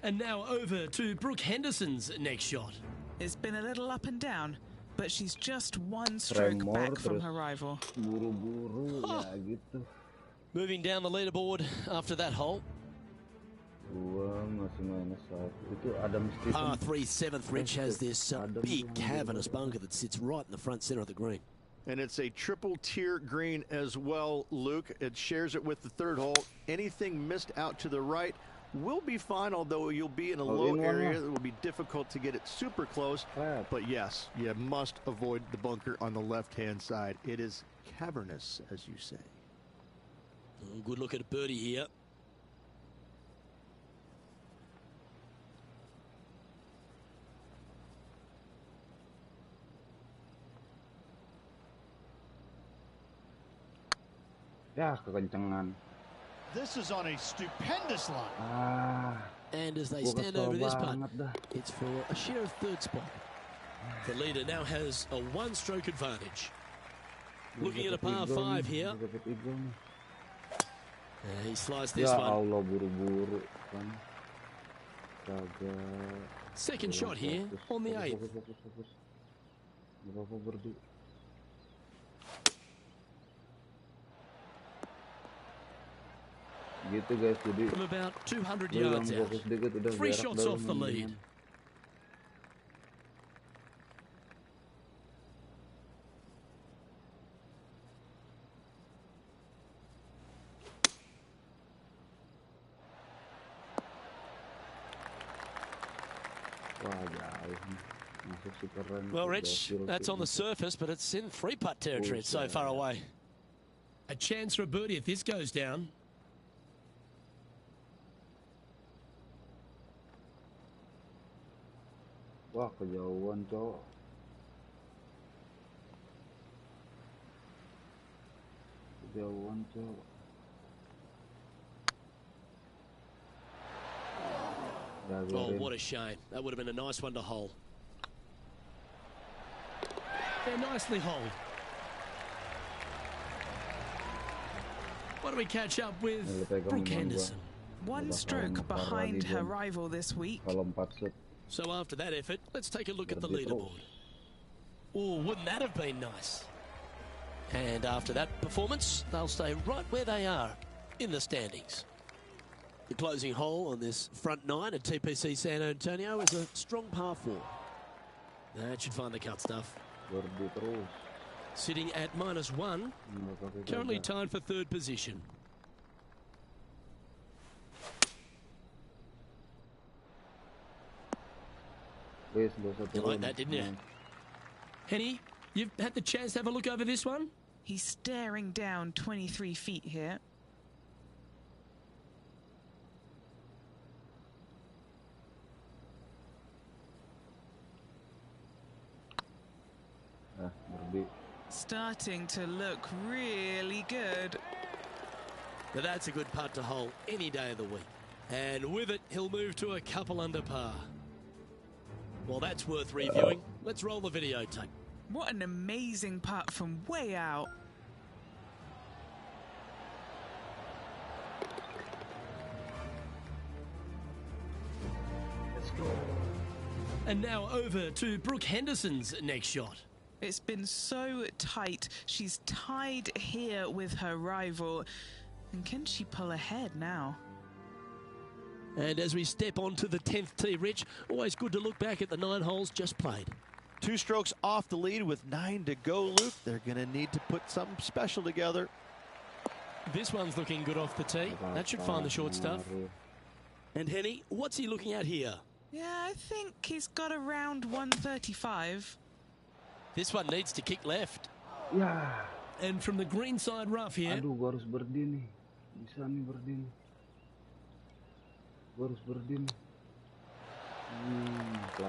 And now over to Brooke Henderson's next shot. It's been a little up and down, but she's just one stroke back from her rival. Buru-buru ya gitu. Moving down the leaderboard after that hole. Masih -1. Itu ada mesti. Par 3 7th, Rich, has this big cavernous bunker that sits right in the front center of the green. And it's a triple tier green as well, Luke. It shares it with the third hole. Anything missed out to the right will be fine, although you'll be in a low area. It will be difficult to get it super close. But yes, you must avoid the bunker on the left-hand side. It is cavernous, as you say. Oh, good look at a birdie here. Ya, kekencengan. This is on a stupendous line. And as they stand over this putt, it's for a share of third spot. The leader now has a one-stroke advantage. Looking at a par 5 here. He sliced this one. Allah, buru-buru kan. Second shot here on the 8th. Gitu guys, jadi from about 200 yards out. 3 shots off the lead. Well, Rich, that's on the surface, but it's in 3-putt territory. It's so far away. A chance for a birdie if this goes down. Wah, kejauhan, cowok. Kejauhan, cowok. Oh, what a shame. That would have been a nice one to hole. They're nicely holed. What do we catch up with Brooke Henderson? One stroke behind her rival this week. So after that effort, let's take a look at the leaderboard. Oh, wouldn't that have been nice? And after that performance, they'll stay right where they are in the standings. The closing hole on this front 9 at TPC San Antonio is a strong par 4. That should find the cut stuff. Sitting at -1, currently tied for 3rd position. You like that, didn't you? Henny, you've had the chance to have a look over this one? He's staring down 23 feet here. Starting to look really good. But that's a good putt to hole any day of the week. And with it, he'll move to a couple under par. Well, that's worth reviewing. Let's roll the videotape. What an amazing putt from way out. Let's go. And now over to Brooke Henderson's next shot. It's been so tight. She's tied here with her rival. And can she pull ahead now? And as we step onto the 10th tee, Rich, always good to look back at the 9 holes just played. 2 strokes off the lead with 9 to go, Luke. They're going to need to put something special together. This one's looking good off the tee. That should find the short stuff. And Henny, what's he looking at here? Yeah, I think he's got around 135. This one needs to kick left. Yeah. And from the green side rough here. Aduh, gua harus berdiri. Bisa nih berdiri. Gua harus berdiri.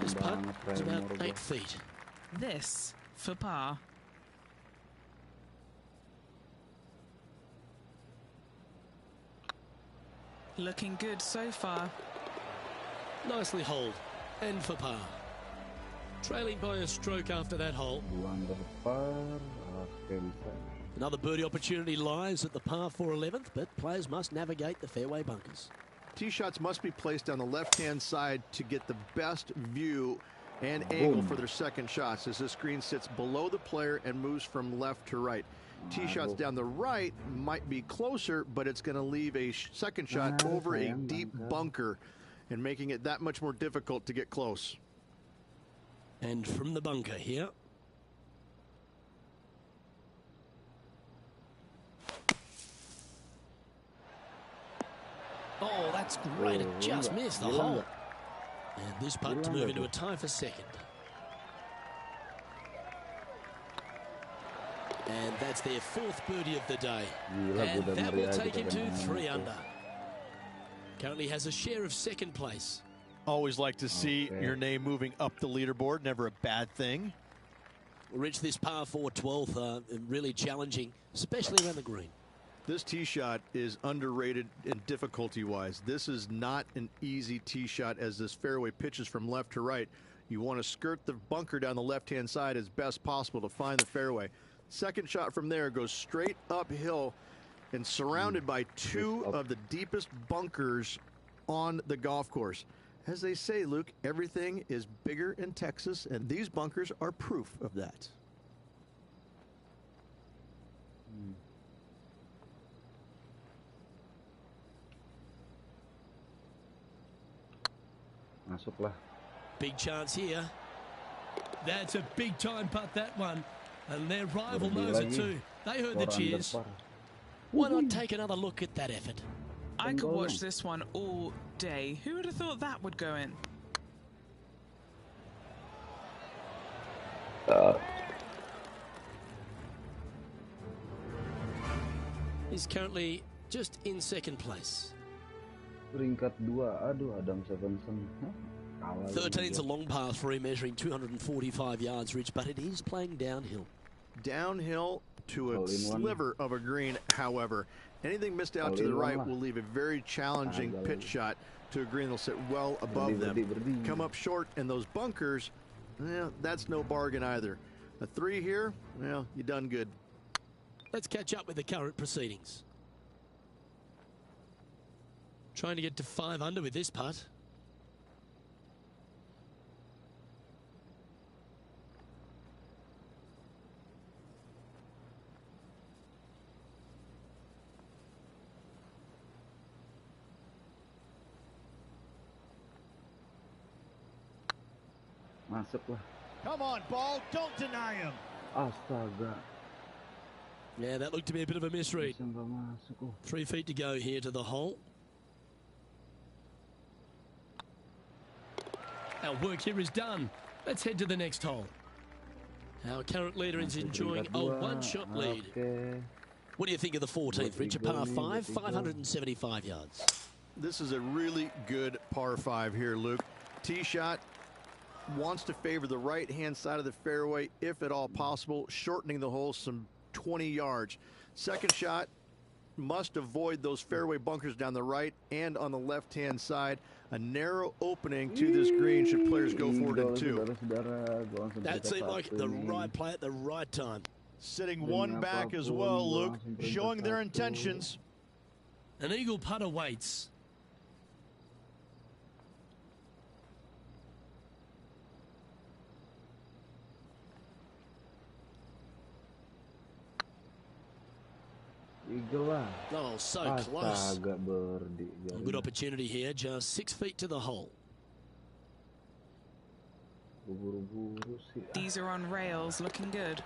This putt is about 8 feet. This for par. Looking good so far. Nicely holed and for par. Trailing by a stroke after that hole. Under par, Another birdie opportunity lies at the par 4 11th, but players must navigate the fairway bunkers. Tee shots must be placed on the left-hand side to get the best view and angle for their second shots, as this green sits below the player and moves from left to right. Tee shots down the right might be closer, but it's going to leave a second shot over a deep bunker and making it that much more difficult to get close. And from the bunker here. Oh, that's great. It just missed the hole. And this putt to move into a tie for second. And that's their fourth birdie of the day. And that will take him to 3 under. Currently has a share of second place. Always like to see your name moving up the leaderboard. Never a bad thing. We'll reach this par 4 12th. Really challenging, especially around the green. This tee shot is underrated in difficulty-wise. This is not an easy tee shot, as this fairway pitches from left to right. You want to skirt the bunker down the left-hand side as best possible to find the fairway. Second shot from there goes straight uphill and surrounded by two of the deepest bunkers on the golf course. As they say, Luke, everything is bigger in Texas, and these bunkers are proof of that. Masuklah. Big chance here. That's a big time putt, that one. And their rival knows it too. They heard the cheers. Why not take another look at that effort? I could watch this one all day. Who would have thought that would go in? He's currently just in second place. Peringkat 2, aduh, Adam Stevenson. 13's a long par 3, measuring 245 yards, Rich, but it is playing downhill. Downhill to a sliver of a green, however. Anything missed out to the right will leave a very challenging pitch shot to a green that'll sit well above them. Come up short in those bunkers, well, that's no bargain either. A 3 here, well, you done good. Let's catch up with the current proceedings. Trying to get to 5 under with this putt. Masuklah. Come on, ball. Don't deny him. Astaga. Yeah, that looked to be a bit of a misread. 3 feet to go here to the hole. Our work here is done. Let's head to the next hole. Our current leader is enjoying a one-shot lead. What do you think of the 14th, Richard? Par 5, 575 yards. This is a really good par 5 here, Luke. Tee shot wants to favor the right-hand side of the fairway, if at all possible, shortening the hole some 20 yards. Second shot must avoid those fairway bunkers down the right and on the left-hand side. A narrow opening to this green should players go for it in 2. That seemed like the right play at the right time. Sitting one back as well, Luke, showing their intentions. An eagle putt awaits. Oh, so close. Good opportunity here, just 6 feet to the hole. These are on rails, looking good.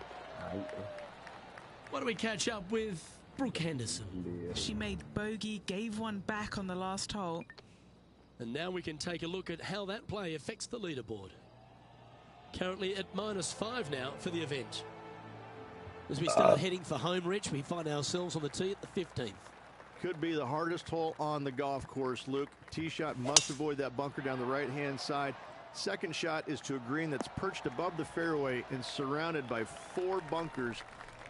Why don't we catch up with Brooke Henderson? She made bogey, gave one back on the last hole. And now we can take a look at how that play affects the leaderboard. Currently at -5 now for the event. As we start heading for home, Rich, we find ourselves on the tee at the 15th. Could be the hardest hole on the golf course, Luke. Tee shot must avoid that bunker down the right-hand side. Second shot is to a green that's perched above the fairway and surrounded by 4 bunkers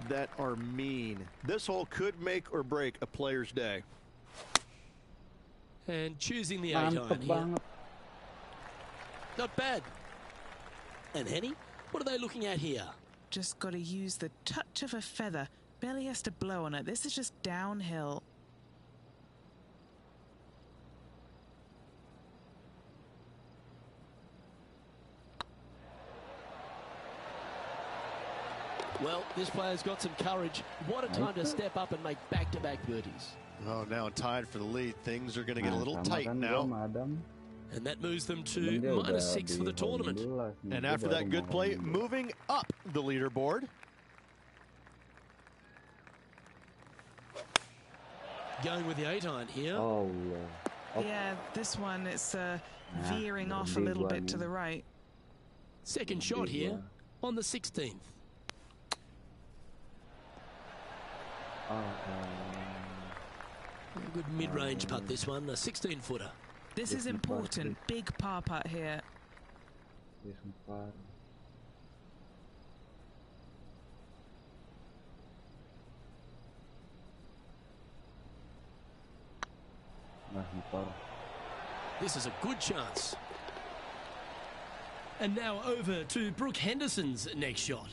that are mean. This hole could make or break a player's day. And choosing the 8-iron here. Not bad. And Henny, what are they looking at here? Just got to use the touch of a feather Barely has to blow on it. This is just downhill. Well, this player's got some courage. What a time to step up and make back-to-back birdies. Oh, now tied for the lead. Things are going to get a little tight now. And that moves them to -6 for the tournament. And after that good play, moving up the leaderboard. Going with the 8-iron here. Oh, Yeah, this one, it's veering off a little bit to the right. Second shot here on the 16th. A good mid-range putt, this one, a 16-footer. This is important. Big par putt here. This is a good chance. And now over to Brooke Henderson's next shot.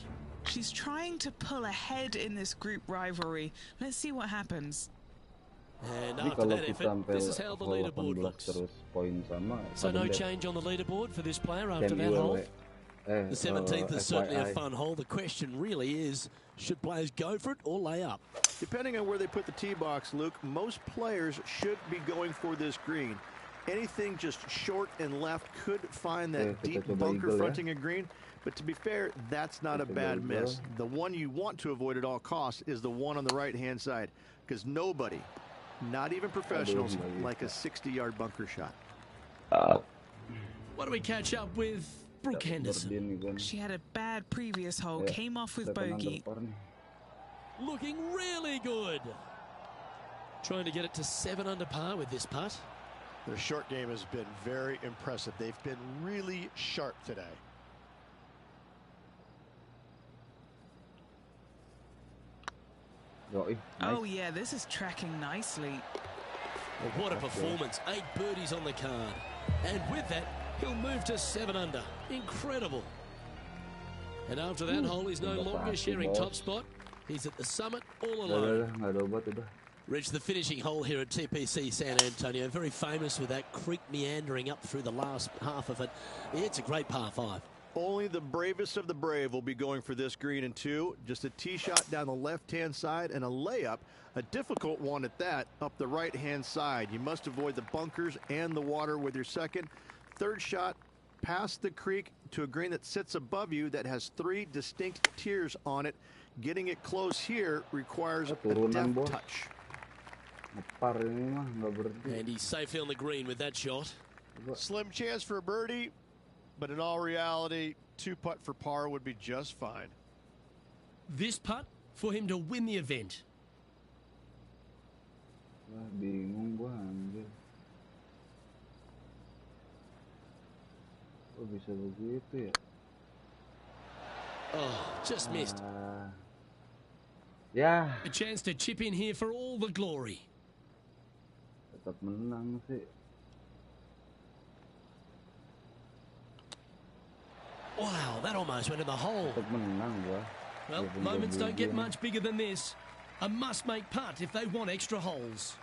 She's trying to pull ahead in this group rivalry. Let's see what happens. And after that effort, this is how the leaderboard looks. So no change on the leaderboard for this player after that hole. The 17th is certainly a fun hole. The question really is, should players go for it or lay up? Depending on where they put the tee box, Luke, most players should be going for this green. Anything just short and left could find that deep bunker fronting a green. But to be fair, that's not a bad miss. The one you want to avoid at all costs is the one on the right-hand side, because nobody, not even professionals, like a 60-yard bunker shot. What do we catch up with Brooke Henderson? She had a bad previous hole, came off with bogey. Looking really good. Trying to get it to 7 under par with this putt. Their short game has been very impressive. They've been really sharp today. Oh yeah, this is tracking nicely. Well, what a performance. 8 birdies on the card. And with that, he'll move to 7 under. Incredible. And after that hole, he's no longer sharing top spot. He's at the summit all alone. Reached the finishing hole here at TPC San Antonio. Very famous with that creek meandering up through the last half of it. It's a great par 5. Only the bravest of the brave will be going for this green in 2. Just a tee shot down the left-hand side and a layup, a difficult one at that, up the right-hand side. You must avoid the bunkers and the water with your second. Third shot past the creek to a green that sits above you that has 3 distinct tiers on it. Getting it close here requires a deft touch. And he's safely on the green with that shot. Slim chance for a birdie, but in all reality, 2 putt for par would be just fine. This putt for him to win the event. Bingung gua anjir. Kok bisa begitu ya? Oh, just missed. Ya. A chance to chip in here for all the glory. Tetap menang sih. Wow, that almost went in the hole. Tetap menang gua. Well, moments don't get much bigger than this. A must-make putt if they want extra holes.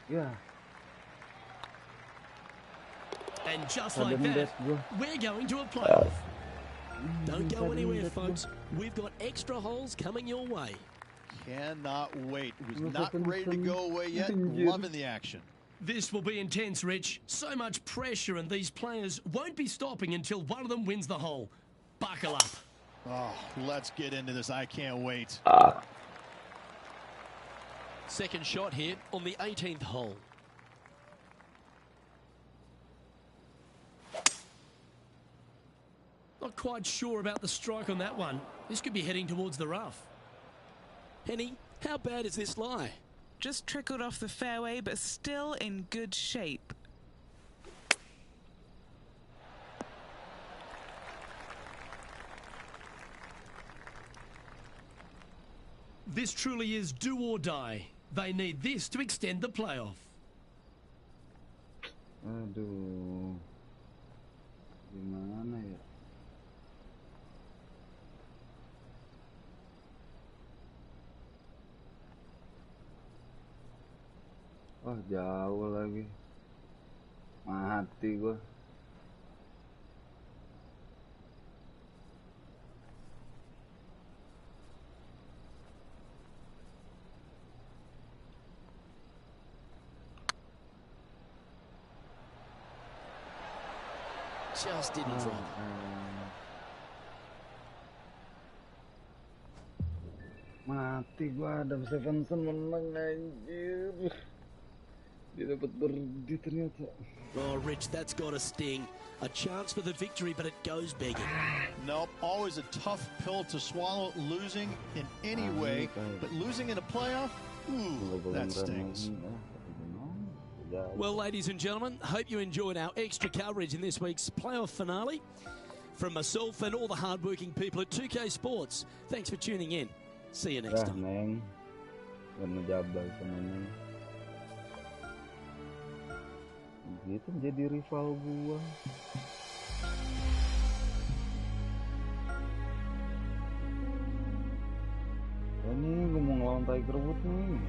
Yeah. And just like that, we're going to a playoff. Don't go anywhere, folks. We've got extra holes coming your way. Cannot wait. Was not ready to go away yet. Loving the action. This will be intense, Rich. So much pressure, and these players won't be stopping until one of them wins the hole. Buckle up. Oh, let's get into this. I can't wait. Second shot here on the 18th hole. Not quite sure about the strike on that one. This could be heading towards the rough. Henny, how bad is this lie? Just trickled off the fairway, but still in good shape. This truly is do or die. They need this to extend the playoff. Aduh. Gimana ya? jauh lagi. Mati gua. Just didn't drop. Mati gua, Adam Stevenson menang anjir. Dia dapat birdie ternyata. Oh, Rich, that's got a sting. A chance for the victory, but it goes begging. Nope, always a tough pill to swallow, losing in any way, but losing in a playoff, ooh, that stings. Well, ladies and gentlemen, hope you enjoyed our extra coverage in this week's playoff finale. From myself and all the hard-working people at 2K Sports, thanks for tuning in. See you next time. Neng, gak ngejabal sama Neng. Gitu jadi rival gua. Ini gua mau ngelawan Tiger Woods nih.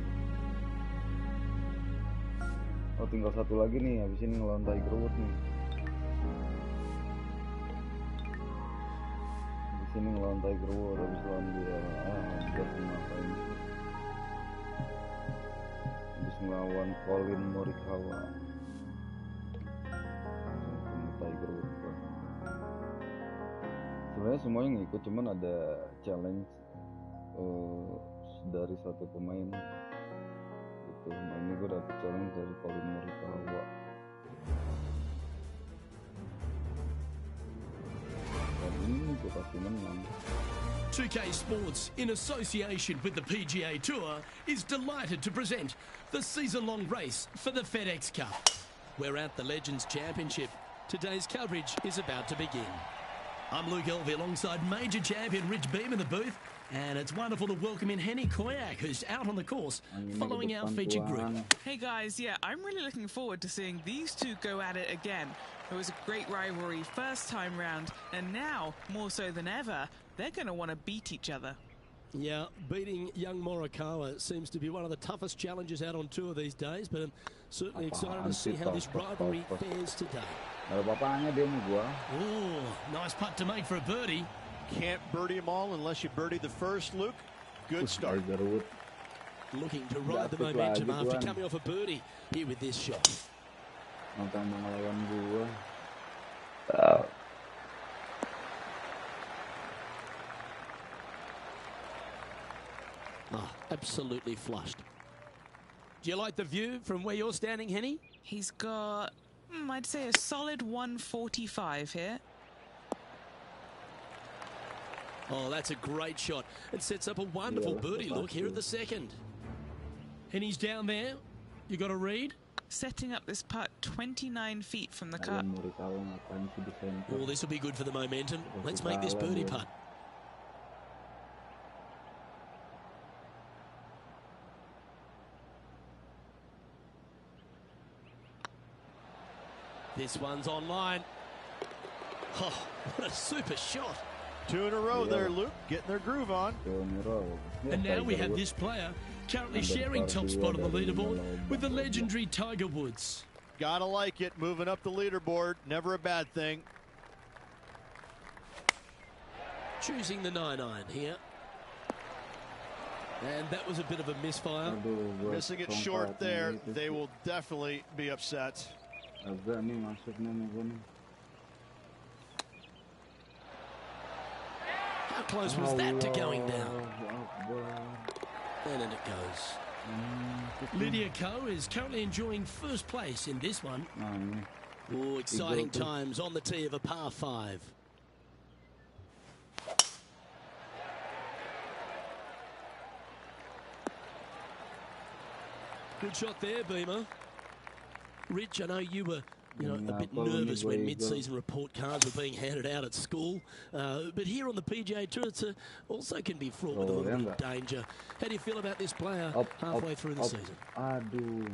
Oh, tinggal satu lagi nih, habis ini ngelawan Tiger Woods nih. Habis ini ngelawan Tiger Woods, habis lawan dia. Jadi ngapain sih? Habis ngelawan Colin Morikawa. Tiger Woods. Sebenarnya semuanya ngikut, cuman ada challenge dari satu pemain. Gitu. Nah, ini gue dapet challenge dari Colin Morikawa. Dan ini gue pasti menang. 2K Sports, in association with the PGA Tour, is delighted to present the season-long race for the FedEx Cup. We're at the Legends Championship. Today's coverage is about to begin. I'm Luke Elvey alongside major champion Rich Beam in the booth, and it's wonderful to welcome in Henny Koyak, who's out on the course following our featured group. Hey guys, yeah, I'm really looking forward to seeing these two go at it again. It was a great rivalry first time round, and now, more so than ever, they're going to want to beat each other. Yeah, beating young Morikawa seems to be one of the toughest challenges out on tour these days, but I'm certainly excited to see how this rivalry fares today. Ada bapaknya dia nih gua. Oh, nice putt to make for a birdie. Can't birdie them all unless you birdie the first, Luke. Good start. Looking to ride the momentum after coming off a birdie here with this shot. Nonton ngelawan gua. Oh, absolutely flushed. Do you like the view from where you're standing, Henny? He's got, I'd say a solid 145 here. Oh, that's a great shot. It sets up a wonderful birdie look here at the second. Henny's down there. You got a read? Setting up this putt 29 feet from the cut. Oh, this will be good for the momentum. Let's make this birdie putt. This one's online. Oh, what a super shot. 2 in a row there, Luke, getting their groove on. And now we have this player currently sharing top spot on the leaderboard with the legendary Tiger Woods. Gotta like it, moving up the leaderboard, never a bad thing. Choosing the 9-iron here. And that was a bit of a misfire. Missing it short there, they will definitely be upset. Agak nih masuknya mungkin. How close was that to going down? And in it goes. Lydia Ko is currently enjoying first place in this one. Oh, exciting times on the tee of a par 5. Good shot there, Beamer. Rich, I know you were you know, a bit nervous when mid-season report cards were being handed out at school. But here on the PGA Tour, it's also can be fraught with a little bit of danger. How do you feel about this player halfway through the season?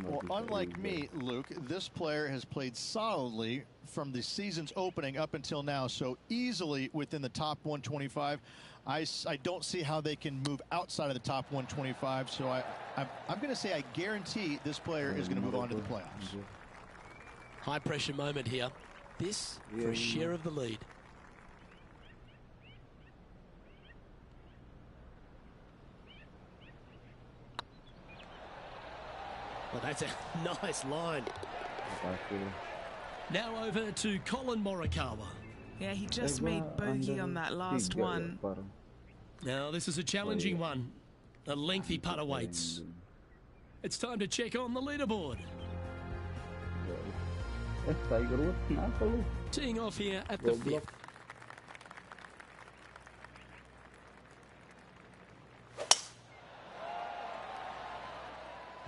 Well, unlike me, Luke, this player has played solidly from the season's opening up until now, so easily within the top 125. I don't see how they can move outside of the top 125, so I'm going to say I guarantee this player is going to move on to the playoffs. High pressure moment here. This for a share of the lead. Well, that's a nice line. Now over to Colin Morikawa. Yeah, he just made bogey on that last one. Now this is a challenging one. A lengthy putt awaits. It's time to check on the leaderboard. Teeing off here at the 5th.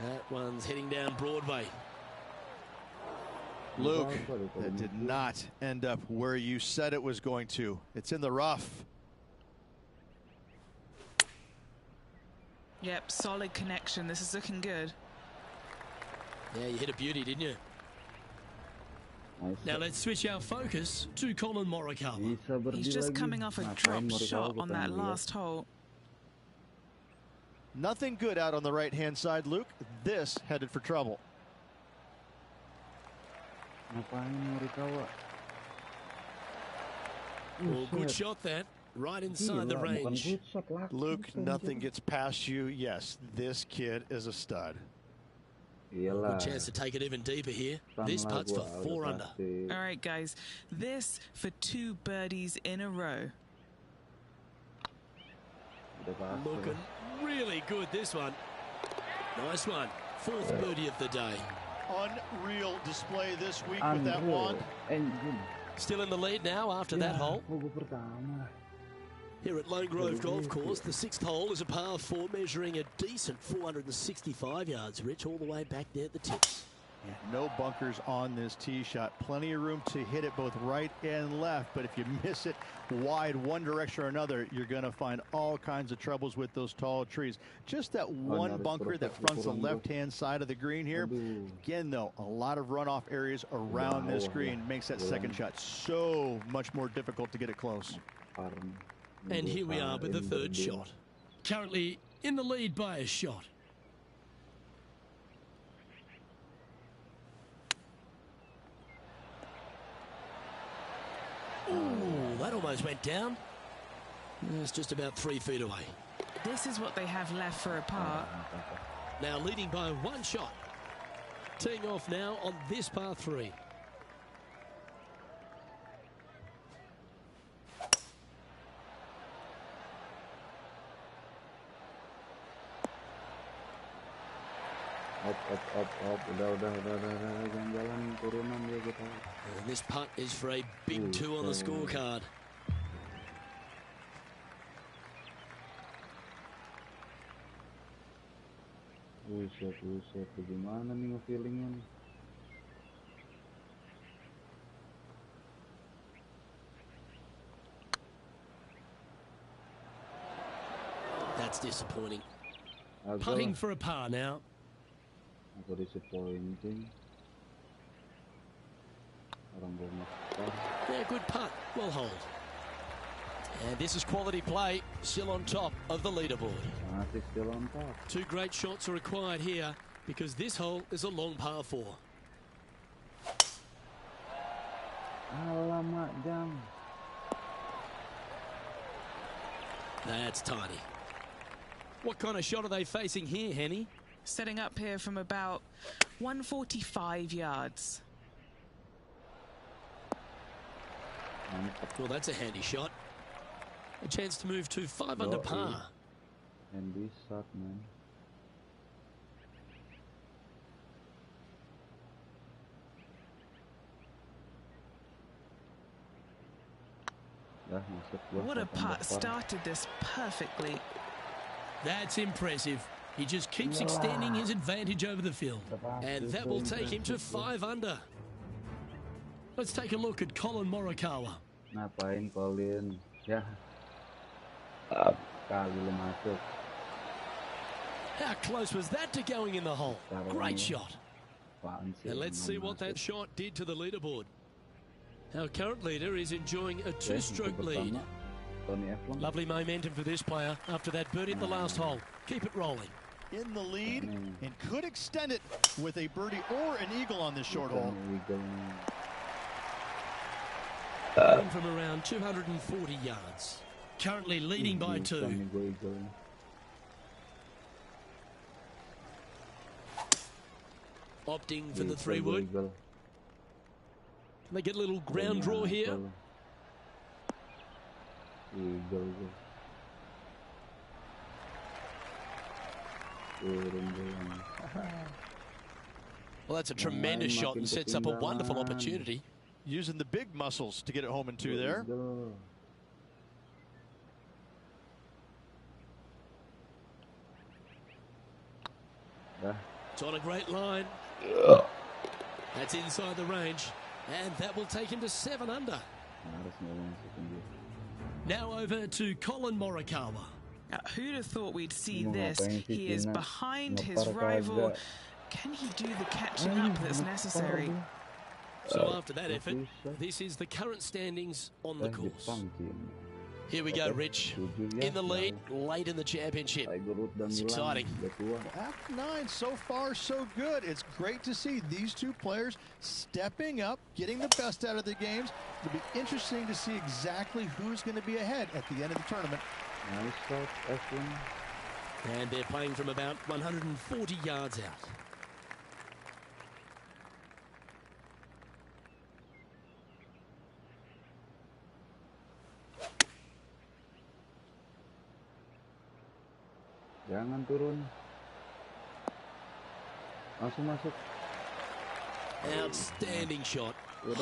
That one's heading down Broadway. Luke, that did not end up where you said it was going to. It's in the rough. Yep, solid connection. This is looking good. Yeah, you hit a beauty, didn't you? Now let's switch our focus to Colin Morikawa. He's just coming off a drop shot on that last hole. Nothing good out on the right-hand side, Luke. This headed for trouble. Well, good shot that. Right inside the range. Luke, nothing gets past you. Yes, this kid is a stud. Good chance to take it even deeper here. This putt's for 4 under. All right, guys. This for 2 birdies in a row. Looking really good, this one. Nice one. 4th birdie of the day. Unreal display this week with that wand. Still in the lead now after that hole. Here at Lone Grove Golf Course, the 6th hole is a par 4 measuring a decent 465 yards, Rich, all the way back there at the tips. No bunkers on this tee shot. Plenty of room to hit it both right and left, but if you miss it wide one direction or another, you're going to find all kinds of troubles with those tall trees. Just that one bunker that fronts the left-hand side of the green here. Again, though, a lot of runoff areas around this green makes that second shot so much more difficult to get it close. And here we are with the 3rd shot. Currently in the lead by a shot. Ooh, that almost went down. It's just about 3 feet away. This is what they have left for a par. Now leading by 1 shot. Teeing off now on this par 3. And this putt is for a big 2 on the scorecard. Buset, gimana nih nge-feelingnya nih? That's disappointing. Putting for a par now. Disappointing. Yeah, good putt. Well hold. And this is quality play. Still on top of the leaderboard. Still on top. 2 great shots are required here because this hole is a long par 4. Alamak, jam. That's tiny. What kind of shot are they facing here, Henny? Setting up here from about 145 yards. Well, that's a handy shot. A chance to move to 5 under par. Handy shot, man. What a putt. Started this perfectly. That's impressive. He just keeps extending his advantage over the field. And that will take him to 5 under. Let's take a look at Colin Morikawa. Ngapain Colin? Ya. Kali lu masuk. How close was that to going in the hole? Great shot. And let's see what that shot did to the leaderboard. Our current leader is enjoying a two-stroke lead. Lovely momentum for this player after that birdie at the last hole. Keep it rolling. In the lead and could extend it with a birdie or an eagle on this short hole. Playing from around 240 yards. Currently leading by 2. Opting for the 3-wood. Can they get a little ground draw here? Well, that's a tremendous shot and sets up a wonderful opportunity. Using the big muscles to get it home in 2 there. It's on a great line. That's inside the range. And that will take him to 7 under. Now over to Colin Morikawa. Who'd have thought we'd see this? He is behind his rival. Can he do the catching up that's necessary? So after that effort, this is the current standings on the course. Here we go, Rich. In the lead, late in the championship. It's exciting. Well, after 9, so far so good. It's great to see these two players stepping up, getting the best out of their games. It'll be interesting to see exactly who's going to be ahead at the end of the tournament. Nice shot, Ashwin. And they're playing from about 140 yards out. Jangan turun. Langsung masuk. Outstanding shot.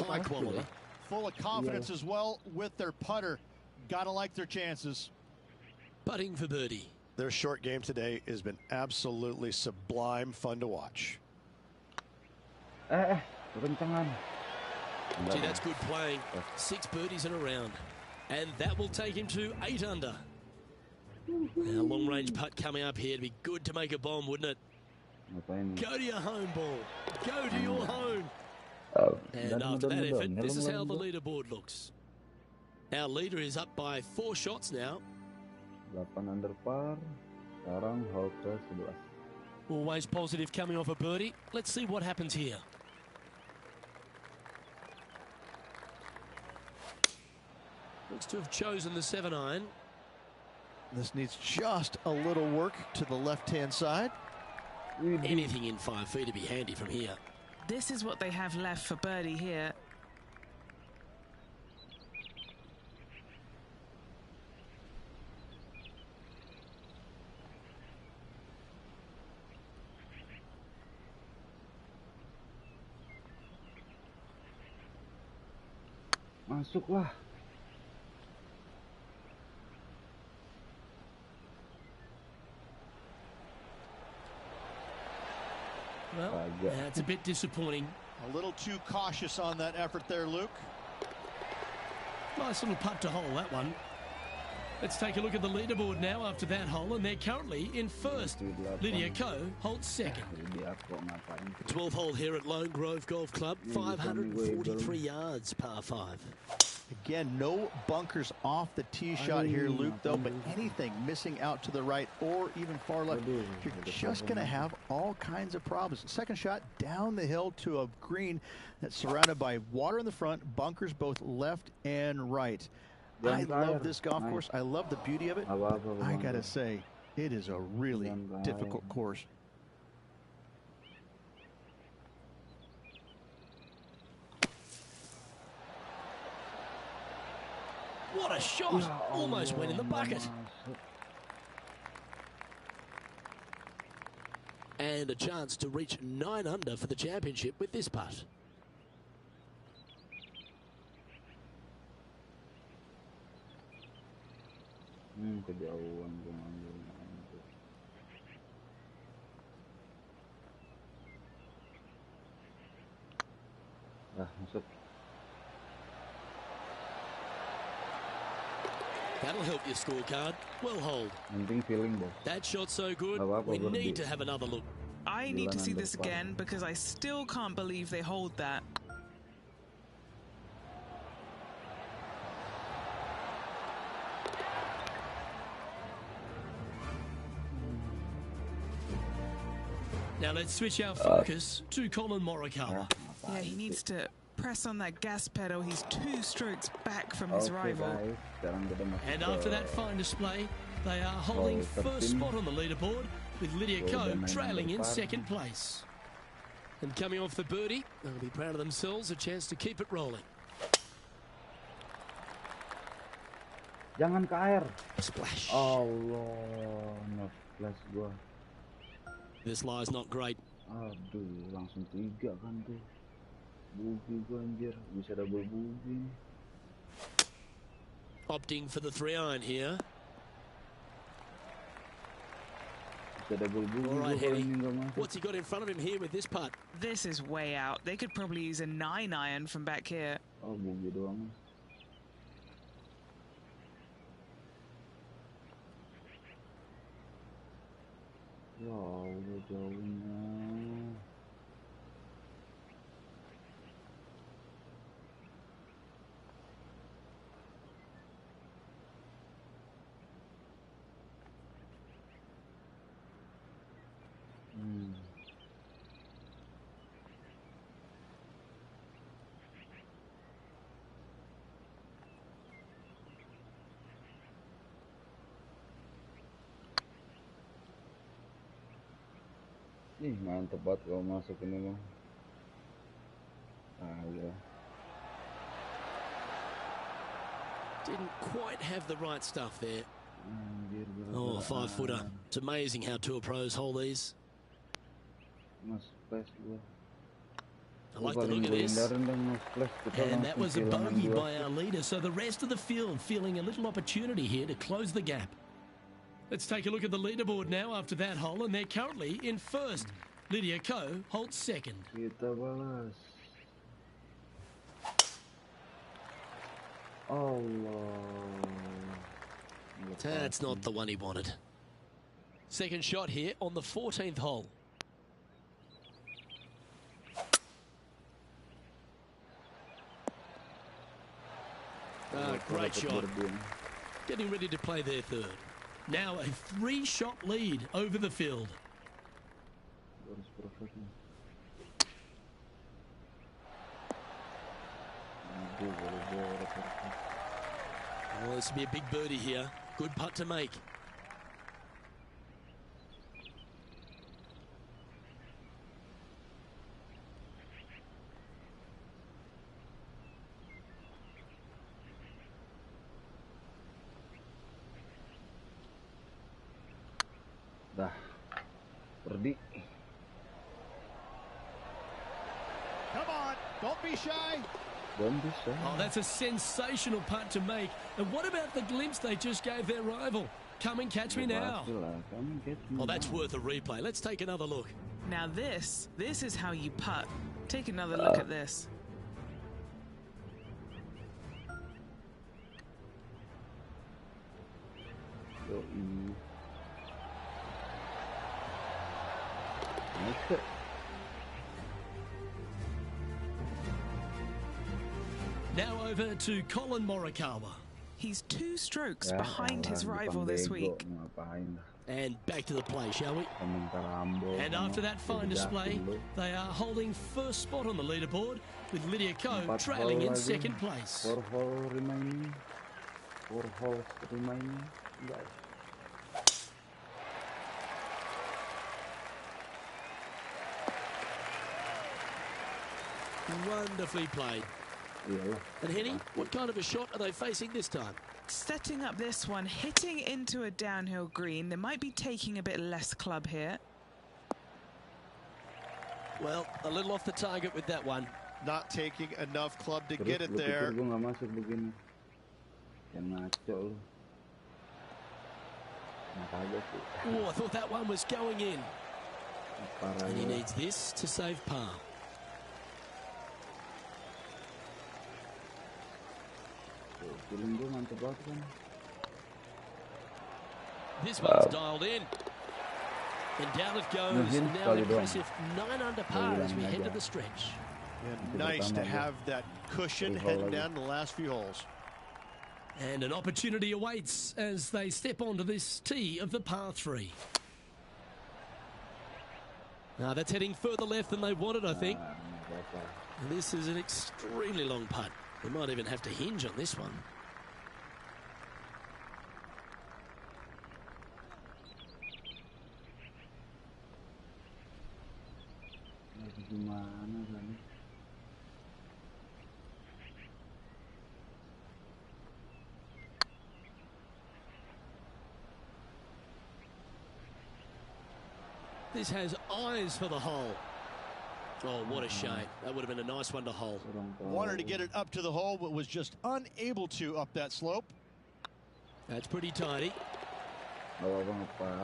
High quality. Full of confidence as well with their putter. Gotta like their chances. Putting for birdie. Their short game today has been absolutely sublime fun to watch. Rentangan. Gee, that's good playing. 6 birdies in a round. And that will take him to 8 under. Now, long-range putt coming up here. It'd be good to make a bomb, wouldn't it? Go to your home ball. Go to your home. And after that effort, this is how the leaderboard looks. Our leader is up by 4 shots now. 8 under par. Sekarang hole ke-11. Always positive coming off a birdie. Let's see what happens here. Looks to have chosen the 7-iron. This needs just a little work to the left-hand side. Anything in 5 feet to be handy from here. This is what they have left for birdie here. Masuklah. Well, it's a bit disappointing. A little too cautious on that effort there, Luke. Nice little putt to hole, that one. Let's take a look at the leaderboard now after that hole, and they're currently in first. Lydia Ko holds second. 12th hole here at Lone Grove Golf Club, 543 yards, par 5. Again, no bunkers off the tee shot here, Luke, though, but anything missing out to the right or even far left, you're just going to have all kinds of problems. Second shot down the hill to a green that's surrounded by water in the front, bunkers both left and right. I love this golf course. I love the beauty of it. But I got to say, it is a really difficult course. What a shot! Almost went in the bucket. And a chance to reach 9 under for the championship with this putt. Kejauhan masuk. That'll help your scorecard. Well hold. Feeling, bos. That shot so good, we need to have another look. I need to see this again because I still can't believe they hold that. Now let's switch our focus to Colin Morikawa. Yeah, he needs to press on that gas pedal. He's 2 strokes back from his rival. And after that fine display, they are holding first spot on the leaderboard with Lydia Ko trailing in second place. And coming off the birdie, they'll be proud of themselves, a chance to keep it rolling. Jangan ke air. Splash. Allah, nge-splash gua. This lie's not great. Aduh, langsung 3 kan tuh. Boogie gua anjir, bisa double boogie. Opting for the 3-iron here. Bisa double boogie. All right, Henny. What's he got in front of him here with this putt? This is way out. They could probably use a 9-iron from back here. Oh, boogie doang. Ya Allah, jauhnya. Ih, mantep banget kalau masuk ini mah. Ya. Didn't quite have the right stuff there. Oh, 5-footer. It's amazing how tour pros hold these. I like the look of this. And that was a bogey by our leader, so the rest of the field feeling a little opportunity here to close the gap. Let's take a look at the leaderboard now after that hole, and they're currently in first. Lydia Ko holds second. Kita balas. Allah. That's not the one he wanted. Second shot here on the 14th hole. Great shot. Getting ready to play their third. Now a 3-shot lead over the field. Well, this will be a big birdie here. Good putt to make. Dah, perdi. Come on, don't be shy. Don't be shy. Oh, that's a sensational putt to make. And what about the glimpse they just gave their rival? Come and catch me now. Oh, that's worth a replay. Let's take another look. Now this is how you putt. Take another look at this. Now over to Colin Morikawa. He's 2 strokes behind his rival this week. And back to the play, shall we? And after that fine display, they are holding first spot on the leaderboard with Lydia Ko trailing in second place. 4 holes remaining. 4 holes remaining. Wonderfully played. And Henny, what kind of a shot are they facing this time? Setting up this one, hitting into a downhill green. They might be taking a bit less club here. Well, a little off the target with that one. Not taking enough club to get it there. Oh, I thought that one was going in. And he needs this to save par. Feeling gue mantep banget kan. This one's dialed in. And down it goes. Now an impressive 9 under par as we head to the stretch. And nice to have that cushion heading down the last few holes. And an opportunity awaits as they step onto this tee of the par 3. Now that's heading further left than they wanted, I think. This is an extremely long putt. They might even have to hinge on this one. This has eyes for the hole. Oh, what a shame. That would have been a nice one to hole. Wanted to get it up to the hole, but was just unable to up that slope. That's pretty tidy.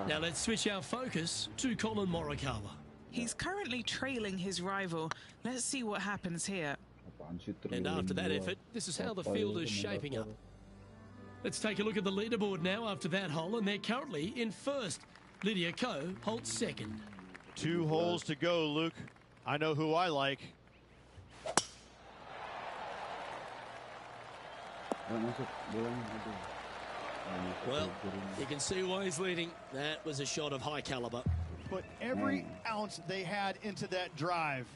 Now let's switch our focus to Colin Morikawa. He's currently trailing his rival. Let's see what happens here. And after that effort, this is how the field is shaping up. Let's take a look at the leaderboard now after that hole, and they're currently in first. Lydia Ko holds second. 2 holes to go, Luke. I know who I like. Well, you can see why he's leading. That was a shot of high caliber. Put every ounce they had into that drive.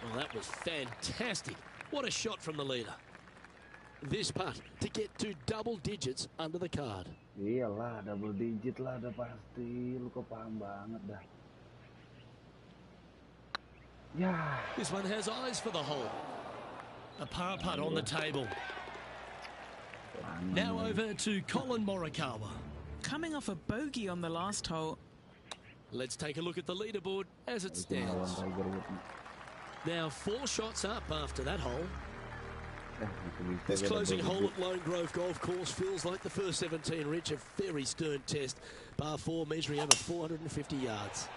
Well, that was fantastic. What a shot from the leader. This putt to get to double digits under the card. Iyalah, double digit lah, udah pasti. Lu kok paham banget dah. Yeah. This one has eyes for the hole. A par putt on the table. Now over to Colin Morikawa. Coming off a bogey on the last hole. Let's take a look at the leaderboard as it stands. Now 4 shots up after that hole. This closing hole at Lone Grove Golf Course feels like the first 17, Rich. A very stern test. Par 4 measuring over 450 yards.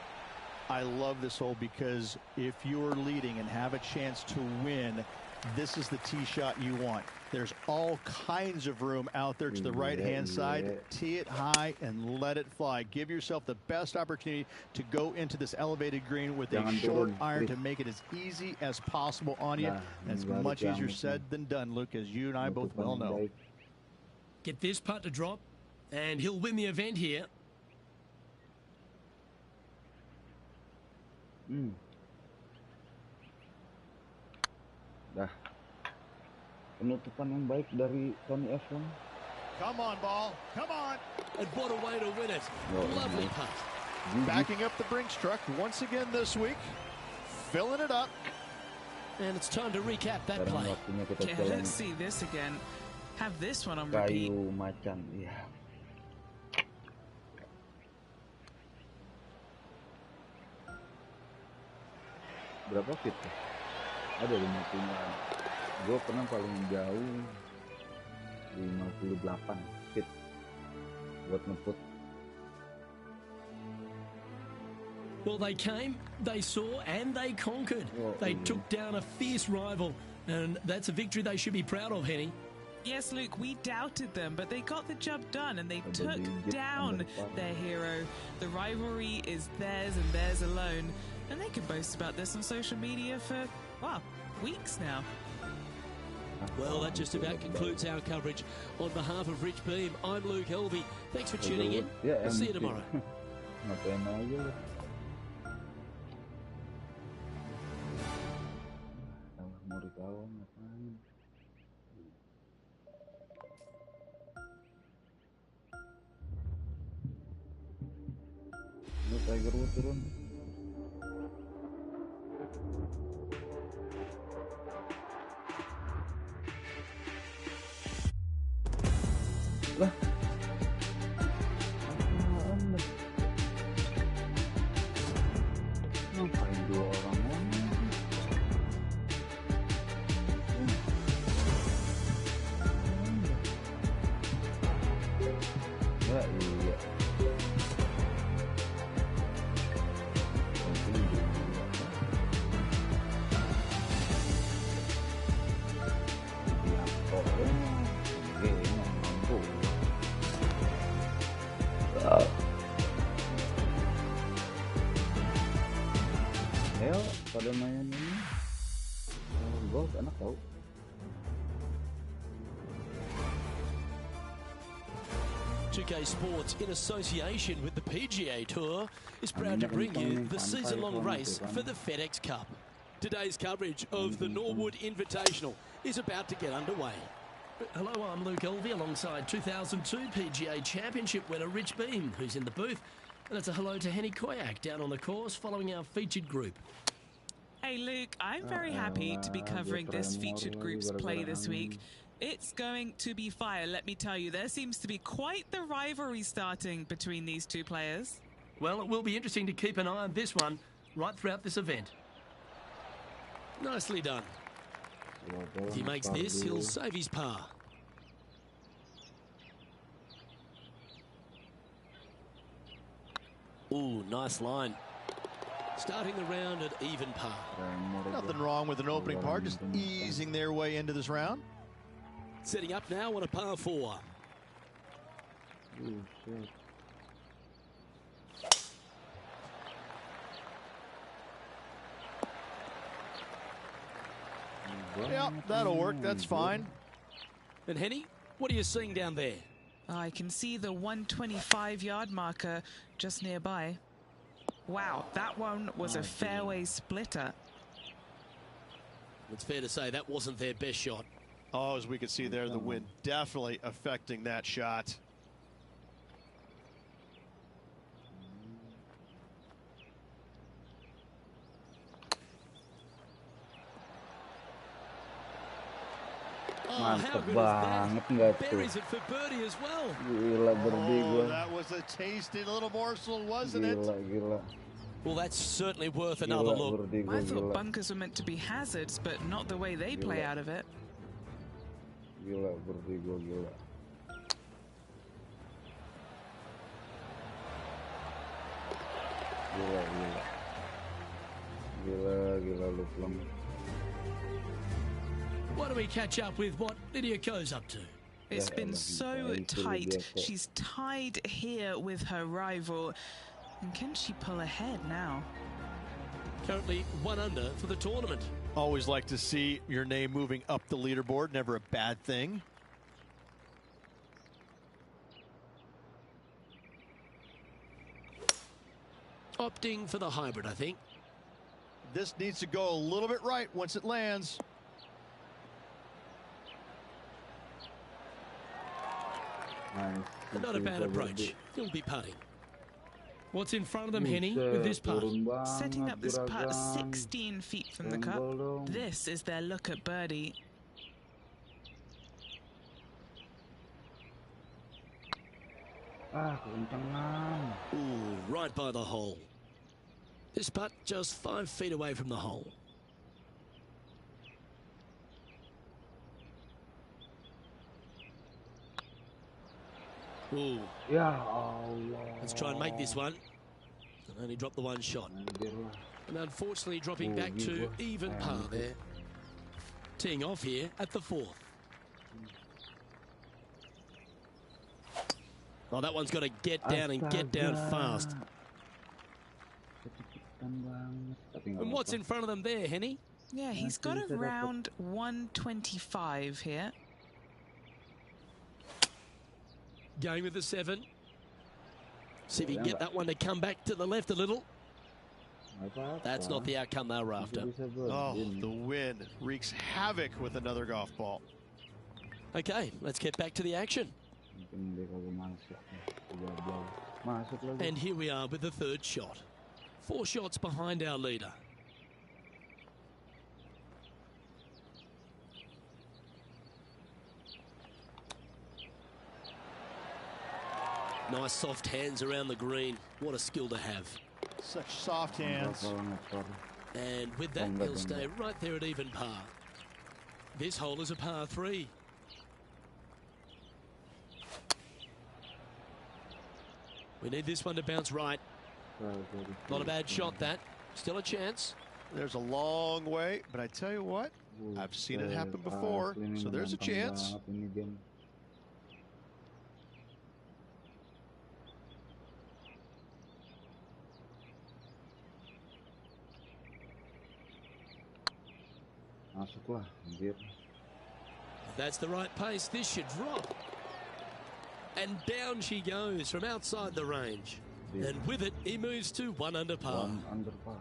I love this hole because if you're leading and have a chance to win, this is the tee shot you want. There's all kinds of room out there to the right-hand side. Tee it high and let it fly. Give yourself the best opportunity to go into this elevated green with a short iron to make it as easy as possible on you. It's much easier said than done, Luke, as you and I both well know. Get this putt to drop, and he'll win the event here. Dah. Penutupan yang baik dari Tony F1. Come on, ball. Come on. And what a way to win it. Lovely putt. Backing up the Brinks truck once again this week. Filling it up. And it's time to recap that play. Yeah, let's see this again. Have this one on repeat. Kayu macan, ya. Berapa feet? Ada 50. Gue pernah paling jauh 58 feet buat ngeput. Well, they came, they saw, and they conquered. They took down a fierce rival, and that's a victory they should be proud of, Henny. Yes, Luke, we doubted them, but they got the job done, and they took down their hero. The rivalry is theirs and theirs alone, and they can boast about this on social media for, well, weeks now. Well, that just about concludes our coverage. On behalf of Rich Beam, I'm Luke Helvey. Thanks for tuning in. We'll see you tomorrow. Ngapain aja lu? Morikawa ngapain? Lu Tiger Woods turun. Lah. Ngapain 2 orang lagi? Ya iya. Ayo, pada main ini. Golf enak tau. 2K Sports, in association with the PGA Tour, is proud to bring you the season-long race for the FedEx Cup. Today's coverage of the Norwood Invitational is about to get underway. Hello, I'm Luke Elvey alongside 2002 PGA Championship winner Rich Beam, who's in the booth. And it's a hello to Henny Koyak down on the course following our featured group. Hey Luke, I'm very happy to be covering this featured group's play this week. It's going to be fire, let me tell you. There seems to be quite the rivalry starting between these two players. Well, it will be interesting to keep an eye on this one right throughout this event. Nicely done. If he makes this, he'll save his par. Ooh, nice line. Starting the round at even par. Nothing wrong with an opening par, just easing their way into this round. Setting up now on a par 4. Yeah, that'll work. That's fine. And Henny, what are you seeing down there? I can see the 125-yard marker just nearby. Wow, that one was a fairway splitter. It's fair to say that wasn't their best shot. Oh, as we can see there, the wind definitely affecting that shot. Mantap banget nggak tuh? Buries it for birdie as well. Gila birdie gua. That was a tasty little morsel, wasn't it? Gila. Well, that's certainly worth another look. I thought bunkers were meant to be hazards, but not the way they play out of it. Gila birdie gua, gila. Gila lu plum. Why don't we catch up with what Lydia Ko's up to? It's been so tight. She's tied here with her rival. And can she pull ahead now? Currently 1 under for the tournament. Always like to see your name moving up the leaderboard. Never a bad thing. Opting for the hybrid, I think. This needs to go a little bit right once it lands. Not a bad approach. He'll be putting. What's in front of them, Henny, with this putt? Setting up this putt 16 feet from the cup. This is their look at birdie. Ooh, right by the hole. This putt just 5 feet away from the hole. Ooh. Ya Allah. Let's try and make this one. And only drop the one shot. And unfortunately dropping back to even par there. Teeing off here at the 4th. Oh, that one's got to get down and get down fast. And what's in front of them there, Henny? Yeah, he's got around 125 here. Going with the 7. See if he can get that one to come back to the left a little. That's not the outcome they were after. Oh, the wind wreaks havoc with another golf ball. Okay, let's get back to the action. And here we are with the 3rd shot. 4 shots behind our leader. Nice soft hands around the green. What a skill to have. Such soft hands. And with that, he'll stay right there at even par. This hole is a par 3. We need this one to bounce right. Not a bad shot, that. Still a chance. There's a long way, but I tell you what, I've seen it happen before, so there's a chance. Masuklah, anjir. That's the right pace. This should drop. And down she goes from outside the range. And with it, he moves to 1 under par. 1 under par.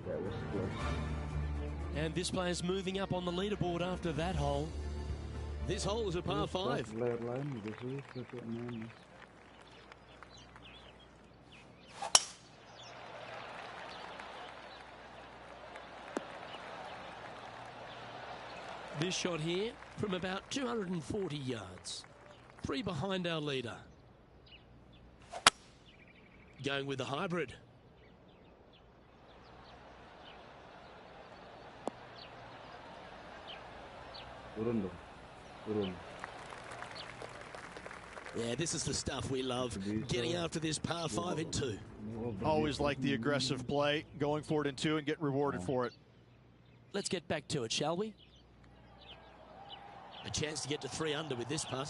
That was close. And this player's moving up on the leaderboard after that hole. This hole is a par 5. This shot here from about 240 yards. 3 behind our leader. Going with the hybrid. Turun dong. Turun. Yeah, this is the stuff we love. Getting after this par 5 in 2. Always like the aggressive play, going for it in 2 and get rewarded for it. Let's get back to it, shall we? A chance to get to 3 under with this putt.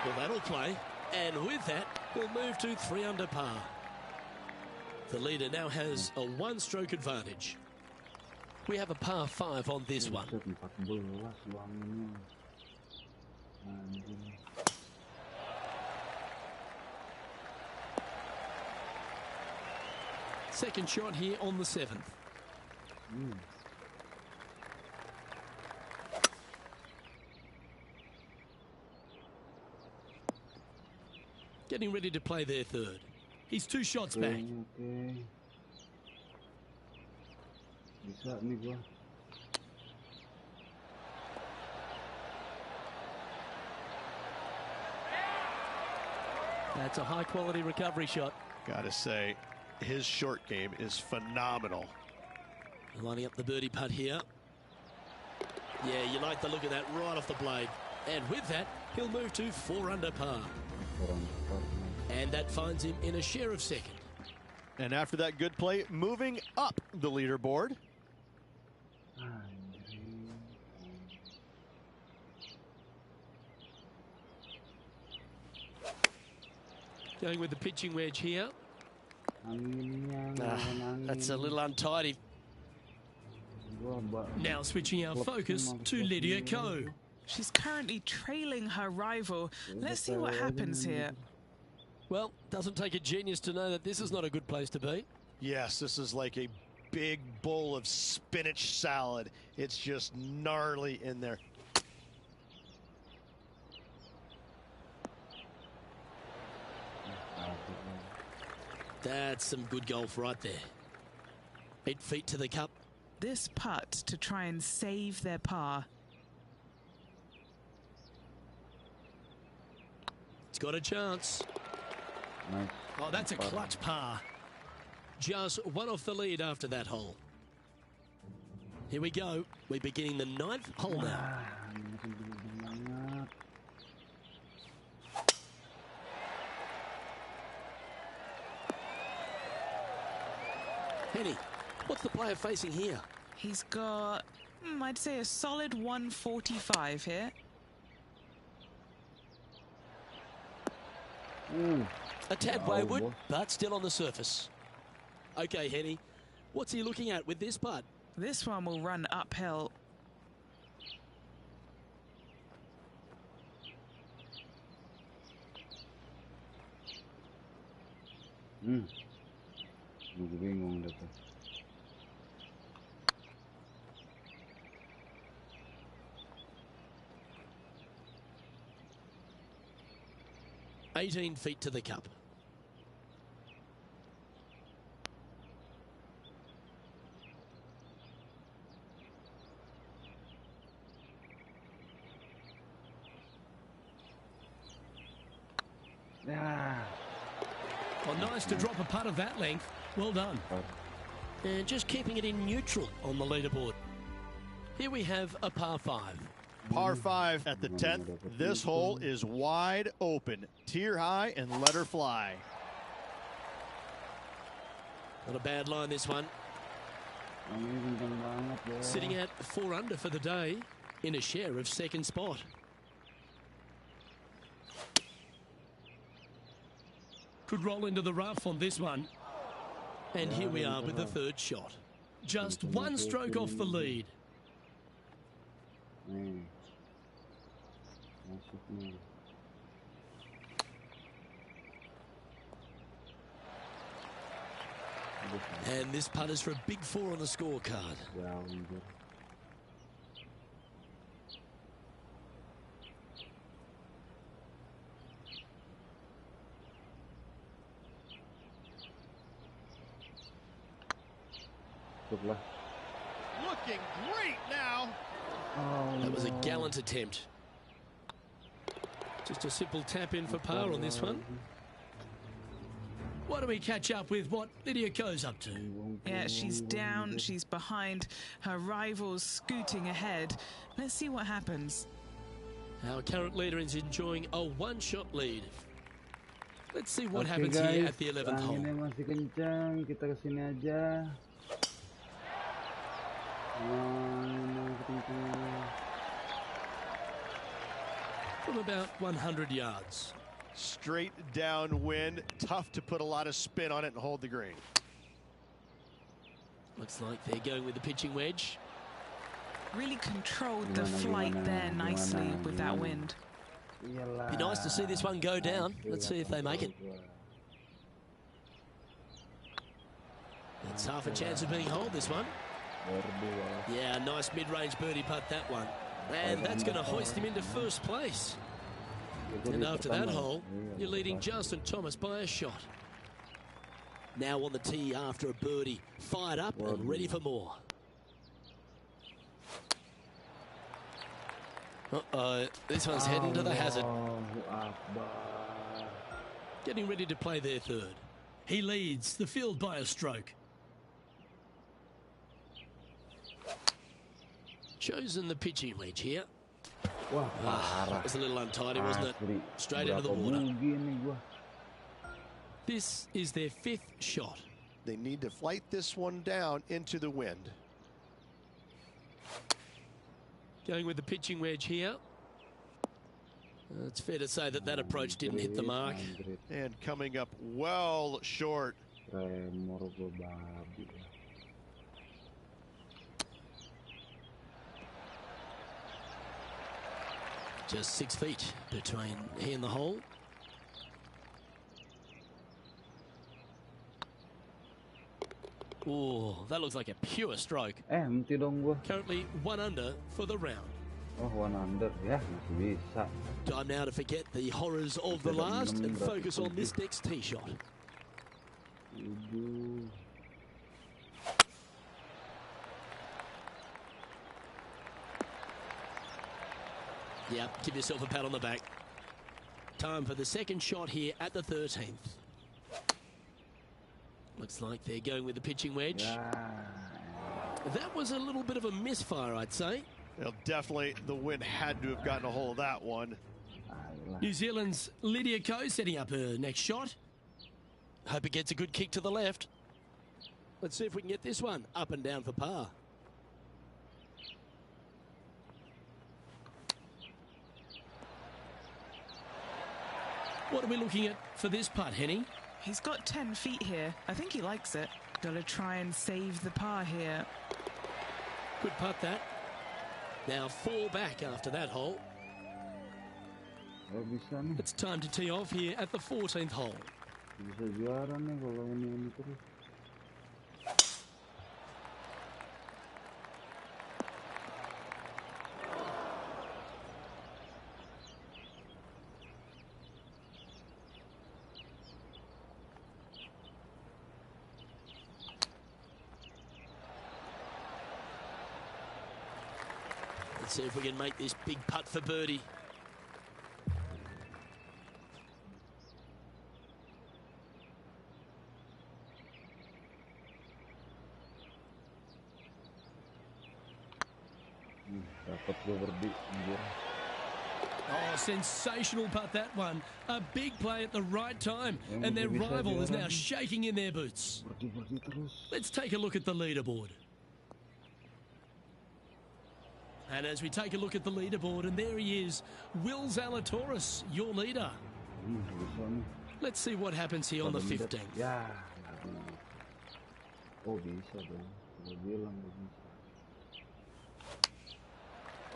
Well, that'll play. And with that, we'll move to 3 under par. The leader now has a 1-stroke advantage. We have a par 5 on this one. Second shot here on the 7th. Getting ready to play their 3rd. He's 2 shots back. Bisa nih gua. That's a high-quality recovery shot. Gotta say, his short game is phenomenal. Lining up the birdie putt here. Yeah, you like the look of that right off the blade. And with that, he'll move to 4 under par. And that finds him in a share of 2nd. And after that good play, moving up the leaderboard. Going with the pitching wedge here. That's a little untidy. Now switching our focus to Lydia Ko. She's currently trailing her rival. Let's see what happens here. Well, doesn't take a genius to know that this is not a good place to be. Yes, this is like a big bowl of spinach salad. It's just gnarly in there. That's some good golf right there. 8 feet to the cup. This putt to try and save their par. It's got a chance. Nice. Oh, that's a clutch par. Just 1 off the lead after that hole. Here we go. We're beginning the 9th hole now. Henny, what's the player facing here? He's got, I'd say, a solid 145 here. A tad wayward, but still on the surface. Okay, Henny, what's he looking at with this putt? This one will run uphill. Bingung deh tuh. $18 feet to the cup. Well, nice to drop a putt of that length. Well done. And just keeping it in neutral on the leaderboard. Here we have a par 5. Par 5 at the 10th. This hole is wide open. Tier high and let her fly. Not a bad line, this one. Sitting at 4 under for the day in a share of second spot. Could roll into the rough on this one. And here we are with the third shot. Just one stroke off the lead. And this putt is for a big 4 on the scorecard. Looking great now. That was a gallant attempt. Just a simple tap in for par on this one. Why don't we catch up with what Lydia Ko's up to? Yeah, she's down, she's behind, her rivals scooting ahead. Let's see what happens. Our current leader is enjoying a one-shot lead. Let's see what happens here at the 11th hole. Masih kencang, kita kesini aja. From about 100 yards. Straight downwind. Tough to put a lot of spin on it and hold the green. Looks like they're going with the pitching wedge. Really controlled the flight there nicely with that wind. Be nice to see this one go down. Let's see if they make it. It's half a chance of being holed, this one. Yeah, nice mid-range birdie putt, that one. And that's going to hoist him into first place. And after that hole, you're leading Justin Thomas by a shot. Now on the tee after a birdie, fired up and ready for more. Uh-oh, this one's heading to the hazard. Getting ready to play their third. He leads the field by a stroke. Chosen the pitching wedge here. That was a little untidy, wasn't it? Straight into the water. This is their 5th shot. They need to flight this one down into the wind. Going with the pitching wedge here. It's fair to say that that approach didn't hit the mark. And coming up well short. Just 6 feet between he and the hole. Oh, that looks like a pure stroke. Henti dong gua. Currently 1 under for the round. Oh, 1 under ya, masih bisa. Time now to forget the horrors of the last and focus on this next tee shot. Yep, give yourself a pat on the back. Time for the second shot here at the 13th. Looks like they're going with the pitching wedge. That was a little bit of a misfire, I'd say. Well, definitely the wind had to have gotten a hold of that one. New Zealand's Lydia Ko setting up her next shot. Hope it gets a good kick to the left. Let's see if we can get this one up and down for par. What are we looking at for this putt, Henny? He's got 10 feet here. I think he likes it. Got to try and save the par here. Good putt, that. Now 4 back after that hole. It's time to tee off here at the 14th hole. Bisa juara nih kalau ini terus. Let's see if we can make this big putt for birdie. Dapat gue berdi, anjir. Oh, sensational putt that one. A big play at the right time. And their rival is now shaking in their boots. Berdi terus. Let's take a look at the leaderboard. And as we take a look at the leaderboard, and there he is, Will Zalatoris, your leader. Let's see what happens here on the 15th. Ya, oh bisa dong. Gue bilang bisa.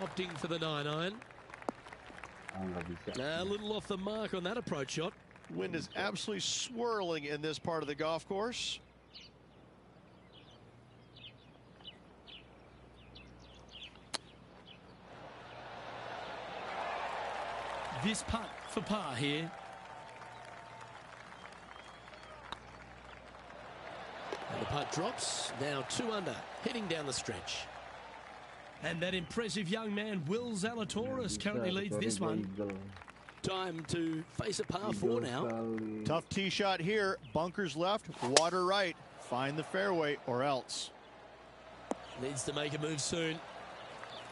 Opting for the 9-iron. A little off the mark on that approach shot. Wind is absolutely swirling in this part of the golf course. This putt for par here. And the putt drops. Now 2 under, heading down the stretch. And that impressive young man, Will Zalatoris, currently leads this one. Time to face a par 4 now. Tough tee shot here. Bunkers left, water right. Find the fairway or else. Needs to make a move soon.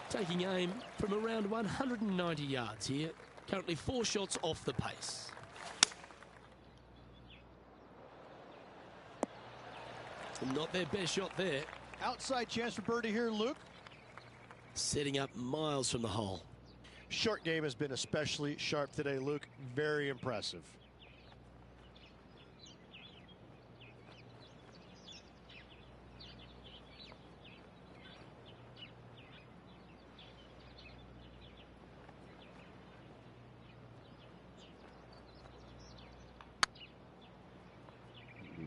Taking aim from around 190 yards here. Currently 4 shots off the pace. Not their best shot there. Outside chance for birdie here, Luke. Setting up miles from the hole. Short game has been especially sharp today, Luke. Very impressive.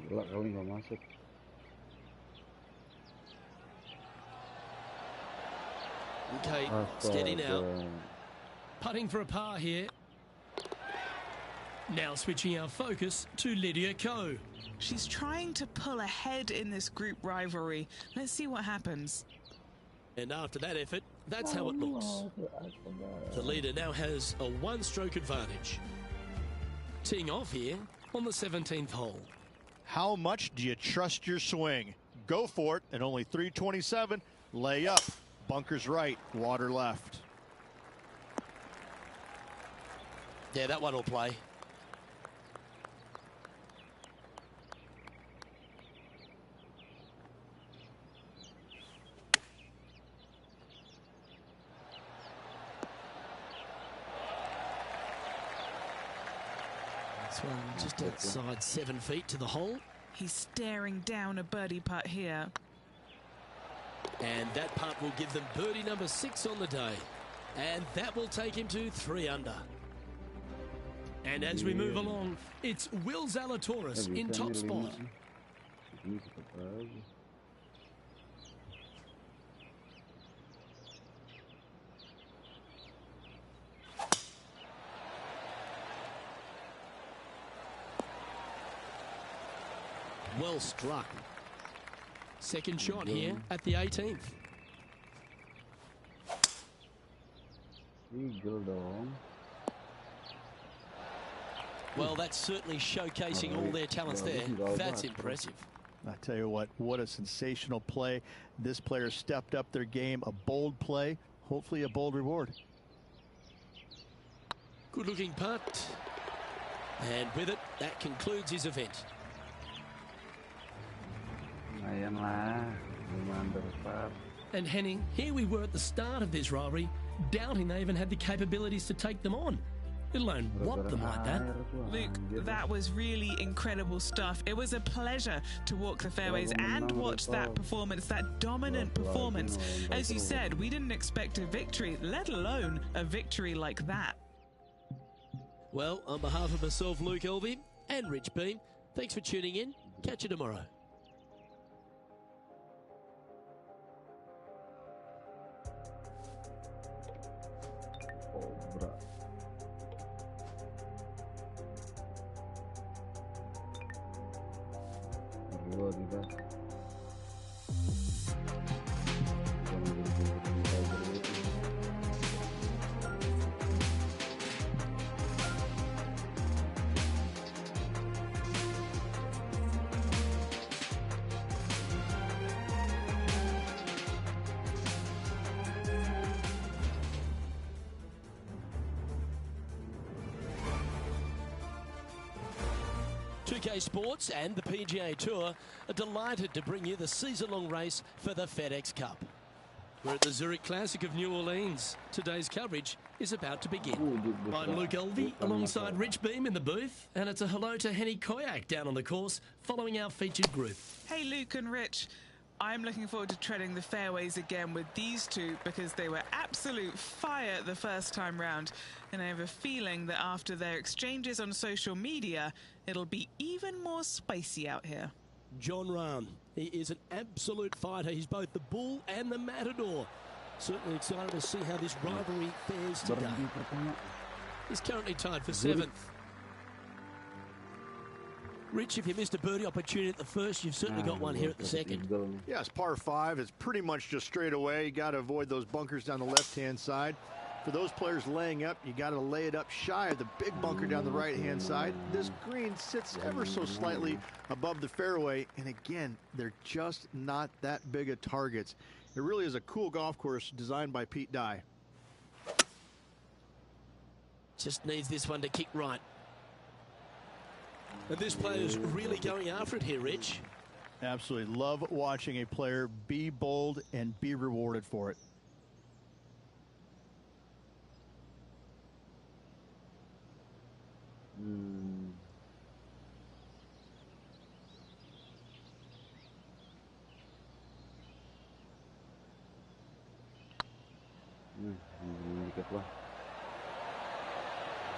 Gila kali nggak masuk. Okay, steady now. Putting for a par here. Now switching our focus to Lydia Ko. She's trying to pull ahead in this group rivalry. Let's see what happens. And after that effort, that's how it looks. The leader now has a 1-stroke advantage. Teeing off here on the 17th hole. How much do you trust your swing? Go for it at only 327. Lay up. Bunkers right, water left. Yeah, that one will play. This one just outside 7 feet to the hole. He's staring down a birdie putt here. And that putt will give them birdie number 6 on the day. And that will take him to 3 under. And as we move along, it's Will Zalatoris in top spot. Well struck. Second shot here at the 18th. Eagle dong. Well, that's certainly showcasing all their talents there. That's impressive. I tell you what a sensational play. This player stepped up their game. A bold play, hopefully a bold reward. Good looking putt. And with it, that concludes his event. And Henning, here we were at the start of this rivalry, doubting they even had the capabilities to take them on, let alone whop them like that. Luke, that was really incredible stuff. It was a pleasure to walk the fairways and watch that performance, that dominant performance. As you said, we didn't expect a victory, let alone a victory like that. Well, on behalf of myself, Luke Elvey, and Rich Beam, thanks for tuning in. Catch you tomorrow. Tidak. 2K Sports and the PGA Tour are delighted to bring you the season-long race for the FedEx Cup. We're at the Zurich Classic of New Orleans. Today's coverage is about to begin. I'm Luke Elvey alongside Rich Beam in the booth, and it's a hello to Henny Koyak down on the course following our featured group. Hey Luke and Rich, I'm looking forward to treading the fairways again with these two because they were absolute fire the first time round, and I have a feeling that after their exchanges on social media, it'll be even more spicy out here. Jon Rahm, he is an absolute fighter. He's both the bull and the matador. Certainly excited to see how this rivalry fares today. He's currently tied for 7th. Rich, if you missed a birdie opportunity at the first, you've certainly got one here at the second. Yeah, it's par 5. It's pretty much just straight away. You got to avoid those bunkers down the left-hand side. For those players laying up, you got to lay it up shy of the big bunker down the right-hand side. This green sits ever so slightly above the fairway, and again, they're just not that big of targets. It really is a cool golf course designed by Pete Dye. Just needs this one to kick right. And this player's really going after it here, Rich. Absolutely. Love watching a player be bold and be rewarded for it.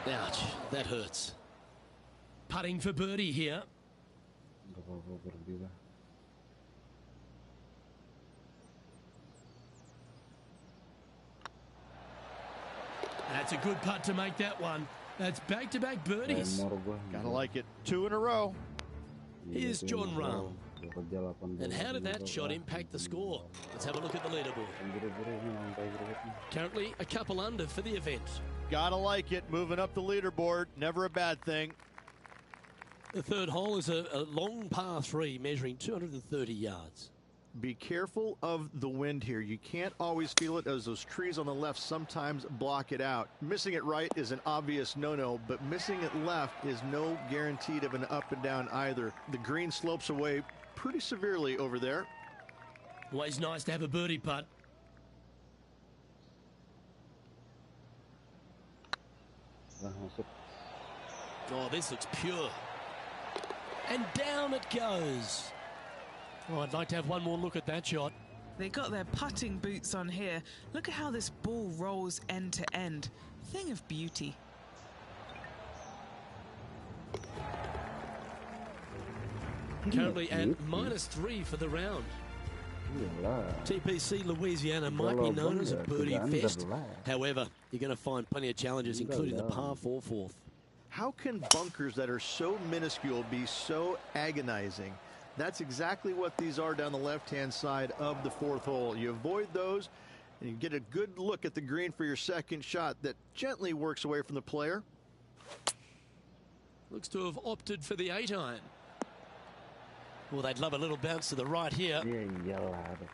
Ouch, that hurts. Putting for birdie here. That's a good putt to make that one. That's back-to-back birdies. Gotta like it. 2 in a row. Here's Jon Rahm. And how did that shot impact the score? Let's have a look at the leaderboard. Currently a couple under for the event. Gotta like it. Moving up the leaderboard. Never a bad thing. The third hole is a long par 3 measuring 230 yards. Be careful of the wind here. You can't always feel it as those trees on the left sometimes block it out. Missing it right is an obvious no-no, but missing it left is no guaranteed of an up and down either. The green slopes away pretty severely over there. Always nice to have a birdie putt. Oh, this looks pure. And down it goes. Oh, I'd like to have one more look at that shot. They got their putting boots on here. Look at how this ball rolls end to end. Thing of beauty. Currently at -3 for the round. TPC Louisiana might be known as a birdie fest. However, you're going to find plenty of challenges, including the par 4 fourth. How can bunkers that are so minuscule be so agonizing? That's exactly what these are down the left-hand side of the 4th hole. You avoid those, and you get a good look at the green for your second shot that gently works away from the player. Looks to have opted for the 8-iron. Well, they'd love a little bounce to the right here.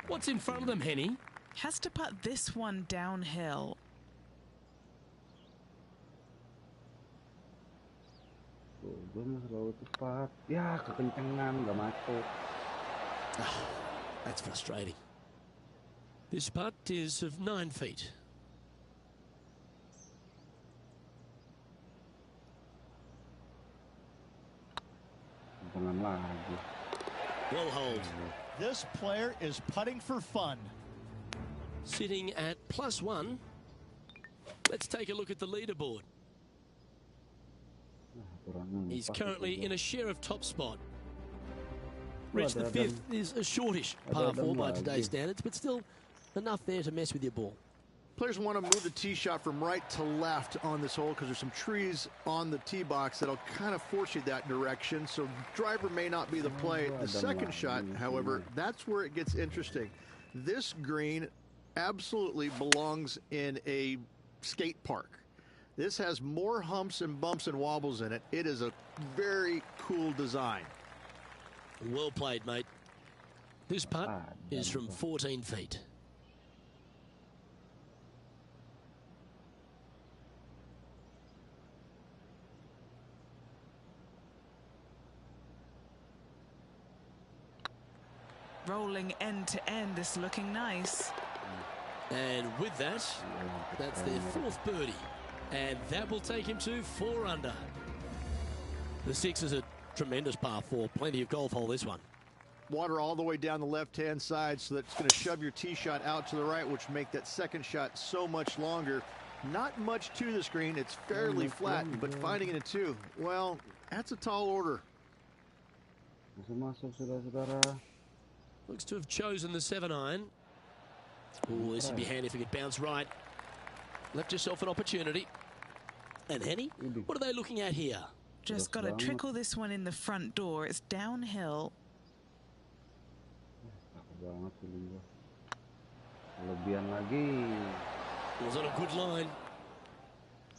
What's in front of them, Henny? Has to putt this one downhill. That's frustrating. This putt is of 9 feet. Well hold. This player is putting for fun. Sitting at +1. Let's take a look at the leaderboard. He's currently in a share of top spot. Rich, the 5th is a shortish par 4 by today's standards, but still enough there to mess with your ball. Players want to move the tee shot from right to left on this hole because there's some trees on the tee box that'll kind of force you that direction, so driver may not be the play. The second shot, however, that's where it gets interesting. This green absolutely belongs in a skate park. This has more humps and bumps and wobbles in it. It is a very cool design. Well played, mate. This putt is from 14 feet. rolling end to end. This looking nice. And with that, that's their 4th birdie. And that will take him to 4 under. The 6 is a tremendous par 4. Plenty of golf hole, this one. Water all the way down the left-hand side, so that's going to shove your tee shot out to the right, which make that second shot so much longer. Not much to the screen. It's fairly flat, but finding it in 2, well, that's a tall order. Looks to have chosen the 7-iron. Oh, this would be handy if he could bounce right. Left yourself an opportunity. And Henny, what are they looking at here? Just got to trickle this one in the front door. It's downhill. Was on a good line.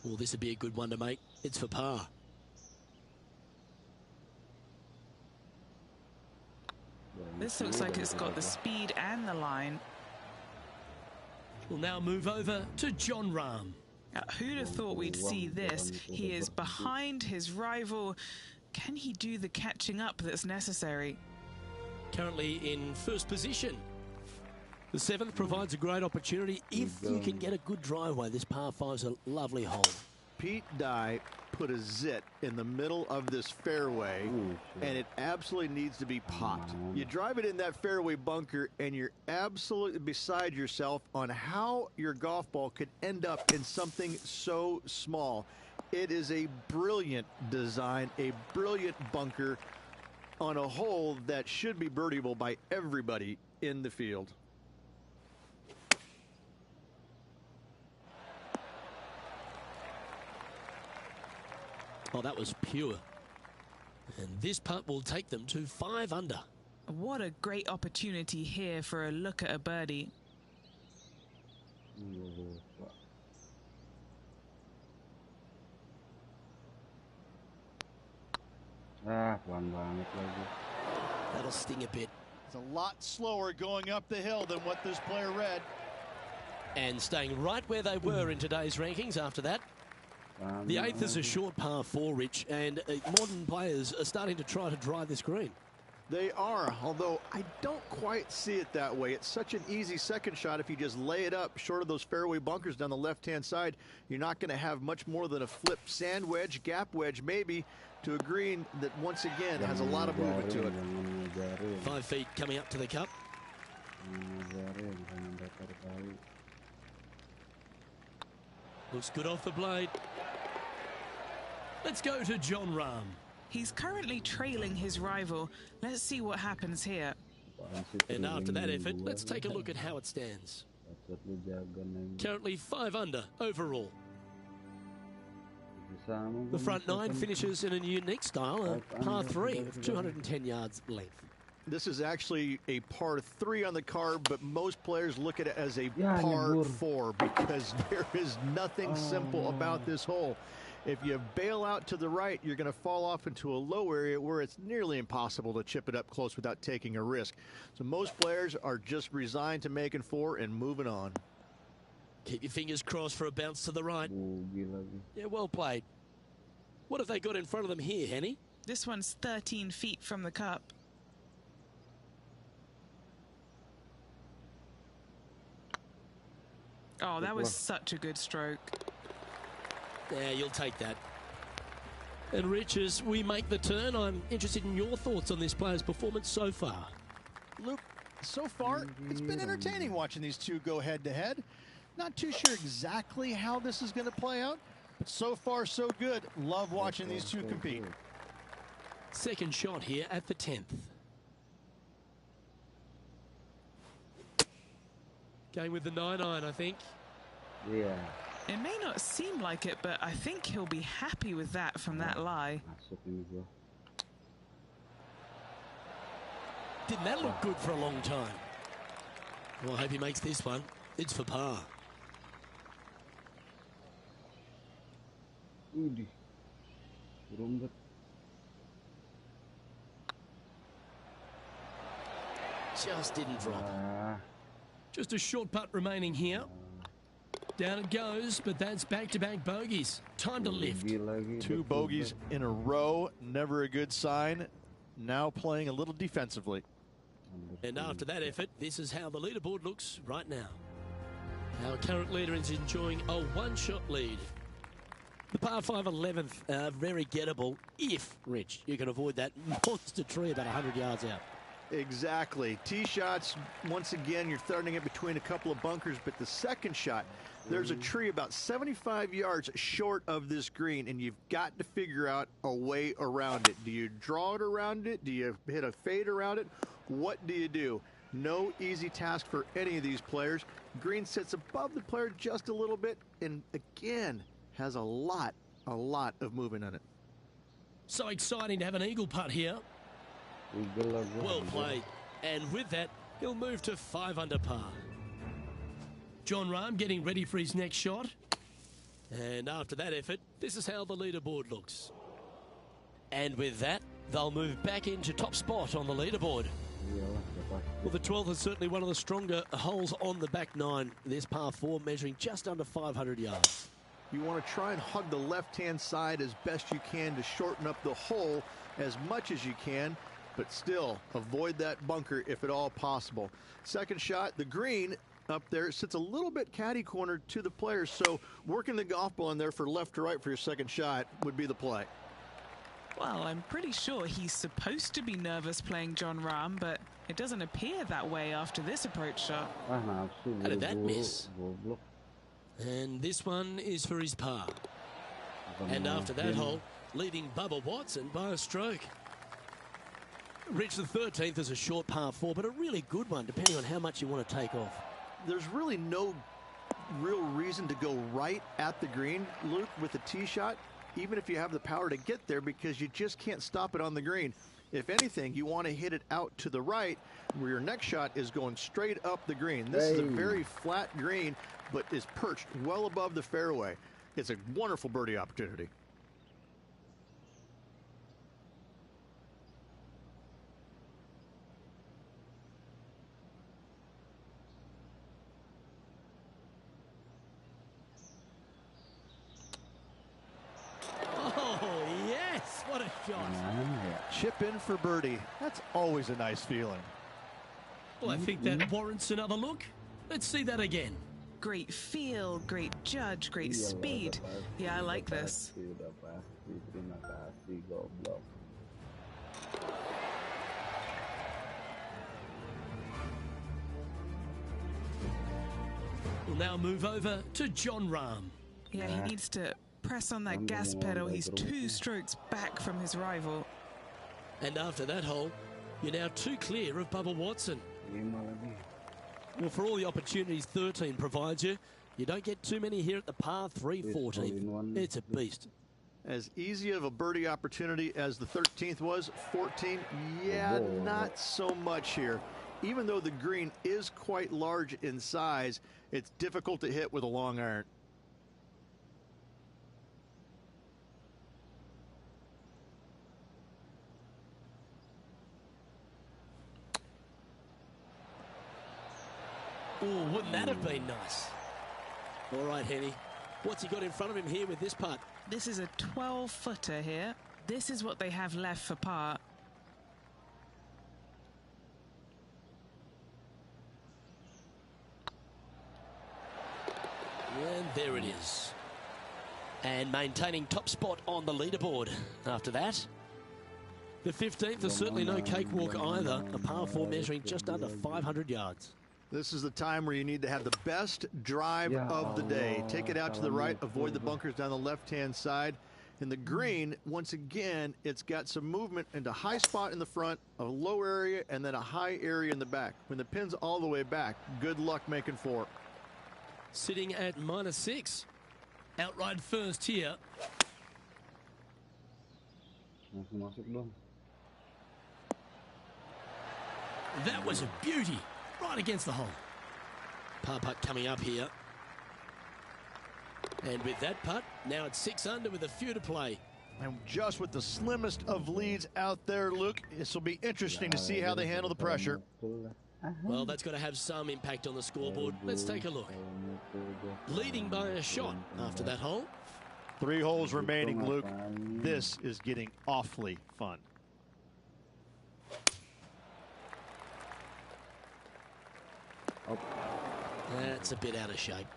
Well, this would be a good one to make. It's for par. This looks like it's got the speed and the line. We'll now move over to Jon Rahm. Who'd have thought we'd see this? He is behind his rival. Can he do the catching up that's necessary? Currently in 1st position. The 7th provides a great opportunity if you can get a good driveway. This par 5's a lovely hole. Pete Dye put a zit in the middle of this fairway, and it absolutely needs to be popped. You drive it in that fairway bunker, and you're absolutely beside yourself on how your golf ball could end up in something so small. It is a brilliant design, a brilliant bunker on a hole that should be birdieable by everybody in the field. Oh, that was pure. And this putt will take them to 5 under. What a great opportunity here for a look at a birdie. That'll sting a bit. It's a lot slower going up the hill than what this player read. And staying right where they were in today's rankings after that. The 8th is a short par 4, Rich, and modern players are starting to try to drive this green. They are, although I don't quite see it that way. It's such an easy second shot if you just lay it up short of those fairway bunkers down the left-hand side. You're not going to have much more than a flip sand wedge, gap wedge maybe, to a green that once again has a lot of movement to it. 5 feet coming up to the cup. Looks good off the blade. Let's go to Jon Rahm. He's currently trailing his rival. Let's see what happens here. And after that effort, let's take a look at how it stands. Currently 5 under overall. The front 9 finishes in a unique style, a par 3 of 210 yards length. This is actually a par 3 on the card, but most players look at it as a par 4 because there is nothing simple about this hole. If you bail out to the right, you're going to fall off into a low area where it's nearly impossible to chip it up close without taking a risk. So most players are just resigned to making 4 and moving on. Keep your fingers crossed for a bounce to the right. Yeah, well played. What have they got in front of them here, Henny? This one's 13 feet from the cup. Oh, that was such a good stroke. Yeah, you'll take that. And Rich, as we make the turn, I'm interested in your thoughts on this player's performance so far. Luke, so far, it's been entertaining watching these two go head-to-head. Not too sure exactly how this is going to play out, but so far, so good. Love watching these two compete. Second shot here at the 10th. Going with the 9-iron, I think. Yeah. It may not seem like it, but I think he'll be happy with that from that lie. Didn't that look good for a long time? Well, I hope he makes this one. It's for par. Just didn't drop. Just a short putt remaining here. Down it goes, but that's back-to-back bogeys. Time to lift. 2 bogeys in a row, never a good sign. Now playing a little defensively. And after that effort, this is how the leaderboard looks right now. Our current leader is enjoying a one-shot lead. The par 5 11th, very gettable if, Rich, you can avoid that monster tree about 100 yards out. Exactly. Tee shots, once again, you're starting it between a couple of bunkers, but the second shot, there's a tree about 75 yards short of this green, and you've got to figure out a way around it. Do you draw it around it? Do you hit a fade around it? What do you do? No easy task for any of these players. Green sits above the player just a little bit, and again, has a lot of movement on it. So exciting to have an eagle putt here. Well played. And with that, he'll move to 5 under par. Jon Rahm getting ready for his next shot. And after that effort, this is how the leaderboard looks. And with that, they'll move back into top spot on the leaderboard. Well, the 12th is certainly one of the stronger holes on the back nine. This par 4 measuring just under 500 yards. You want to try and hug the left-hand side as best you can to shorten up the hole as much as you can, but still avoid that bunker if at all possible. Second shot, the green up there sits a little bit caddy cornered to the players, so working the golf ball in there for left to right for your second shot would be the play. Well, I'm pretty sure he's supposed to be nervous playing Jon Rahm, but it doesn't appear that way after this approach shot. How did that miss? And this one is for his par. And after that hole, leading Bubba Watson by a stroke. Rich, the 13th is a short par 4, but a really good one, depending on how much you want to take off. There's really no real reason to go right at the green, Luke, with a tee shot, even if you have the power to get there, because you just can't stop it on the green. If anything, you want to hit it out to the right, where your next shot is going straight up the green. This is a very flat green, but is perched well above the fairway. It's a wonderful birdie opportunity. Oh, yes, what a shot. Chip in for birdie. That's always a nice feeling. Well, I think that warrants another look. Let's see that again. Great feel, great judge, great speed. Yeah, I like this. We'll now move over to Jon Rahm. Yeah, he needs to press on that gas pedal. He's 2 strokes back from his rival. And after that hole, you're now 2 clear of Bubba Watson. Well, for all the opportunities 13 provides you, you don't get too many here at the par 3 14th. It's a beast. As easy of a birdie opportunity as the 13th was, 14, yeah, not so much here. Even though the green is quite large in size, it's difficult to hit with a long iron. Oh, wouldn't that have been nice? All right, Henny. What's he got in front of him here with this putt? This is a 12-footer here. This is what they have left for par. And there it is. And maintaining top spot on the leaderboard after that. The 15th is certainly no cakewalk either. A par 4 measuring just under 500 yards. This is the time where you need to have the best drive of the day. Take it out to the right, avoid the bunkers down the left-hand side. In the green, once again, it's got some movement into high spot in the front, a low area, and then a high area in the back. When the pin's all the way back, good luck making 4. Sitting at -6. Outright first here. That was a beauty. Right against the hole. Par putt coming up here. And with that putt, now it's 6 under with a few to play. And just with the slimmest of leads out there, Luke, this will be interesting to see how they handle the pressure. Well, that's got to have some impact on the scoreboard. Let's take a look. Leading by a shot after that hole. 3 holes remaining, Luke. This is getting awfully fun. That's a bit out of shape.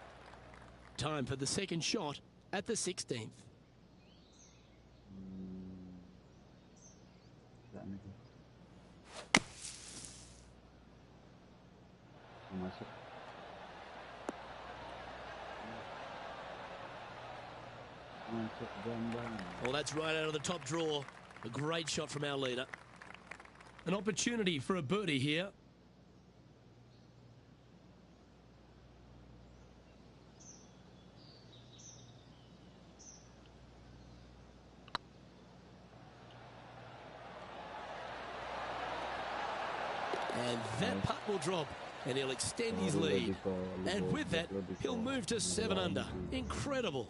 Time for the second shot at the 16th. Well, that's right out of the top draw. A great shot from our leader. An opportunity for a birdie here. And that putt will drop, and he'll extend his lead. And with that, he'll move to 7 under. Incredible.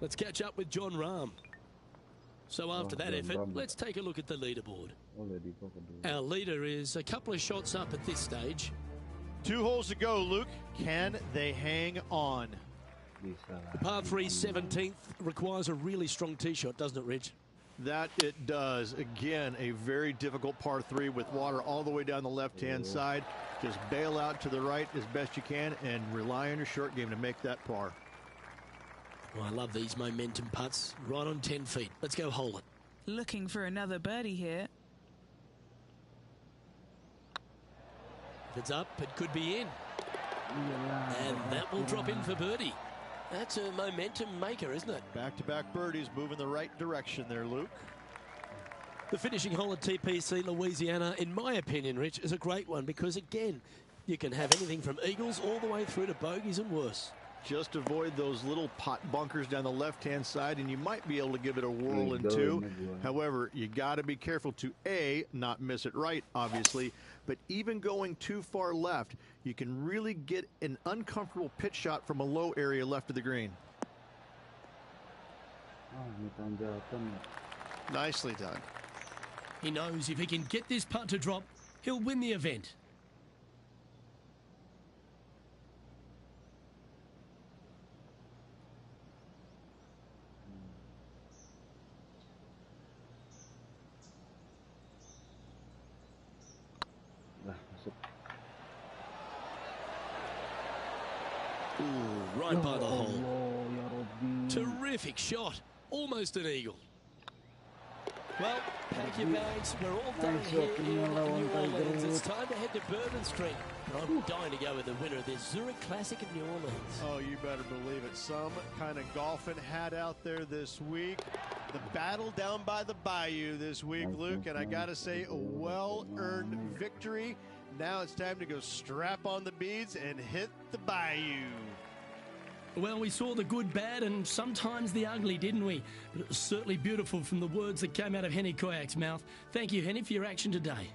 Let's catch up with John Rahm. So after that effort, let's take a look at the leaderboard. Our leader is a couple of shots up at this stage. 2 holes to go, Luke. Can they hang on? The par 3 17th requires a really strong tee shot, doesn't it, Rich? That it does. Again, a very difficult par 3 with water all the way down the left-hand side. Just bail out to the right as best you can and rely on your short game to make that par. Oh, I love these momentum putts. Right on 10 feet. Let's go hole it. Looking for another birdie here. If it's up, it could be in. And that will drop in for birdie. That's a momentum maker, isn't it? Back-to-back birdies moving the right direction there, Luke. The finishing hole at TPC Louisiana, in my opinion, Rich, is a great one because, again, you can have anything from eagles all the way through to bogeys and worse. Just avoid those little pot bunkers down the left-hand side, and you might be able to give it a whirl in 2. However, you got to be careful to, A, not miss it right, obviously, but even going too far left, you can really get an uncomfortable pitch shot from a low area left of the green. Nicely done. He knows if he can get this putt to drop, he'll win the event. Ooh, right by the hole. Terrific shot. Almost an eagle. Well, pack your bags. We're all done here in New Orleans. It's time to head to Bourbon Street. And I'm dying to go with the winner of this Zurich Classic of New Orleans. Oh, you better believe it. Some kind of golfing hat out there this week. The battle down by the bayou this week, Luke. And I got to say, a well-earned victory. Now it's time to go strap on the beads and hit the bayou. Well, we saw the good, bad, and sometimes the ugly, didn't we? But it was certainly beautiful from the words that came out of Henny Koyak's mouth. Thank you, Henny, for your action today.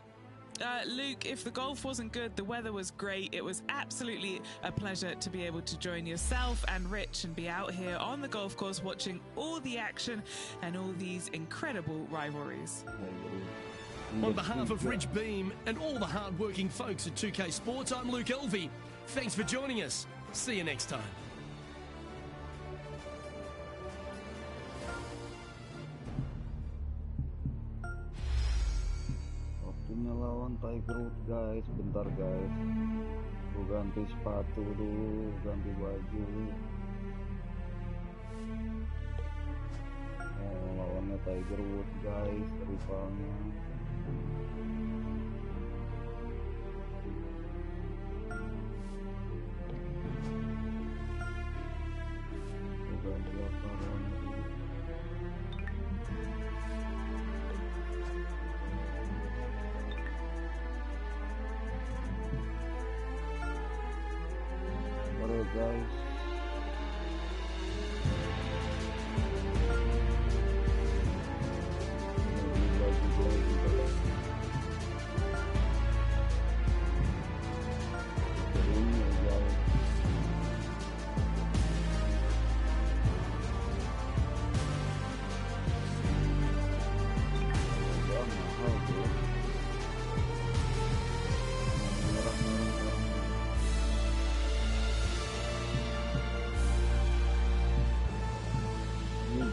Luke, if the golf wasn't good, the weather was great. It was absolutely a pleasure to be able to join yourself and Rich and be out here on the golf course watching all the action and all these incredible rivalries. On behalf of Rich Beam and all the hard-working folks at 2K Sports, I'm Luke Elvey. Thanks for joining us. See you next time. Waktunya lawan Tiger Woods, guys. Bentar, guys. Gue ganti sepatu dulu, ganti baju. Oh, lawannya Tiger Woods, guys. Rivalnya.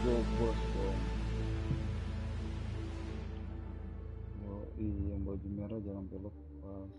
Guys, bos dong. Oh iya, yang baju merah jangan sampai lepas.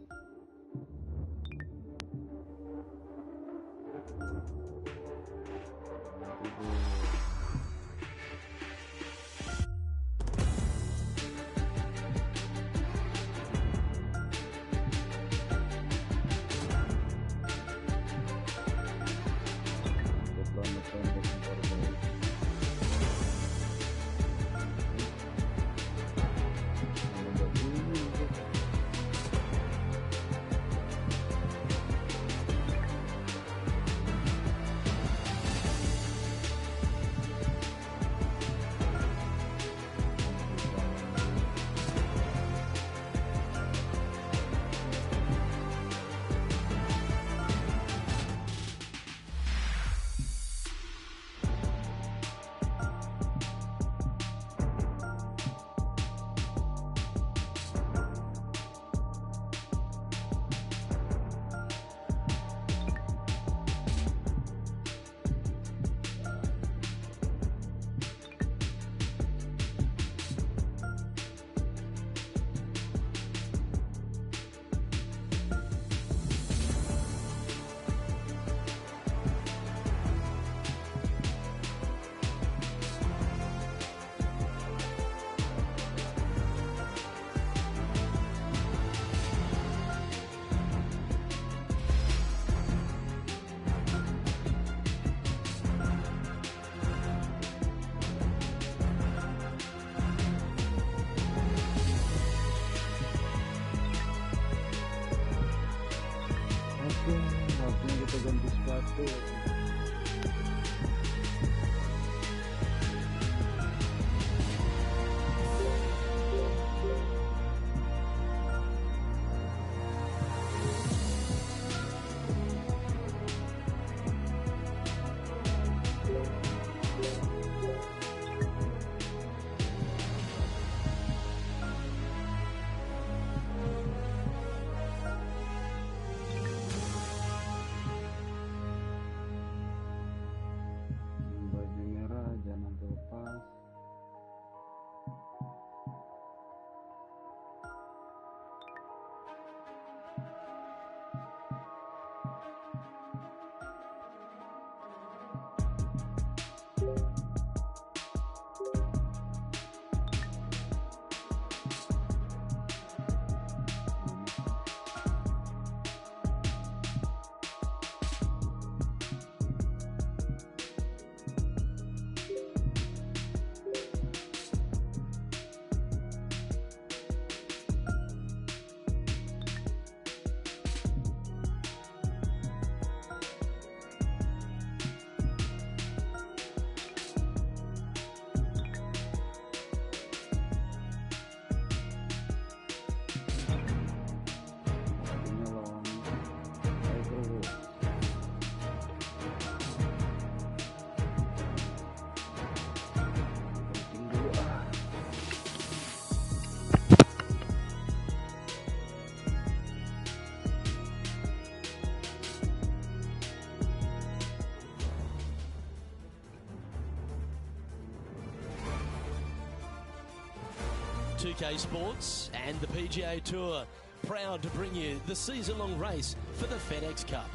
2K Sports and the PGA Tour, proud to bring you the season-long race for the FedEx Cup.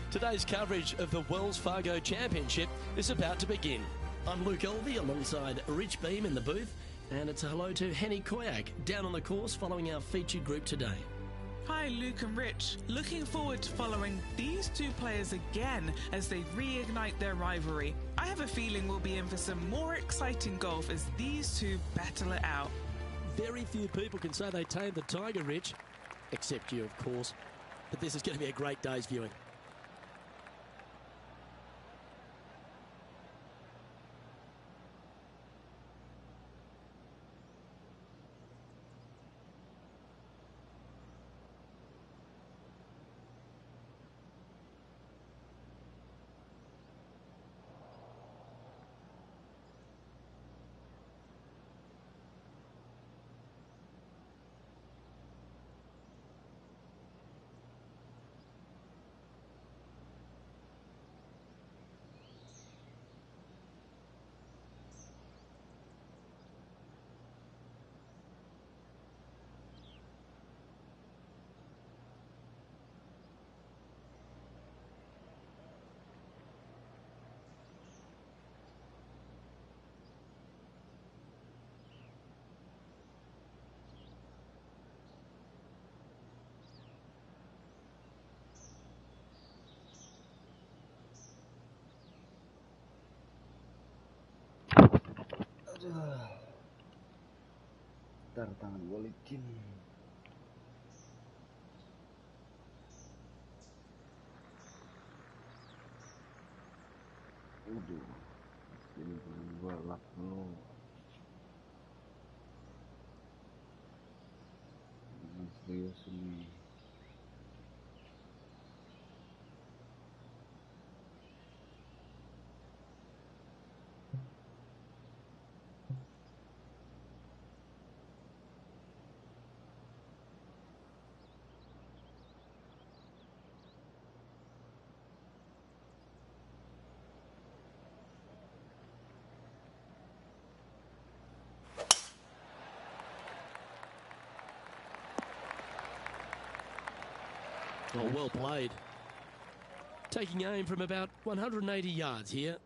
Today's coverage of the Wells Fargo Championship is about to begin. I'm Luke Elvey alongside Rich Beam in the booth, and it's a hello to Henny Koyak down on the course following our featured group today. Hi, Luke and Rich. Looking forward to following these two players again as they reignite their rivalry. I have a feeling we'll be in for some more exciting golf as these two battle it out. Very few people can say they tamed the tiger, Rich, except you, of course. But this is going to be a great day's viewing. Bentar, tangan gue licin. Waduh, ini gue lap dulu. Jangan serius ini. Oh, well played. Taking aim from about 180 yards here.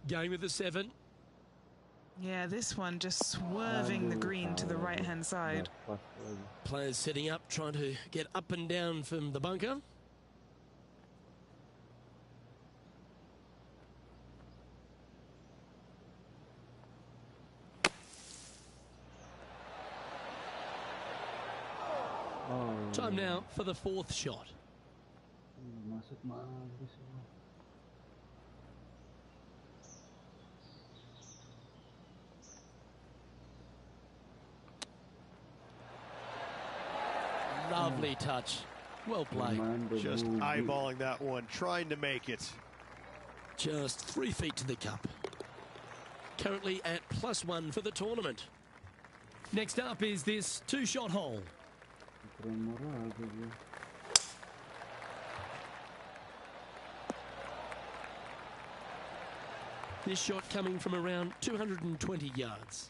Going with the 7. Yeah, this one just swerving the green to the right-hand side. Players setting up, trying to get up and down from the bunker. Time now for the 4th shot. Masuk bagus. Lovely touch. Well played. Just eyeballing that one, trying to make it. Just 3 feet to the cup. Currently at +1 for the tournament. Next up is this 2-shot hole. This shot coming from around 220 yards.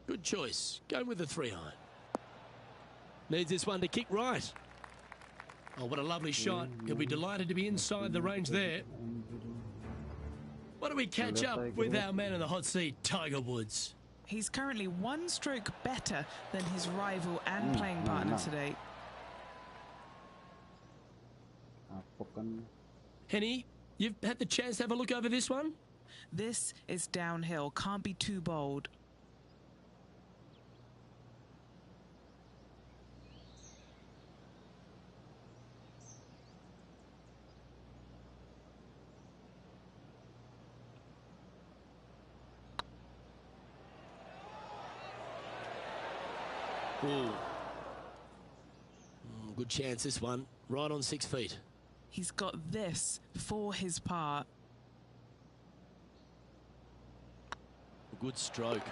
Good choice. Going with the 3-iron. Needs this one to kick right. Oh, what a lovely shot. He'll be delighted to be inside the range there. Why don't we catch up with our man in the hot seat, Tiger Woods? He's currently 1 stroke better than his rival and playing partner today. Henny, you've had the chance to have a look over this one? This is downhill. Can't be too bold. Ooh. Good chance, this one. Right on 6 feet. He's got this for his part. Good stroke.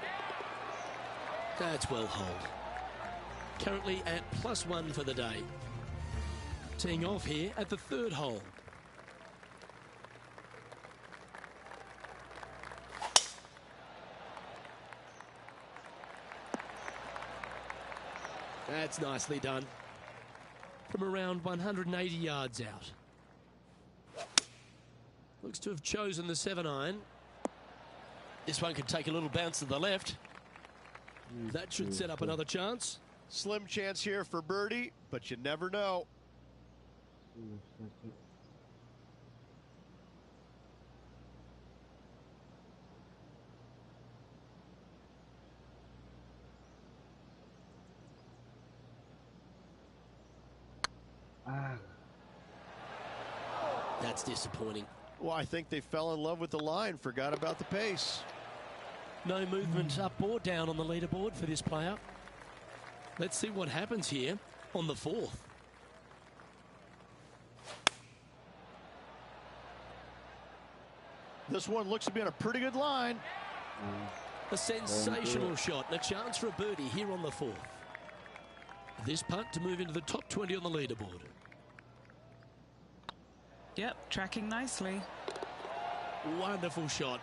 That's well holed. Currently at +1 for the day. Teeing off here at the 3rd hole. That's nicely done. From around 180 yards out. Looks to have chosen the 7-iron. This one could take a little bounce to the left. That should set up another chance. Slim chance here for birdie, but you never know. That's disappointing. Well, I think they fell in love with the line, forgot about the pace. No movement up or down on the leaderboard for this player. Let's see what happens here on the 4th. This one looks to be on a pretty good line. A sensational shot and a chance for a birdie here on the 4th. This putt to move into the top 20 on the leaderboard. Yep, tracking nicely. Wonderful shot.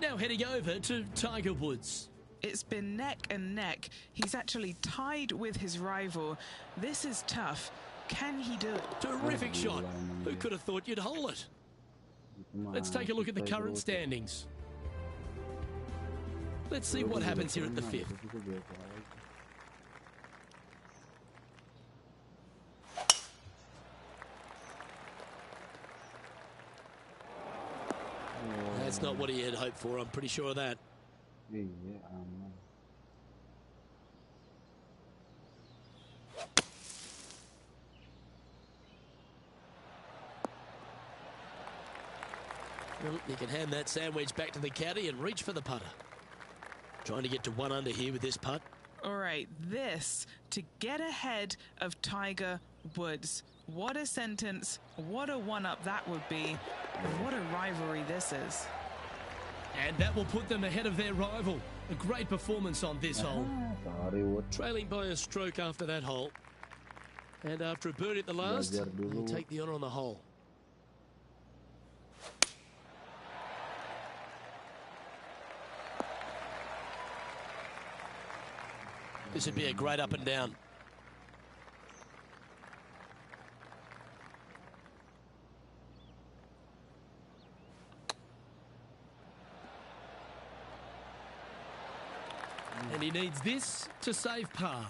Now heading over to Tiger Woods. It's been neck and neck. He's actually tied with his rival. This is tough. Can he do it? Terrific shot. Who could have thought you'd hole it? Let's take a look at the current standings. Let's see what happens here at the 5th. That's not what he had hoped for, I'm pretty sure of that. Iya, aman. Well, you can hand that sandwich back to the caddy and reach for the putter. Trying to get to 1 under here with this putt. All right, this to get ahead of Tiger Woods. What a sentence, what a one-up that would be, and what a rivalry this is. And that will put them ahead of their rival. A great performance on this hole. Sorry, Wood. Trailing by a stroke after that hole. And after a birdie at the last, they take the honour on the hole. This would be a great up and down. And he needs this to save par.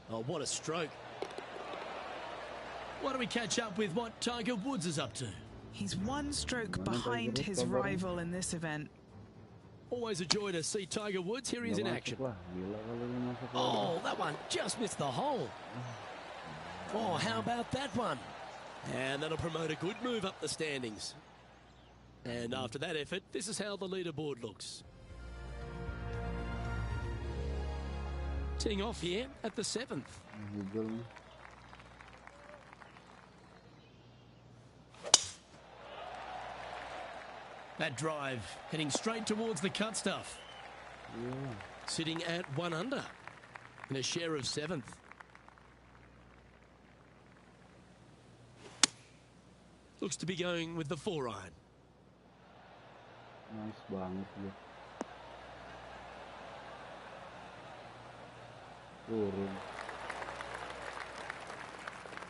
Oh, what a stroke. Why don't we catch up with what Tiger Woods is up to? He's 1 stroke behind his rival in this event. Always a joy to see Tiger Woods. Here he is in action. Oh, that one just missed the hole. Oh, how about that one? And that'll promote a good move up the standings. And after that effort, this is how the leaderboard looks. Teeing off here at the 7th. That drive heading straight towards the cut stuff. Yeah. Sitting at 1 under in a share of 7th. Looks to be going with the 4-iron. Nice banget dia. Turun.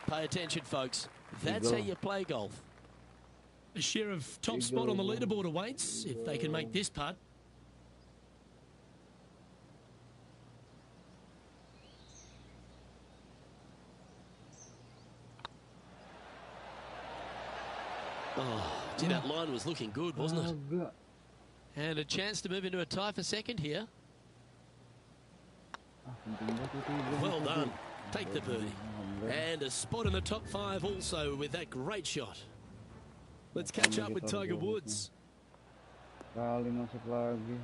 Pay attention, folks. That's how you play golf. A share of top spot on the leaderboard awaits if they can make this putt. Oh, gee, that line was looking good, wasn't it? And a chance to move into a tie for second here. Well done. Take the birdie. And a spot in the top 5 also with that great shot. Let's catch up with Tiger Woods. Kali masuk lagi.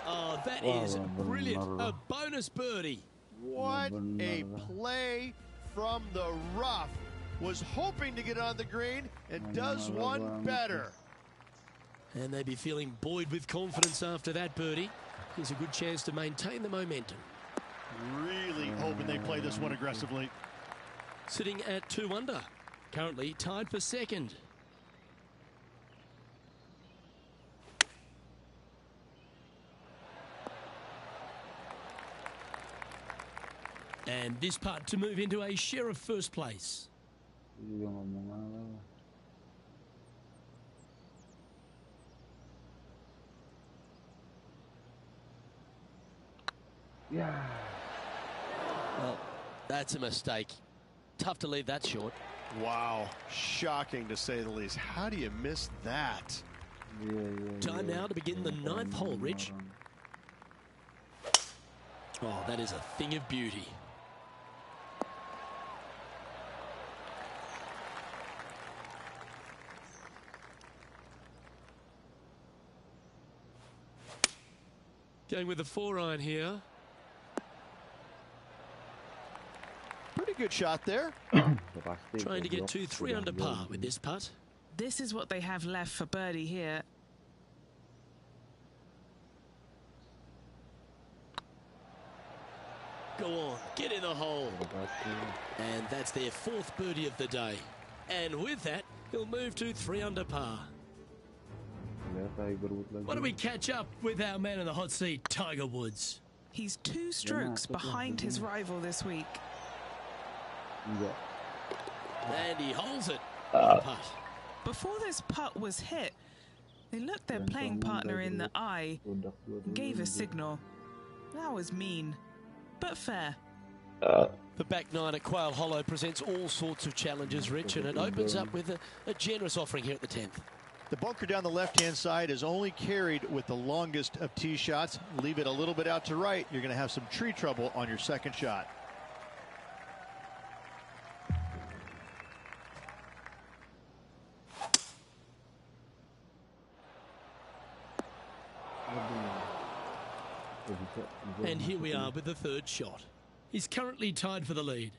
Oh, that is brilliant. A bonus birdie. What a play from the rough. Was hoping to get on the green and does one better. And they'd be feeling buoyed with confidence after that birdie. Here's a good chance to maintain the momentum. Really hoping they play this one aggressively. Sitting at 2 under. Currently tied for second. And this putt to move into a share of first place. Yeah. Well, that's a mistake. Tough to leave that short. Wow, shocking to say the least. How do you miss that? Time now to begin the 9th hole, Rich. Oh, that is a thing of beauty. Going with the 4-iron here. Pretty good shot there. Trying to get to 3 under par with this putt. This is what they have left for birdie here. Go on, get in the hole. And that's their 4th birdie of the day. And with that, he'll move to 3 under par. Why don't we catch up with our man in the hot seat, Tiger Woods? He's 2 strokes behind his rival this week. And he holds it. What a putt. Before this putt was hit, they looked their playing partner in the eye and gave a signal. That was mean. but fair. The back nine at Quail Hollow presents all sorts of challenges, Rich, and it opens up with a generous offering here at the 10th. The bunker down the left-hand side is only carried with the longest of tee shots. Leave it a little bit out to right, you're going to have some tree trouble on your second shot. And here we are with the third shot. He's currently tied for the lead.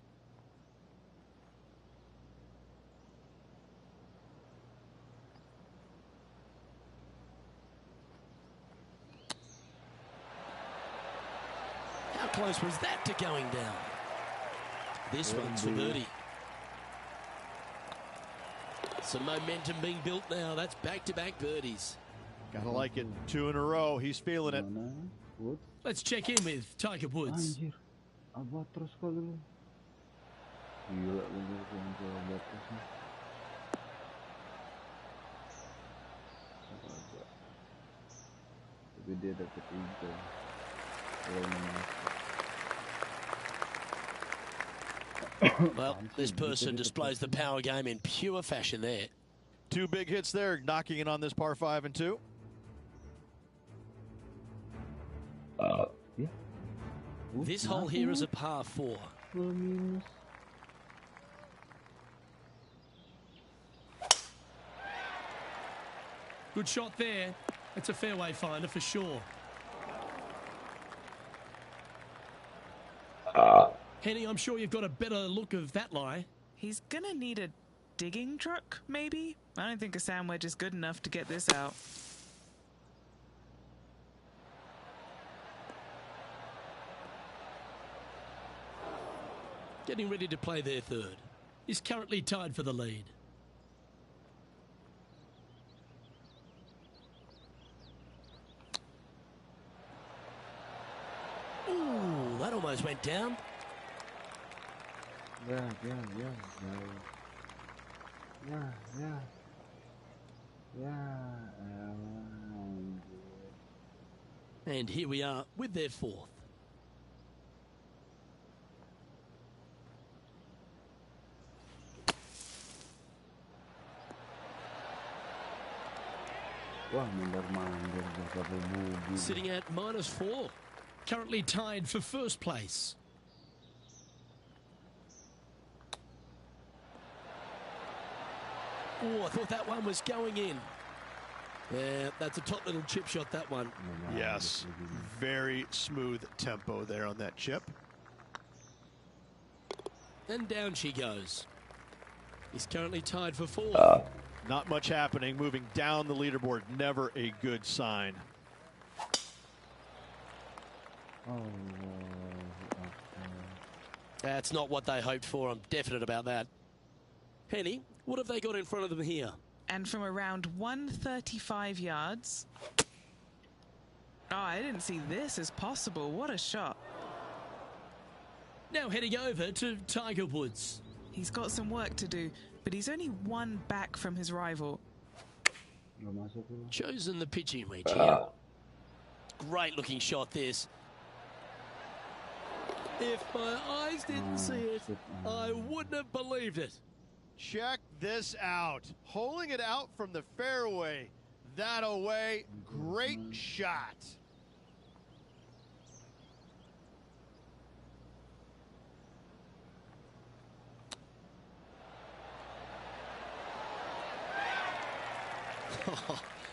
How close was that to going down? This one's for birdie. Some momentum being built now. That's back-to-back birdies. Gotta like it. 2 in a row. He's feeling it. Let's check in with Tiger Woods. Anjir, albatros kali lu. Gila lu muncul albatros nih. Tapi dia dapat eagle. Kalau masuk. Well, this person displays the power game in pure fashion there. 2 big hits there, knocking it on this par 5 and 2. Yeah. This hole here is a par 4. Good shot there. It's a fairway finder for sure. Henny, I'm sure you've got a better look of that lie. He's gonna need a digging truck, maybe? I don't think a sand wedge is good enough to get this out. Getting ready to play their third. He's currently tied for the lead. Ooh, that almost went down. Yeah. And here we are with their fourth. Wah, mandir pakai bugi. Sitting at -4. Currently tied for first place. Oh, I thought that one was going in. Yeah, that's a top little chip shot, that one. Yes, very smooth tempo there on that chip. And down she goes. He's currently tied for fourth. Not much happening, moving down the leaderboard, never a good sign. That's not what they hoped for, I'm definite about that. Henny, what have they got in front of them here? And from around 135 yards. Oh, I didn't see this as possible. What a shot. Now heading over to Tiger Woods. He's got some work to do, but he's only one back from his rival. Chosen the pitching wedge here. Great looking shot this. If my eyes didn't see it, I wouldn't have believed it. Check this out. Holding it out from the fairway. That away. Great shot.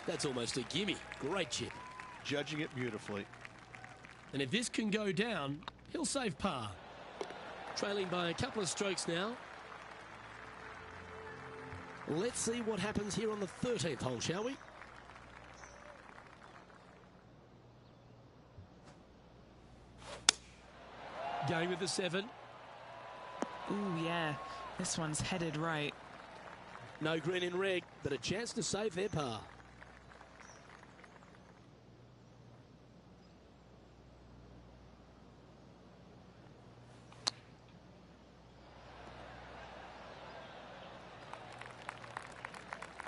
That's almost a gimme. Great chip. Judging it beautifully. And if this can go down, he'll save par. Trailing by a couple of strokes now. Let's see what happens here on the 13th hole, shall we? Going with the 7. Ooh, yeah. This one's headed right. No green in red, but a chance to save their par.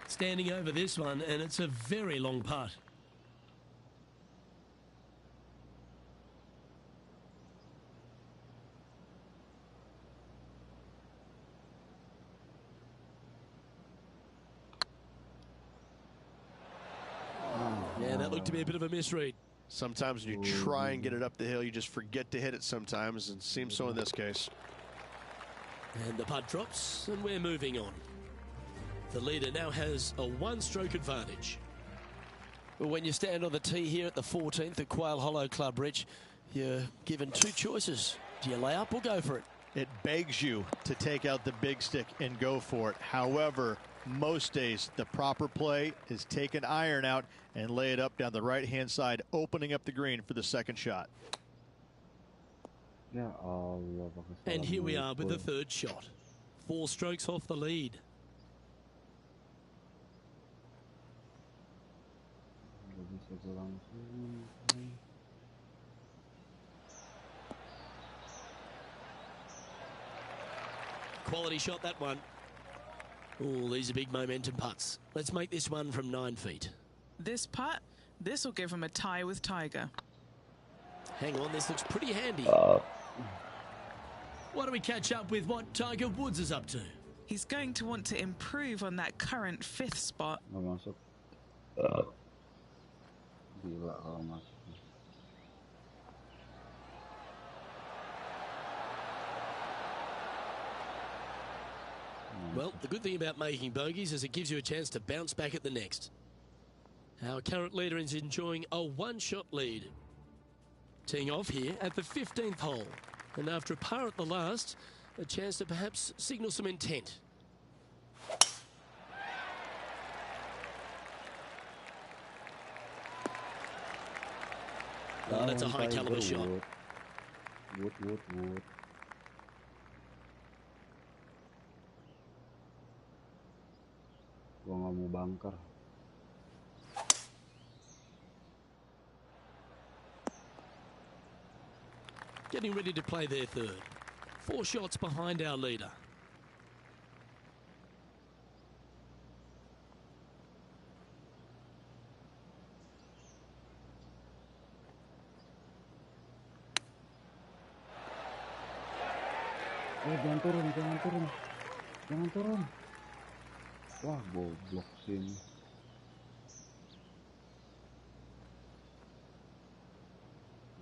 Standing over this one, and it's a very long putt. And that looked to be a bit of a misread. Sometimes when you try and get it up the hill, you just forget to hit it sometimes, and it seems so in this case. And the putt drops, and we're moving on. The leader now has a one-stroke advantage. Well, when you stand on the tee here at the 14th at Quail Hollow Club, Rich, you're given two choices. Do you lay up or go for it? It begs you to take out the big stick and go for it. However, most days the proper play is take an iron out and lay it up down the right-hand side, opening up the green for the second shot. And here we are with the third shot. 4 strokes off the lead. Quality shot, that one. Oh, these are big momentum putts. Let's make this one from 9 feet. This putt, this will give him a tie with Tiger. Hang on, this looks pretty handy. Why don't we catch up with what Tiger Woods is up to? He's going to want to improve on that current 5th spot. Well, the good thing about making bogeys is it gives you a chance to bounce back at the next. Our current leader is enjoying a one-shot lead. Teeing off here at the 15th hole. And after a par at the last, a chance to perhaps signal some intent. Oh, that's a high caliber shot. Wood. Gua nggak mau bunker. Getting ready to play their third. 4 shots behind our leader. Jangan turun. Wah, goblok sini.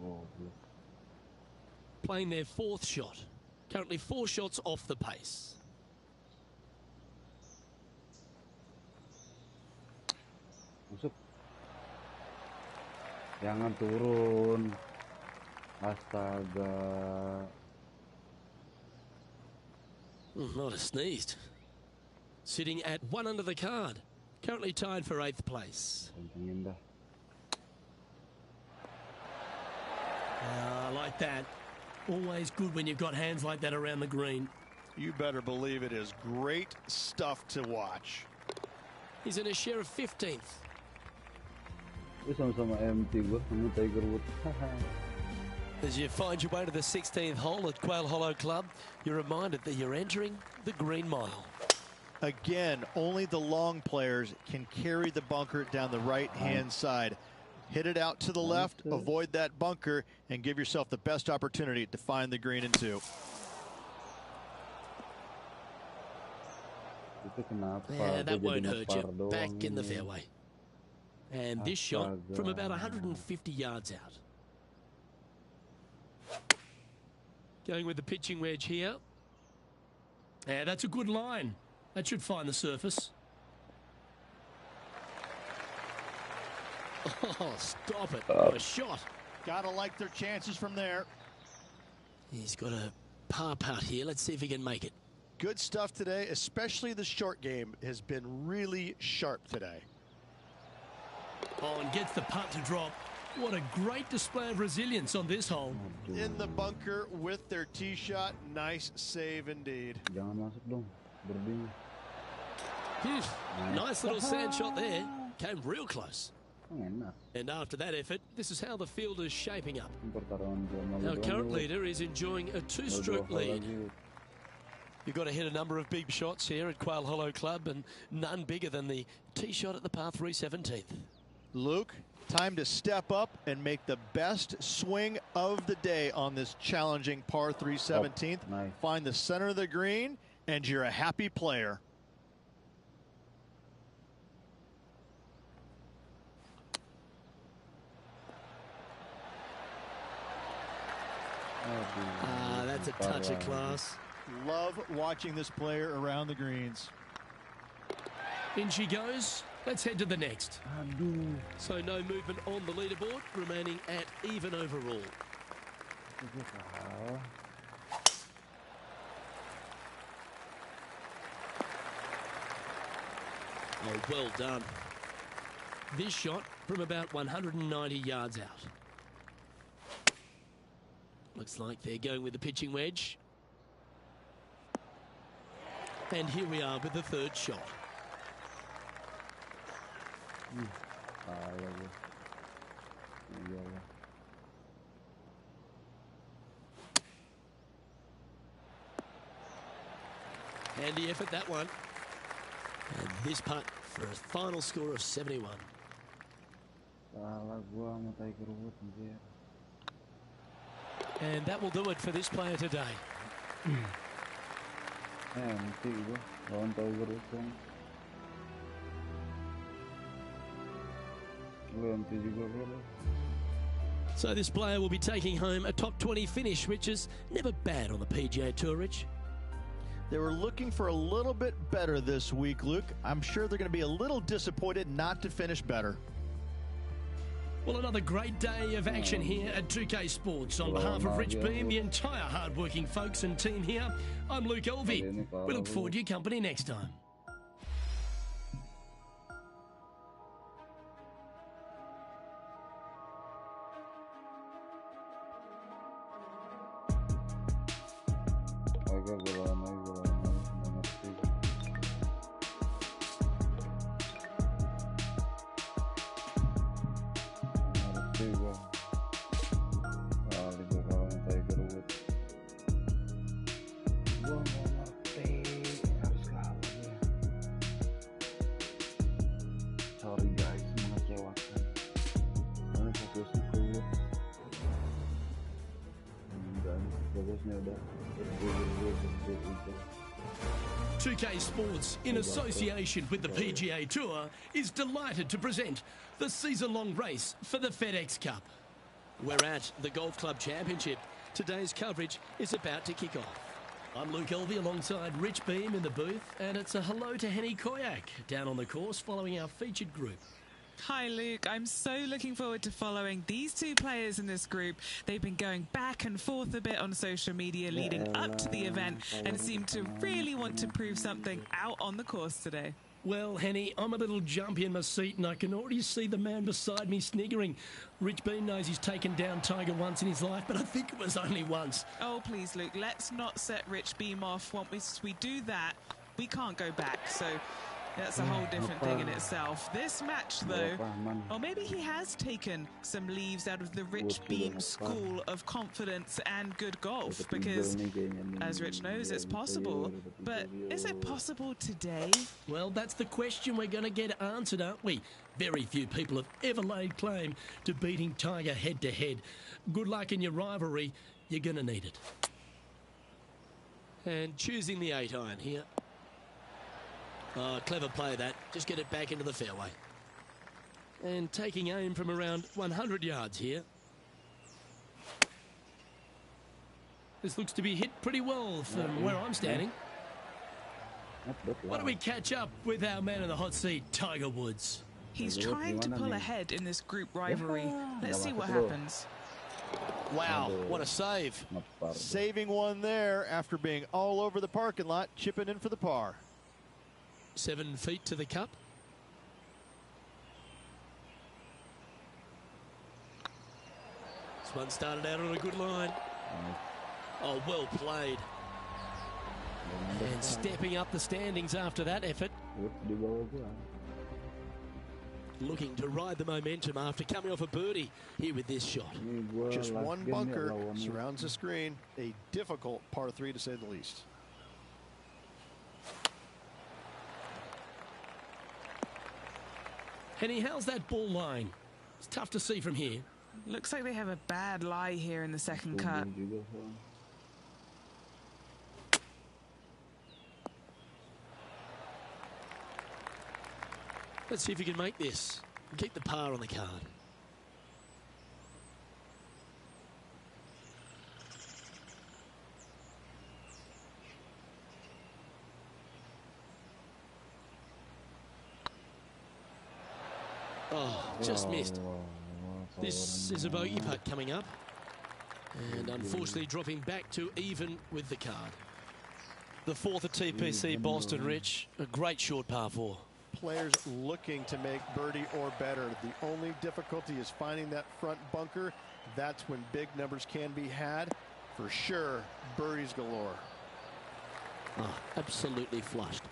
Goblok. Playing their 4th shot. Currently 4 shots off the pace. Masuk. Jangan turun. Astaga. Not a sneezed. Sitting at 1 under the card. Currently tied for 8th place. I like that. Always good when you've got hands like that around the green. You better believe it is great stuff to watch. He's in a share of 15th. Sama-sama MT gua, sama Tiger Woods. As you find your way to the 16th hole at Quail Hollow Club, you're reminded that you're entering the Green Mile. Again, only the long players can carry the bunker down the right-hand side. Hit it out to the left, avoid that bunker, and give yourself the best opportunity to find the green in 2. Yeah, that won't hurt you. Back in the fairway. And this shot from about 150 yards out. Going with the pitching wedge here. Yeah, that's a good line. That should find the surface. Oh, stop it. What a shot. Gotta like their chances from there. He's got a par putt here. Let's see if he can make it. Good stuff today, especially the short game has been really sharp today. Oh, and gets the putt to drop. What a great display of resilience on this hole. In the bunker with their tee shot. Nice save indeed. Jangan masuk dong. Berdiri. Nice little sand shot there. Came real close. And after that effort, this is how the field is shaping up. Our current leader is enjoying a 2-stroke lead. You've got to hit a number of big shots here at Quail Hollow Club, and none bigger than the tee shot at the par 3 17th. Luke, time to step up and make the best swing of the day on this challenging par 3 17th. Nice. Find the center of the green, and you're a happy player. That's a touch of class. Love watching this player around the greens. In she goes. Let's head to the next. So no movement on the leaderboard, remaining at even overall. Oh, well done. This shot from about 190 yards out. Looks like they're going with the pitching wedge. And here we are with the third shot. Handy effort, that one. And this putt for a final score of 71. And that will do it for this player today. So this player will be taking home a top 20 finish, which is never bad on the PGA Tour, Rich. They were looking for a little bit better this week, Luke. I'm sure they're going to be a little disappointed not to finish better. Well, another great day of action here at 2K Sports. On behalf of Rich Beam, the entire hard-working folks and team here, I'm Luke Elvey. We look forward to your company next time. udah 2K Sports, in association with the PGA Tour, is delighted to present the season-long race for the FedEx Cup. We're at the Golf Club Championship. Today's coverage is about to kick off. I'm Luke Elvey alongside Rich Beam in the booth, and it's a hello to Henny Koyak down on the course following our featured group. Hi Luke, I'm so looking forward to following these two players in this group. They've been going back and forth a bit on social media leading up to the event and seem to really want to prove something out on the course today. Well, Henny, I'm a little jumpy in my seat and I can already see the man beside me sniggering. Rich Beam knows he's taken down Tiger once in his life, but I think it was only once. Oh, please, Luke, let's not set Rich Beam off. Once we do that, we can't go back. So that's a whole different thing in itself. This match, though, or maybe he has taken some leaves out of the Rich Beam school of confidence and good golf, because, as Rich knows, it's possible. But is it possible today? Well, that's the question we're going to get answered, aren't we? Very few people have ever laid claim to beating Tiger head-to-head. Good luck in your rivalry. You're going to need it. And choosing the 8-iron here. Oh, clever play that. Just get it back into the fairway. And taking aim from around 100 yards here. This looks to be hit pretty well from where I'm standing. Why don't we catch up with our man in the hot seat, Tiger Woods? He's trying to pull ahead in this group rivalry. Let's see what happens. Wow, what a save. Saving one there after being all over the parking lot, chipping in for the par. 7 feet to the cup. This one started out on a good line. Oh, well played. And stepping up the standings after that effort. Looking to ride the momentum after coming off a birdie here with this shot. Just one bunker surrounds the screen. A difficult par 3 to say the least. Henny, how's that ball line? It's tough to see from here. Looks like they have a bad lie here in the second cut. Let's see if you can make this and keep the par on the card. Oh, just missed. This is a bogey putt coming up. And unfortunately dropping back to even with the card. The fourth at TPC Boston, Rich. A great short par 4. Players looking to make birdie or better. The only difficulty is finding that front bunker. That's when big numbers can be had. For sure, birdies galore. Oh, absolutely flushed.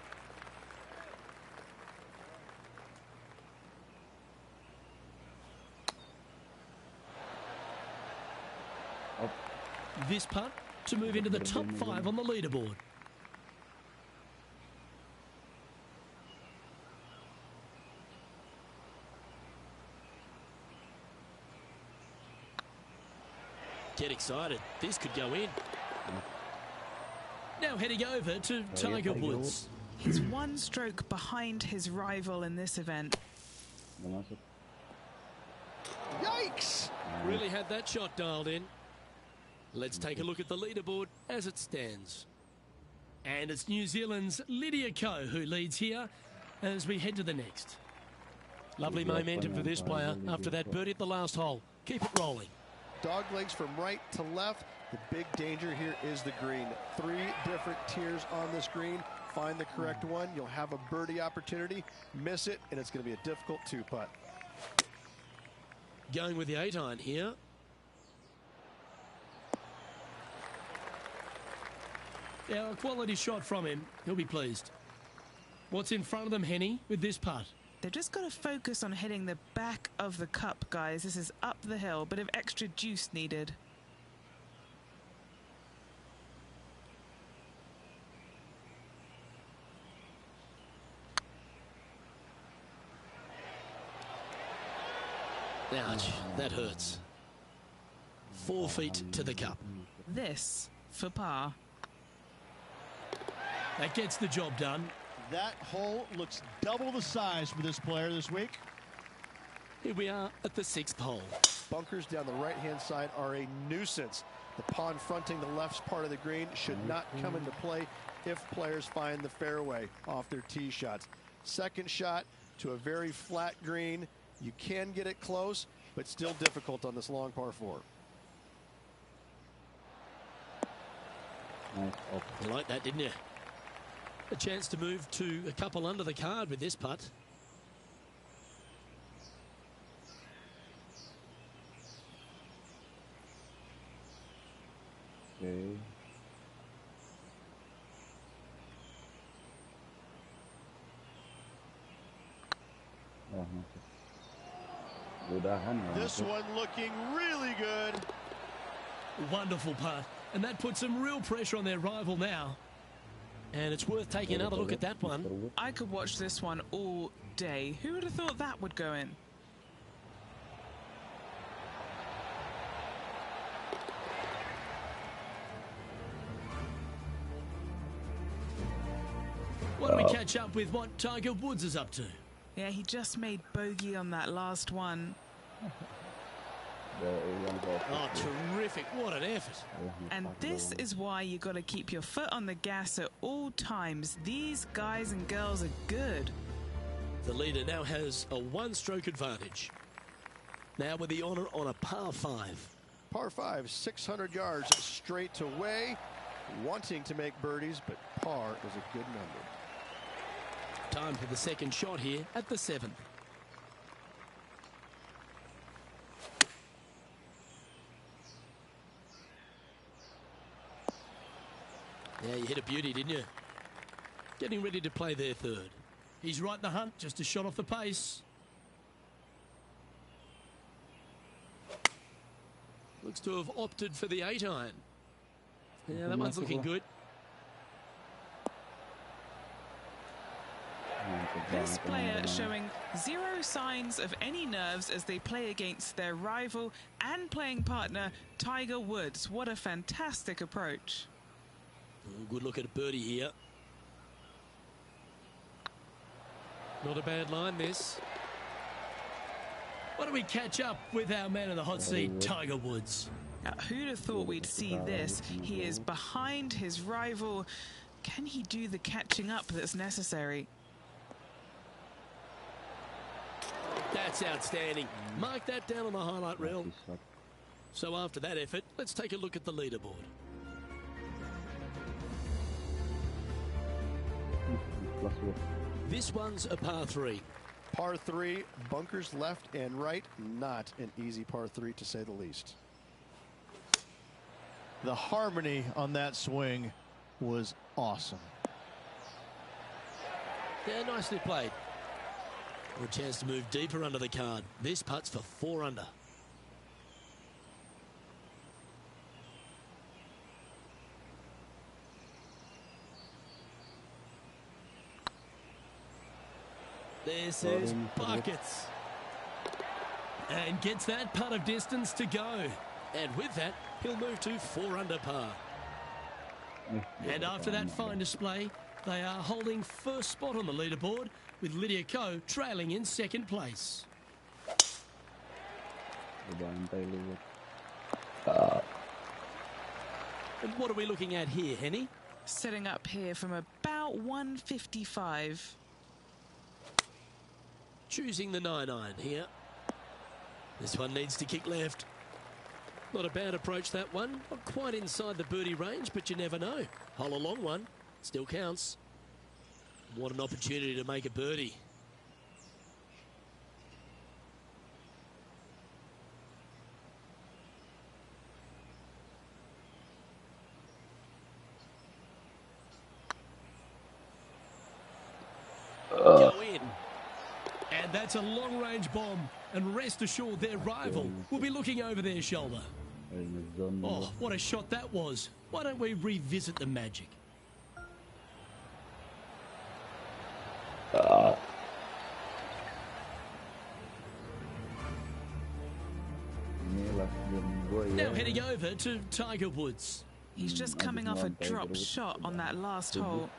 This putt to move into the top 5 on the leaderboard. Get excited. This could go in. Now heading over to Tiger Woods. He's one stroke behind his rival in this event. Yikes! Really had that shot dialed in. Let's take a look at the leaderboard as it stands. And it's New Zealand's Lydia Ko who leads here as we head to the next. Lovely momentum for this player after that birdie at the last hole. Keep it rolling. Dog legs from right to left. The big danger here is the green. 3 different tiers on this green. Find the correct one. You'll have a birdie opportunity. Miss it, and it's going to be a difficult 2-putt. Going with the 8-iron here. Yeah, a quality shot from him. He'll be pleased. What's in front of them, Henny, with this putt? They've just got to focus on hitting the back of the cup, guys. This is up the hill, bit of extra juice needed. Ouch, that hurts. 4 feet to the cup. This for par. That gets the job done. That hole looks double the size for this player this week. Here we are at the 6th hole. Bunkers down the right-hand side are a nuisance. The pond fronting the left part of the green should not come into play if players find the fairway off their tee shots. Second shot to a very flat green. You can get it close, but still difficult on this long par 4. You like that, didn't you? A chance to move to a couple under the card with this putt. Okay. This one looking really good. Wonderful putt. And that puts some real pressure on their rival now. And it's worth taking another look at that one. I could watch this one all day. Who would have thought that would go in? Why don't we catch up with what Tiger Woods is up to? Yeah, he just made bogey on that last one. Oh, terrific. What an effort. And this is why you got to keep your foot on the gas at all times. These guys and girls are good. The leader now has a 1-stroke advantage. Now with the honor on a par 5. Par 5, 600 yards straight away. Wanting to make birdies, but par is a good number. Time for the second shot here at the 7th. Yeah, you hit a beauty, didn't you? Getting ready to play their 3rd. He's right in the hunt, just a shot off the pace. Looks to have opted for the 8-iron. Yeah, that one's looking good. This player showing 0 signs of any nerves as they play against their rival and playing partner, Tiger Woods. What a fantastic approach. Good look at a birdie here. Not a bad line, this. Why don't we catch up with our man in the hot seat, Tiger Woods? Now, who'd have thought we'd see this? He is behind his rival. Can he do the catching up that's necessary? That That's outstanding. Mark that down on the highlight reel. So after that effort, let's take a look at the leaderboard. This one's a par 3. Par 3, bunkers left and right. Not an easy par 3, to say the least. The harmony on that swing was awesome. Yeah, nicely played. A chance to move deeper under the card. This putt's for 4 under. This is buckets. And gets that putt of distance to go. And with that, he'll move to 4 under par. And after that fine display, they are holding first spot on the leaderboard, with Lydia Ko trailing in second place. And what are we looking at here, Henny? Setting up here from about 155. Choosing the 9-iron here. This one needs to kick left. Not a bad approach, that one. Not quite inside the birdie range, but you never know. Hole a long one. Still counts. What an opportunity to make a birdie. Go in. And that's a long-range bomb. And rest assured their rival will be looking over their shoulder. Oh, what a shot that was. Why don't we revisit the magic? Now heading over to Tiger Woods. He's just coming off a drop shot on that last hole.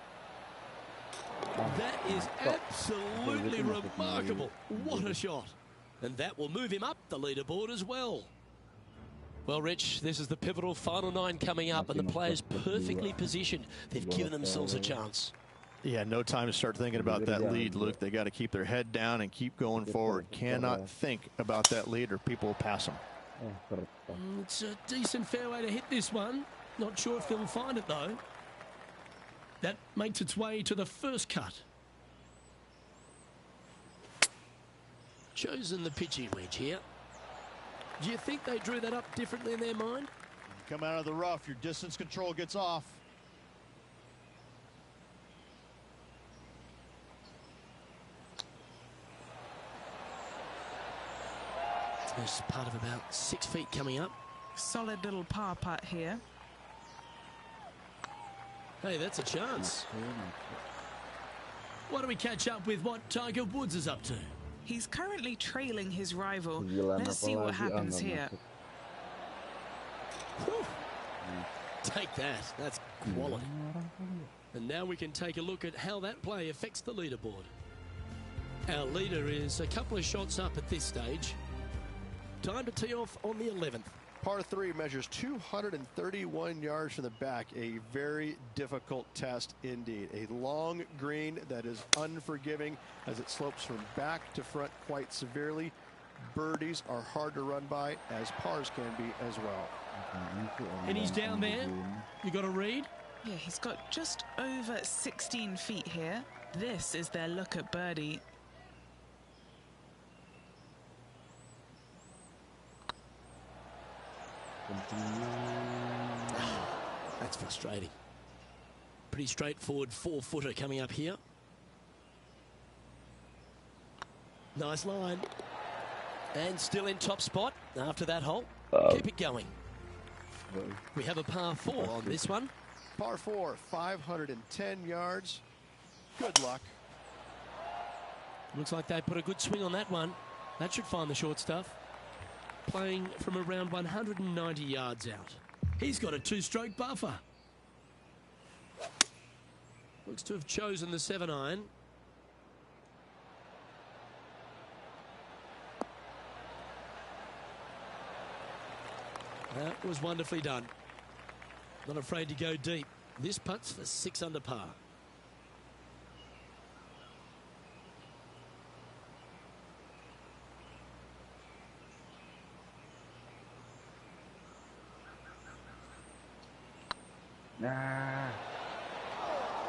That is absolutely remarkable. What a shot. And that will move him up the leaderboard as well. Well, Rich, this is the pivotal final 9 coming up, and the players perfectly positioned. They've given themselves a chance. Yeah, no time to start thinking about that lead, Luke. They got to keep their head down and keep going forward. Cannot think about that lead or people will pass them. It's a decent fairway to hit this one. Not sure if they'll find it, though. That makes its way to the first cut. Chosen the pitching wedge here. Do you think they drew that up differently in their mind? You come out of the rough, your distance control gets off. There's part of about 6 feet coming up. Solid little par putt here. Hey, that's a chance. Why don't we catch up with what Tiger Woods is up to? He's currently trailing his rival. Let's see what happens here. Whew. Take that. That's quality. And now we can take a look at how that play affects the leaderboard. Our leader is a couple of shots up at this stage. Time to tee off on the 11th. Par 3 measures 231 yards from the back. A very difficult test indeed. A long green that is unforgiving as it slopes from back to front quite severely. Birdies are hard to run by, as pars can be as well. And he's down there. You got a read? Yeah, he's got just over 16 feet here. This is their look at birdie. That's frustrating. Pretty straightforward 4-footer coming up here. Nice line. And still in top spot after that hole. Keep it going. We have a par 4 on this one. Par 4, 510 yards. Good luck. Looks like they put a good swing on that one. That should find the short stuff. Playing from around 190 yards out. He's got a 2-stroke buffer. Looks to have chosen the 7-iron. That was wonderfully done. Not afraid to go deep. This putt's for 6 under par. Nah.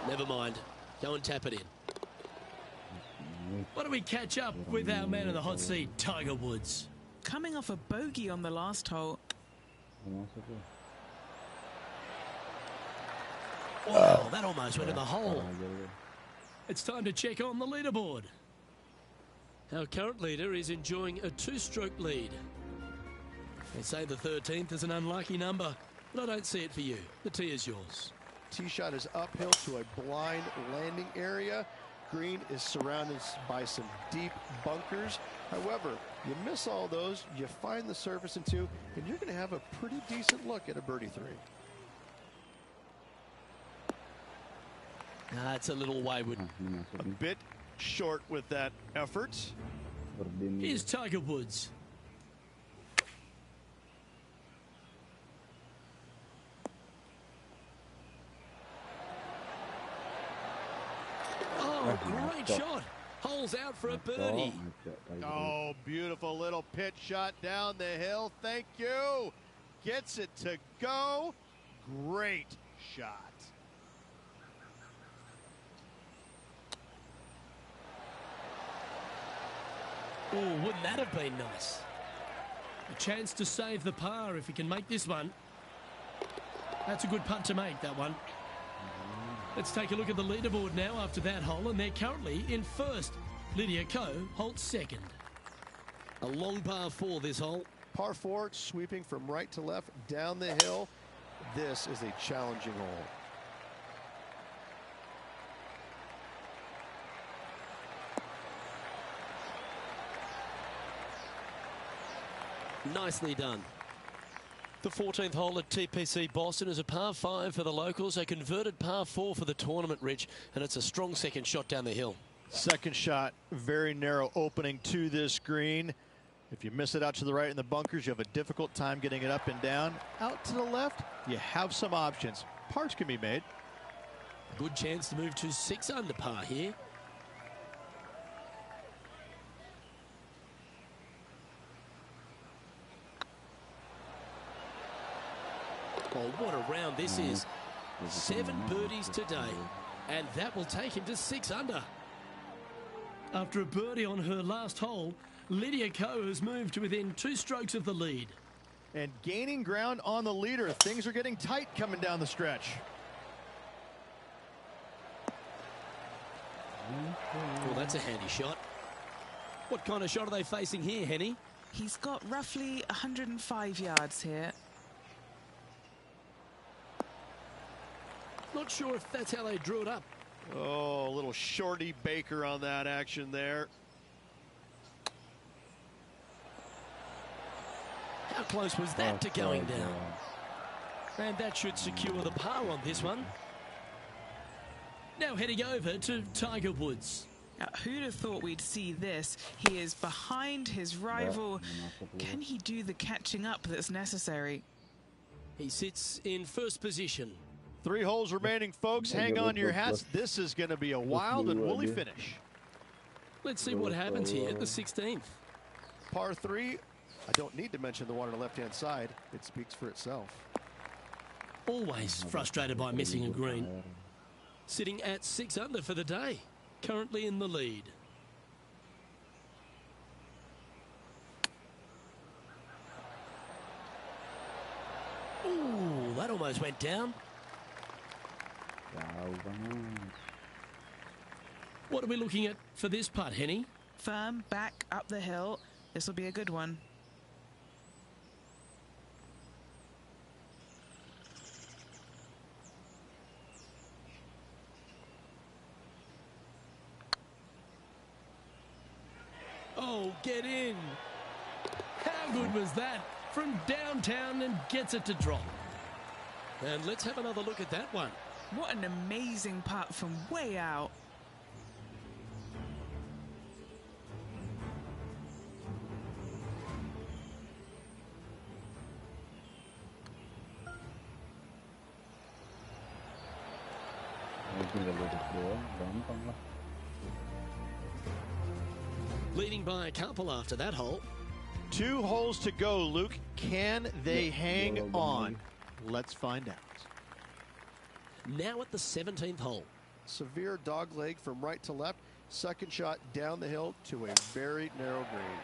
Never mind. Go and tap it in. Why don't we catch up with our man in the hot seat, Tiger Woods? Coming off a bogey on the last hole. Wow, that almost went in the hole. It's time to check on the leaderboard. Our current leader is enjoying a 2-stroke lead. They say the 13th is an unlucky number, but I don't see it for you. The tee is yours. Tee shot is uphill to a blind landing area. Green is surrounded by some deep bunkers. However, you miss all those, you find the surface in 2, and you're going to have a pretty decent look at a birdie 3. It's a little wayward. A bit short with that effort. Here's Tiger Woods. Oh, great shot. Holes out for a birdie. Oh, beautiful little pitch shot down the hill. Thank you. Gets it to go. Great shot. Oh, wouldn't that have been nice? A chance to save the par if he can make this one. That's a good putt to make, that one. Let's take a look at the leaderboard now after that hole, and they're currently in first. Lydia Ko holds second. A long par 4 this hole. Par 4, sweeping from right to left down the hill. This is a challenging hole. Nicely done. The 14th hole at TPC Boston is a par 5 for the locals, a converted par 4 for the tournament, Rich, and it's a strong second shot down the hill. Second shot, very narrow opening to this green. If you miss it out to the right in the bunkers, you have a difficult time getting it up and down. Out to the left, you have some options. Pars can be made. Good chance to move to 6 under par here. Oh, what a round this is. 7 birdies today, and that will take him to 6 under. After a birdie on her last hole, Lydia Ko has moved to within 2 strokes of the lead. And gaining ground on the leader. Things are getting tight coming down the stretch. Well, that's a handy shot. What kind of shot are they facing here, Henny? He's got roughly 105 yards here. Not sure if that's how they drew it up. Oh, a little shorty Baker on that action there. How close was that to going down? And that should secure the par on this one. Now heading over to Tiger Woods. Now, who'd have thought we'd see this? He is behind his rival. Can he do the catching up that's necessary? He sits in first position. 3 holes remaining, folks. Hang on to your hats. This is going to be a wild and woolly finish. Let's see what happens here at the 16th. Par 3. I don't need to mention the one on the left-hand side. It speaks for itself. Always frustrated by missing a green. Sitting at 6 under for the day. Currently in the lead. Ooh, that almost went down. What are we looking at for this putt, Henny? Firm, back, up the hill. This will be a good one. Oh, get in. How good was that? From downtown and gets it to drop. And let's have another look at that one. What an amazing putt from way out. Leading by a couple after that hole. 2 holes to go, Luke. Can they hang on? Let's find out. Now at the 17th hole. Severe dog leg from right to left. Second shot down the hill to a very narrow green.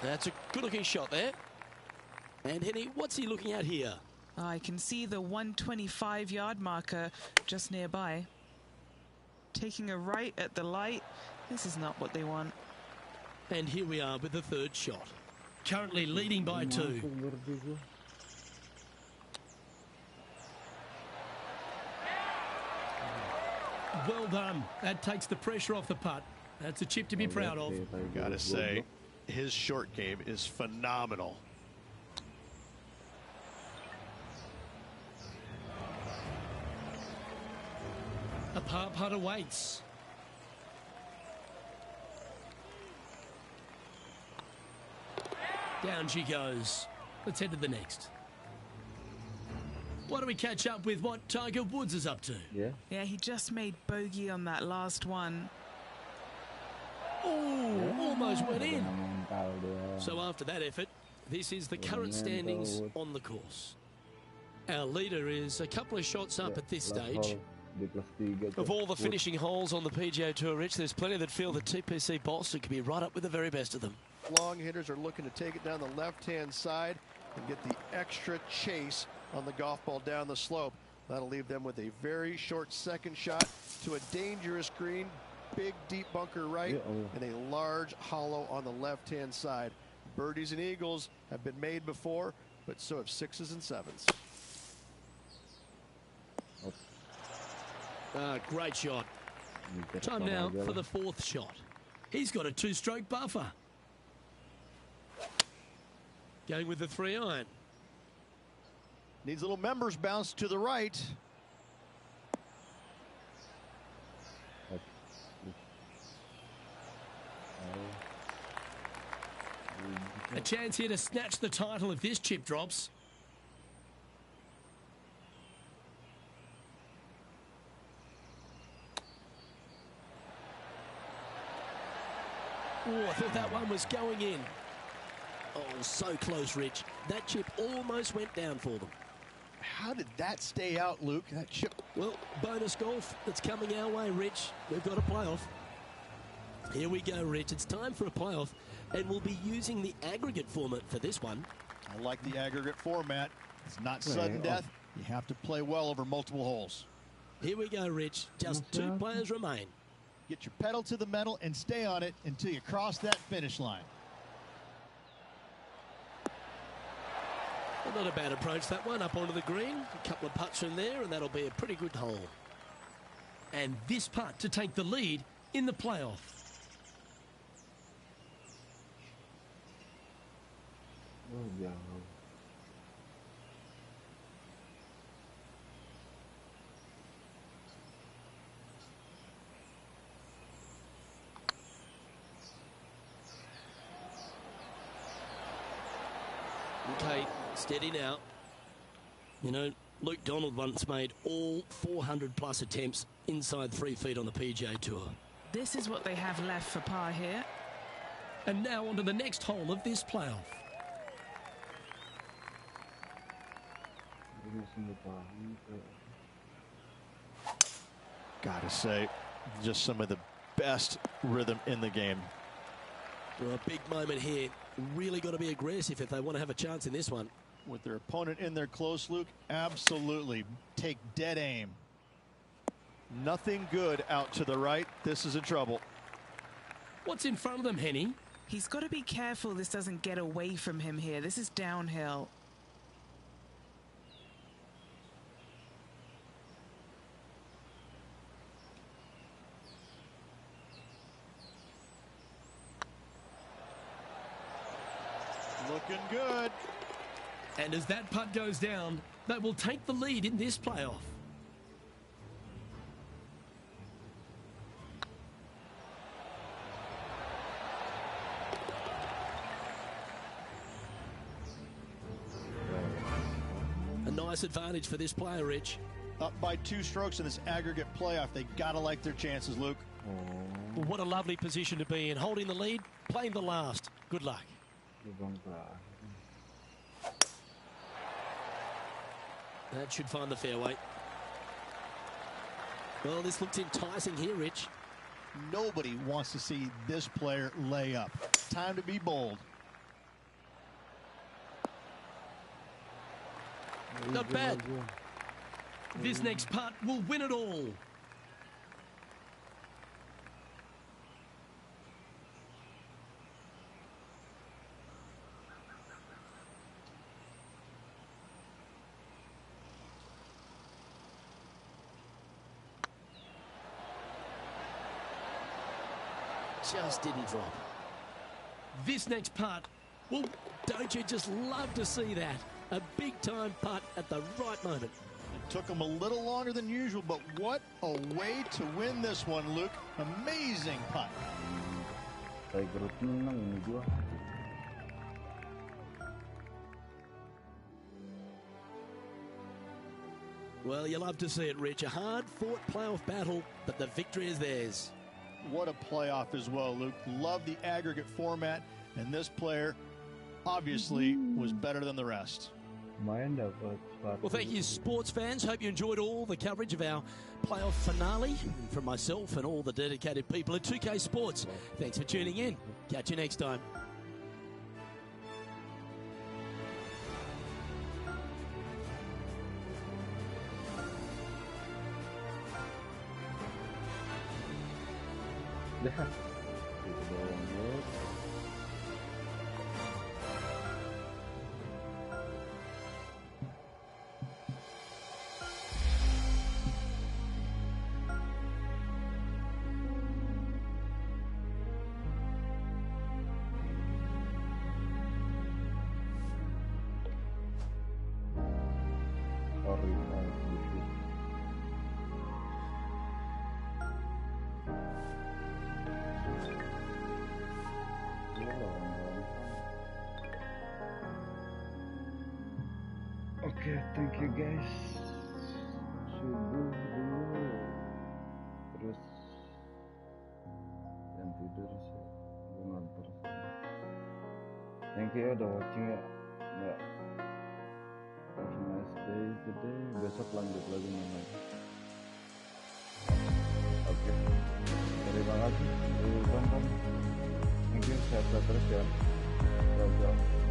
That's a good-looking shot there. And Henny, what's he looking at here? I can see the 125-yard marker just nearby. Taking a right at the light. This is not what they want. And here we are with the third shot. Currently leading by 2. Well done. That takes the pressure off the putt. That's a chip to be proud of. Gotta say, his short game is phenomenal. A par putt awaits. Down she goes. Let's head to the next. Why don't we catch up with what Tiger Woods is up to? Yeah, he just made bogey on that last one. Oh, almost went in. So after that effort, this is the current standings on the course. Our leader is a couple of shots up at this stage. Of all the finishing holes on the PGA Tour, Rich, there's plenty that feel that TPC Boston could be right up with the very best of them. Long hitters are looking to take it down the left-hand side and get the extra chase on the golf ball down the slope. That'll leave them with a very short second shot to a dangerous green, big deep bunker right, and a large hollow on the left-hand side. Birdies and eagles have been made before, but so have 6s and 7s. Great shot. Time now for the fourth shot. He's got a 2-stroke buffer. Going with the 3-iron. Needs a little members bounce to the right. A chance here to snatch the title if this chip drops. Oh, I thought that one was going in. Oh, so close, Rich. That chip almost went down for them. How did that stay out, Luke? That chip. Well, bonus golf that's coming our way, Rich. We've got a playoff. Here we go, Rich. It's time for a playoff, and we'll be using the aggregate format for this one. I like the aggregate format. It's not sudden death. You have to play well over multiple holes. Here we go, Rich. Just 2 players remain. Get your pedal to the metal and stay on it until you cross that finish line. Well, not a bad approach, that one. Up onto the green. A couple of putts from there, and that'll be a pretty good hole. And this putt to take the lead in the playoff. Okay, steady now. You know, Luke Donald once made all 400-plus attempts inside 3 feet on the PGA Tour. This is what they have left for par here. And now on to the next hole of this playoff. Gotta say, just some of the best rhythm in the game. Well, a big moment here. Really got to be aggressive if they want to have a chance in this one. With their opponent in there close, Luke, absolutely take dead aim. Nothing good out to the right. This is in trouble. What's in front of them, Henny? He's got to be careful this doesn't get away from him here. This is downhill. Looking good. And as that putt goes down, they will take the lead in this playoff. A nice advantage for this player, Rich. Up by 2 strokes in this aggregate playoff. They gotta like their chances, Luke. Well, what a lovely position to be in. Holding the lead, playing the last. Good luck. That should find the fairway. Well, this looks enticing here, Rich. Nobody wants to see this player lay up. Time to be bold. Not bad. This next putt will win it all. Just didn't drop. This next putt, well, don't you just love to see that? A big-time putt at the right moment. It took him a little longer than usual, but what a way to win this one, Luke. Amazing putt. Well, you love to see it, Rich. A hard-fought playoff battle, but the victory is theirs. What a playoff as well, Luke. Love the aggregate format, and this player obviously was better than the rest. Well, thank you, sports fans. Hope you enjoyed all the coverage of our playoff finale. And from myself and all the dedicated people at 2K Sports, thanks for tuning in. Catch you next time. Oke, thank you guys. Subuh dulu, terus jam tidur sih, gue ngantor. Thank you udah watching ya. Nggak, have a nice day today. Besok lanjut lagi main. Oke, terima kasih udah tonton. Thank you, sehat terus ya. Ciao.